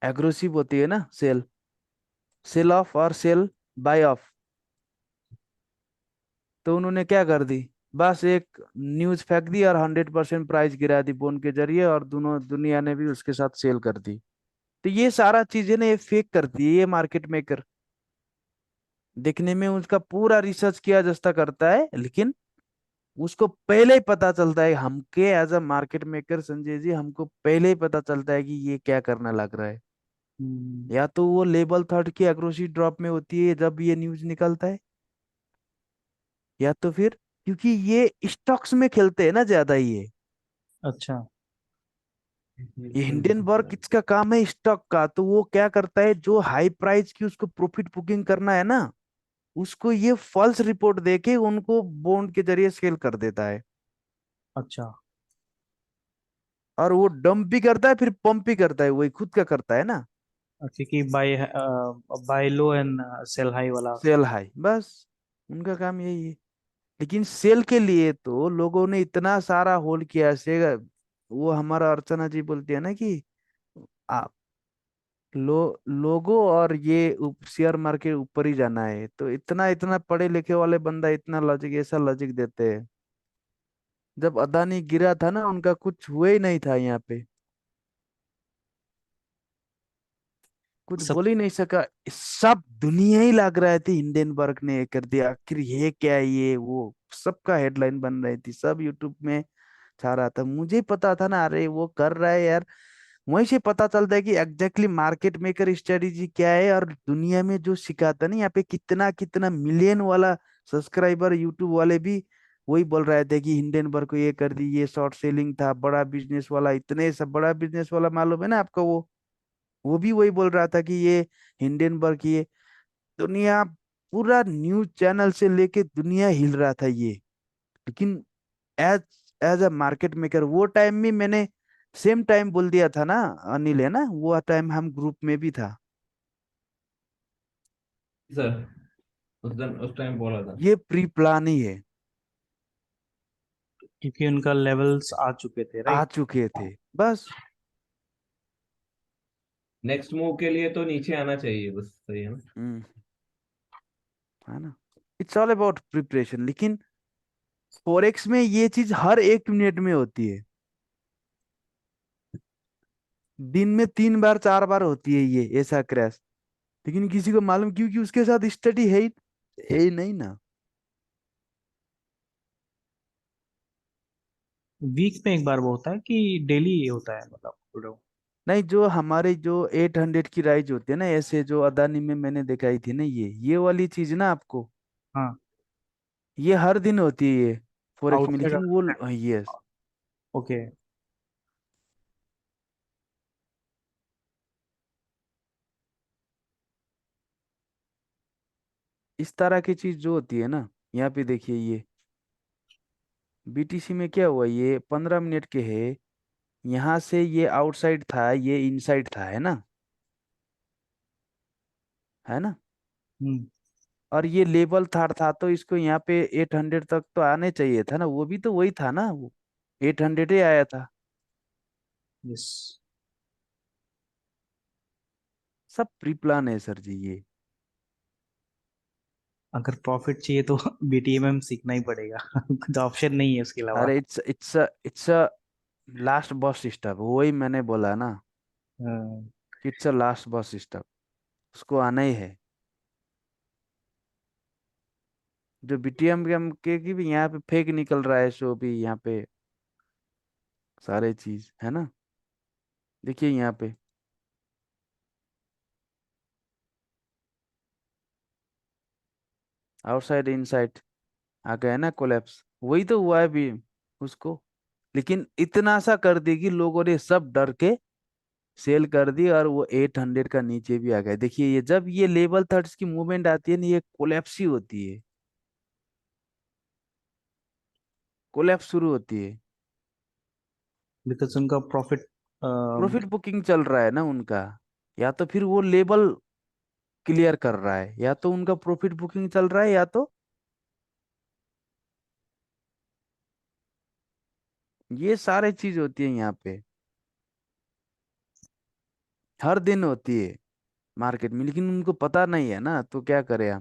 एग्रेसिव होती है ना सेल, सेल ऑफ और सेल बाय ऑफ। तो उन्होंने क्या कर दी, बस एक न्यूज फेंक दी और 100% प्राइस गिरा दी बोन के जरिए, और दोनों दुनिया ने भी उसके साथ सेल कर दी। तो ये सारा चीजें ना ये फेक करती है ये मार्केट मेकर। देखने में उसका पूरा रिसर्च किया जैसा करता है, लेकिन उसको पहले ही पता चलता है, हमके as a market maker Sanjay ji, हमको पहले ही पता चलता है कि ये क्या करना लग रहा है। हम्म। या तो वो लेवल थर्ड की एग्रोसी ड्रॉप में होती है जब ये न्यूज निकलता है, या तो फिर क्योंकि ये स्टॉक्स में खेलते हैं ना ज्यादा ये अच्छा। ये 26 हिंडनबर्ग, इसका काम है स्टॉक का, तो वो क्या करता है, जो हाई प्राइस की उसको प्रॉफिट बुकिंग करना है ना, उसको ये फॉल्स रिपोर्ट देके उनको बॉन्ड के जरिए सेल कर देता है। अच्छा। और वो डंप भी करता है, फिर पंप भी करता है, वही खुद का करता है ना। क्योंकि buy low and sell high वाला। सेल हाई, बस उनका काम यही है। लेकिन सेल के लिए तो लोगों ने इतना सारा होल्ड किया से, वो हमारा अर्चना जी बोलती है ना कि आ, लोगो और ये शेयर मार्केट ऊपर ही जाना है, तो इतना इतना पढ़े लिखे वाले बंदा इतना लॉजिक, ऐसा लॉजिक देते हैं। जब अदानी गिरा था ना, उनका कुछ हुआ ही नहीं था यहाँ पे, कुछ सब। बोल ही नहीं सका। सब दुनिया ही लग रहा थी हिंडनबर्ग ने ये कर दिया, आखिर ये क्या है, ये वो सबका हेडलाइन बन रही थी, सब यूट्यूब में छा रहा था। मुझे पता था ना, अरे वो कर रहा है यार। वहीं से पता चलता है कि एग्जैक्टली मार्केट मेकर स्ट्रेटेजी क्या है, और दुनिया में जो सिखाता ना यहाँ पे, कितना कितना मिलियन वाला सब्सक्राइबर यूट्यूब वाले भी वही बोल रहे थे कि हिंडनबर्ग को ये कर दी, ये शॉर्ट सेलिंग था, बड़ा बिजनेस वाला, इतने सब बड़ा बिजनेस वाला मालूम है ना आपको, वो भी वही बोल रहा था कि ये हिंडनबर्ग, ये दुनिया, पूरा न्यूज चैनल से लेके दुनिया हिल रहा था ये। लेकिन as as a market maker वो टाइम में मैंने सेम टाइम बोल दिया था ना, अनिल है ना, वो टाइम हम ग्रुप में भी था। सर उस टाइम बोला था। ये प्री प्लान ही है, क्योंकि उनका लेवल्स आ चुके थे, आ राइट। चुके थे बस। नेक्स्ट मूव के लिए तो नीचे आना चाहिए बस, सही है ना। हम्म, है ना, इट्स ऑल अबाउट प्रिपरेशन। लेकिन फॉरेक्स में ये चीज हर 1 मिनट में होती है, दिन में 3 बार 4 बार होती है ये ऐसा क्रैश। लेकिन किसी को मालूम, क्योंकि उसके साथ स्टडी है ही नहीं ना। वीक में एक बार वो होता है कि डेली होता है, मतलब बोल रहे हो? नहीं, जो हमारे जो 800 की राइज होती है ना, ऐसे जो अदानी में मैंने दिखाई थी ना, ये वाली चीज ना आपको, हाँ। ये हर दिन होती है ये फॉरेक्स में, आउटसाइड। लेकिन वो यस, ओके। इस तरह की चीज जो होती है ना, यहाँ पे देखिए ये बीटीसी में क्या हुआ, ये 15 मिनट के है, यहाँ से ये आउटसाइड था, ये इनसाइड था, है ना, है ना। हम्म। और ये लेवल था तो इसको यहाँ पे 800 तक तो आने चाहिए था ना, वो भी तो वही था ना, वो 800 ही आया था। यस। सब प्री प्लान है सर जी ये। अगर प्रॉफिट चाहिए तो बीटीएमएम सीखना ही पड़ेगा। कुछ ऑप्शन नहीं है उसके अलावा। अरे it's a last bus stop, वही मैंने बोला ना, हाँ। It's a last bus stop, उसको आना ही है। जो बीटीएम के की भी यहाँ पे फेक निकल रहा है, शो भी यहाँ पे सारे चीज है ना। देखिए यहाँ पे आउटसाइड इनसाइड आ गया है ना कोलैप्स, वही तो हुआ है भी उसको। लेकिन इतना सा कर दी कि लोगों ने सब डर के सेल कर दी, और वो 800 का नीचे भी आ गया। देखिए ये जब ये लेवल थर्ड्स की मूवमेंट आती है ना, ये कोलैप्स ही होती है, कोलैप्स शुरू होती है। बिकॉज उनका प्रॉफिट। प्रॉफिट बुकिंग चल रहा है ना उनका, या तो फिर वो लेवल क्लियर कर रहा है, या तो उनका प्रॉफिट बुकिंग चल रहा है, या तो ये सारे चीज होती है यहाँ पे, हर दिन होती है मार्केट में। लेकिन उनको पता नहीं है ना, तो क्या करें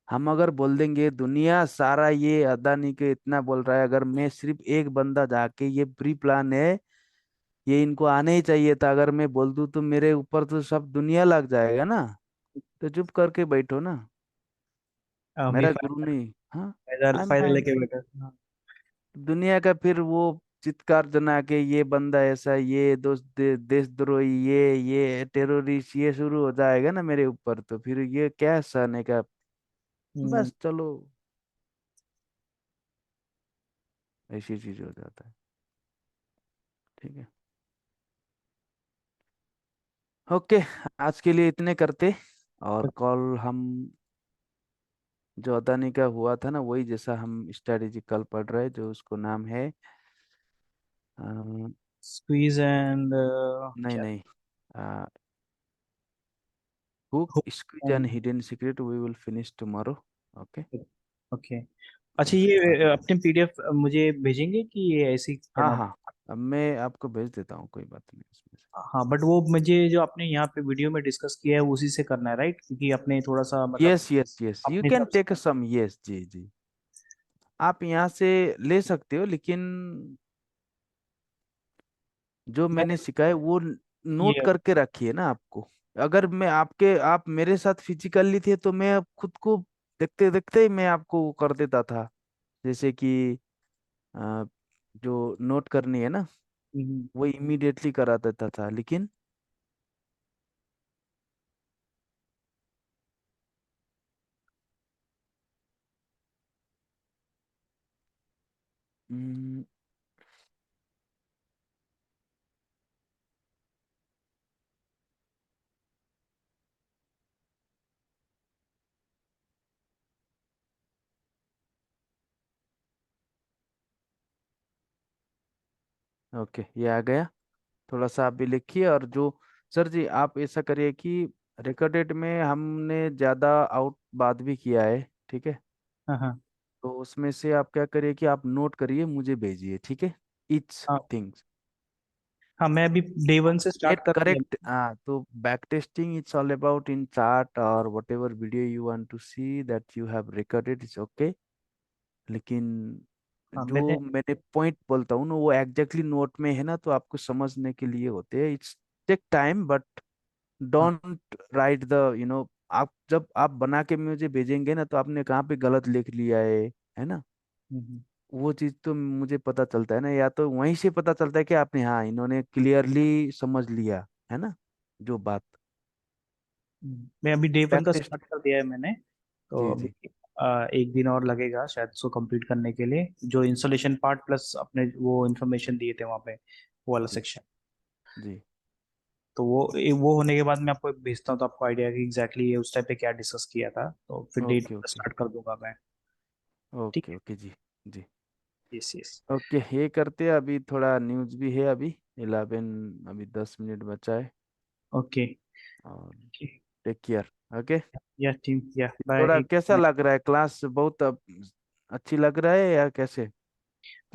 हम अगर बोल देंगे दुनिया सारा ये अदानी के इतना बोल रहा है, अगर मैं सिर्फ एक बंदा जाके ये प्री प्लान है, ये इनको आने ही चाहिए था, अगर मैं बोल दूं तो मेरे ऊपर तो सब दुनिया लग जाएगा ना। तो चुप करके बैठो ना, भी मेरा गुरु फायदा नहीं। हाँ, फायदा आई फायदा मैं लेके बैठा। हाँ। दुनिया का फिर वो चित्कार जना के ये बंदा ऐसा, ये देशद्रोही, ये टेररिस्ट, ये शुरू हो जाएगा ना मेरे ऊपर, तो फिर ये क्या सहने का। हम्म। बस चलो, ऐसी चीज हो जाता है। ठीक है, ओके, आज के लिए इतने करते। और कल हम जो अदानी का हुआ था ना, वही जैसा हम स्ट्रेटेजी कल पढ़ रहे, जो उसको नाम है स्क्वीज एंड नहीं क्या? नहीं, hook squeeze and hidden secret, we will finish tomorrow. Okay. Okay. अच्छा, ये अपने पीडीएफ मुझे भेजेंगे कि ये ऐसे ही हाँ करना? हाँ, अब मैं आपको भेज देता हूँ, कोई बात नहीं उसमें से। हाँ, बट वो मुझे जो आपने यहाँ पे वीडियो में डिस्कस किया है उसी से करना है, राइट? क्योंकि आपने थोड़ा सा मतलब यस यस यस, यू अपने कैन हिसाब से। टेक सम, यस जी जी, आप यहाँ से ले सकते हो, लेकिन जो मैं मैंने सिखाया वो नोट ये करके रखिए ना आपको। अगर मैं आपके, आप मेरे साथ फिजिकली थे तो मैं अब खुद को देखते देखते ही मैं आपको वो कर देता था, जैसे कि अ, जो नोट करनी है ना, हम्म, वो इमीडिएटली करा देता था। लेकिन ओके, ये आ गया। थोड़ा सा आप भी लिखिए, और जो सर जी आप ऐसा करिए कि रिकॉर्डेड में हमने ज़्यादा आउट बात भी किया है, ठीक है। हाँ हाँ तो उसमें से आप क्या करिए कि आप नोट करिए, मुझे भेजिए, ठीक है, इच हाँ थिंग्स हाँ, मैं अभी डे वन से स्टार्ट गेट कर दिया। करेक्ट। हाँ, तो back testing it's all about in chart और whatever video you want to see that you have recorded, it's okay. लेकिन हाँ जो मैंने। मैंने पॉइंट बोलता हूँ ना, वो एग्जैक्टली नोट में है ना, तो आपको समझने के लिए होते हैं। इट्स टेक टाइम, बट हाँ। डोंट राइट द आप जब आप बना के मुझे भेजेंगे ना, तो आपने कहाँ पे गलत लिख लिया है ना। हम्म, वो चीज तो मुझे पता चलता है ना, या तो वहीं से पता चलता है कि आपने, हाँ, इन्होंने क्लियरली समझ लिया है ना जो बात। मैं अभी डे वन बैक का टेस्ट, स्टार्ट कर दिया है मैंने। तो जी अभी जी एक दिन और लगेगा शायद उसको कंप्लीट करने के लिए, जो इंस्टॉलेशन पार्ट प्लस अपने वो इन्फॉर्मेशन दिए थे वहाँ पे, वो वाला जी सेक्शन। जी, तो वो होने के बाद मैं आपको भेजता हूँ, तो आपको आइडिया कि एग्जैक्टली ये उस टाइप पे क्या डिस्कस किया था, तो फिर डेट ओके ओके, स्टार्ट कर दूंगा मैं। ठीक ओके है। ओके जी जी। Yes yes. ओके, ये करते हैं, अभी थोड़ा न्यूज़ भी है अभी 11, अभी 10 मिनट बचा है। ओके। और टेक केयर। ओके। या टीम, या थोड़ा बाय। कैसा लग रहा है क्लास, बहुत अच्छी लग रहा है या कैसे?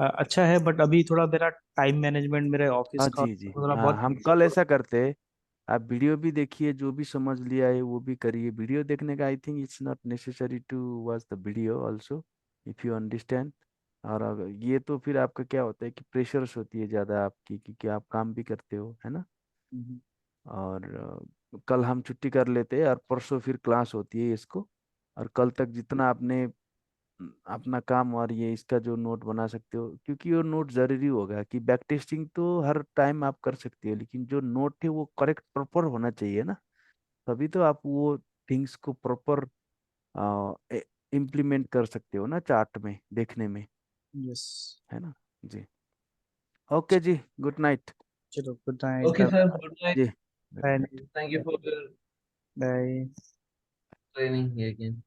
अच्छा है, बट अभी थोड़ा मेरा टाइम मैनेजमेंट मेरे ऑफिस हाँ का जी जी, थोड़ा हाँ, बहुत हम हेक्टिक कल हो रहा ऐसा करते हैं, आप वीडियो भी देखिए, जो भी समझ लिया है वो भी करिए। वीडियो देखने का I think it's not necessary to watch the video also, if you understand. और अगर ये तो फिर आपका क्या होता है कि प्रेशर्स होती है ज़्यादा आपकी, क्योंकि आप काम भी करते हो है ना। है। और कल हम छुट्टी कर लेते हैं, और परसों फिर क्लास होती है इसको। और कल तक जितना आपने अपना काम और ये इसका जो नोट बना सकते हो, क्योंकि वो नोट जरूरी होगा कि बैक टेस्टिंग तो हर टाइम आप कर सकते हो, लेकिन जो नोट है वो करेक्ट प्रॉपर होना चाहिए ना, तभी तो आप वो थिंग्स को प्रॉपर इम्प्लीमेंट कर सकते हो ना चार्ट में देखने में, यस। है ना। जी। ओके जी, गुड नाइट। चलो, good night, Okay, bye. sir. Good night. जी, good bye. Night. Thank you for the bye. training again.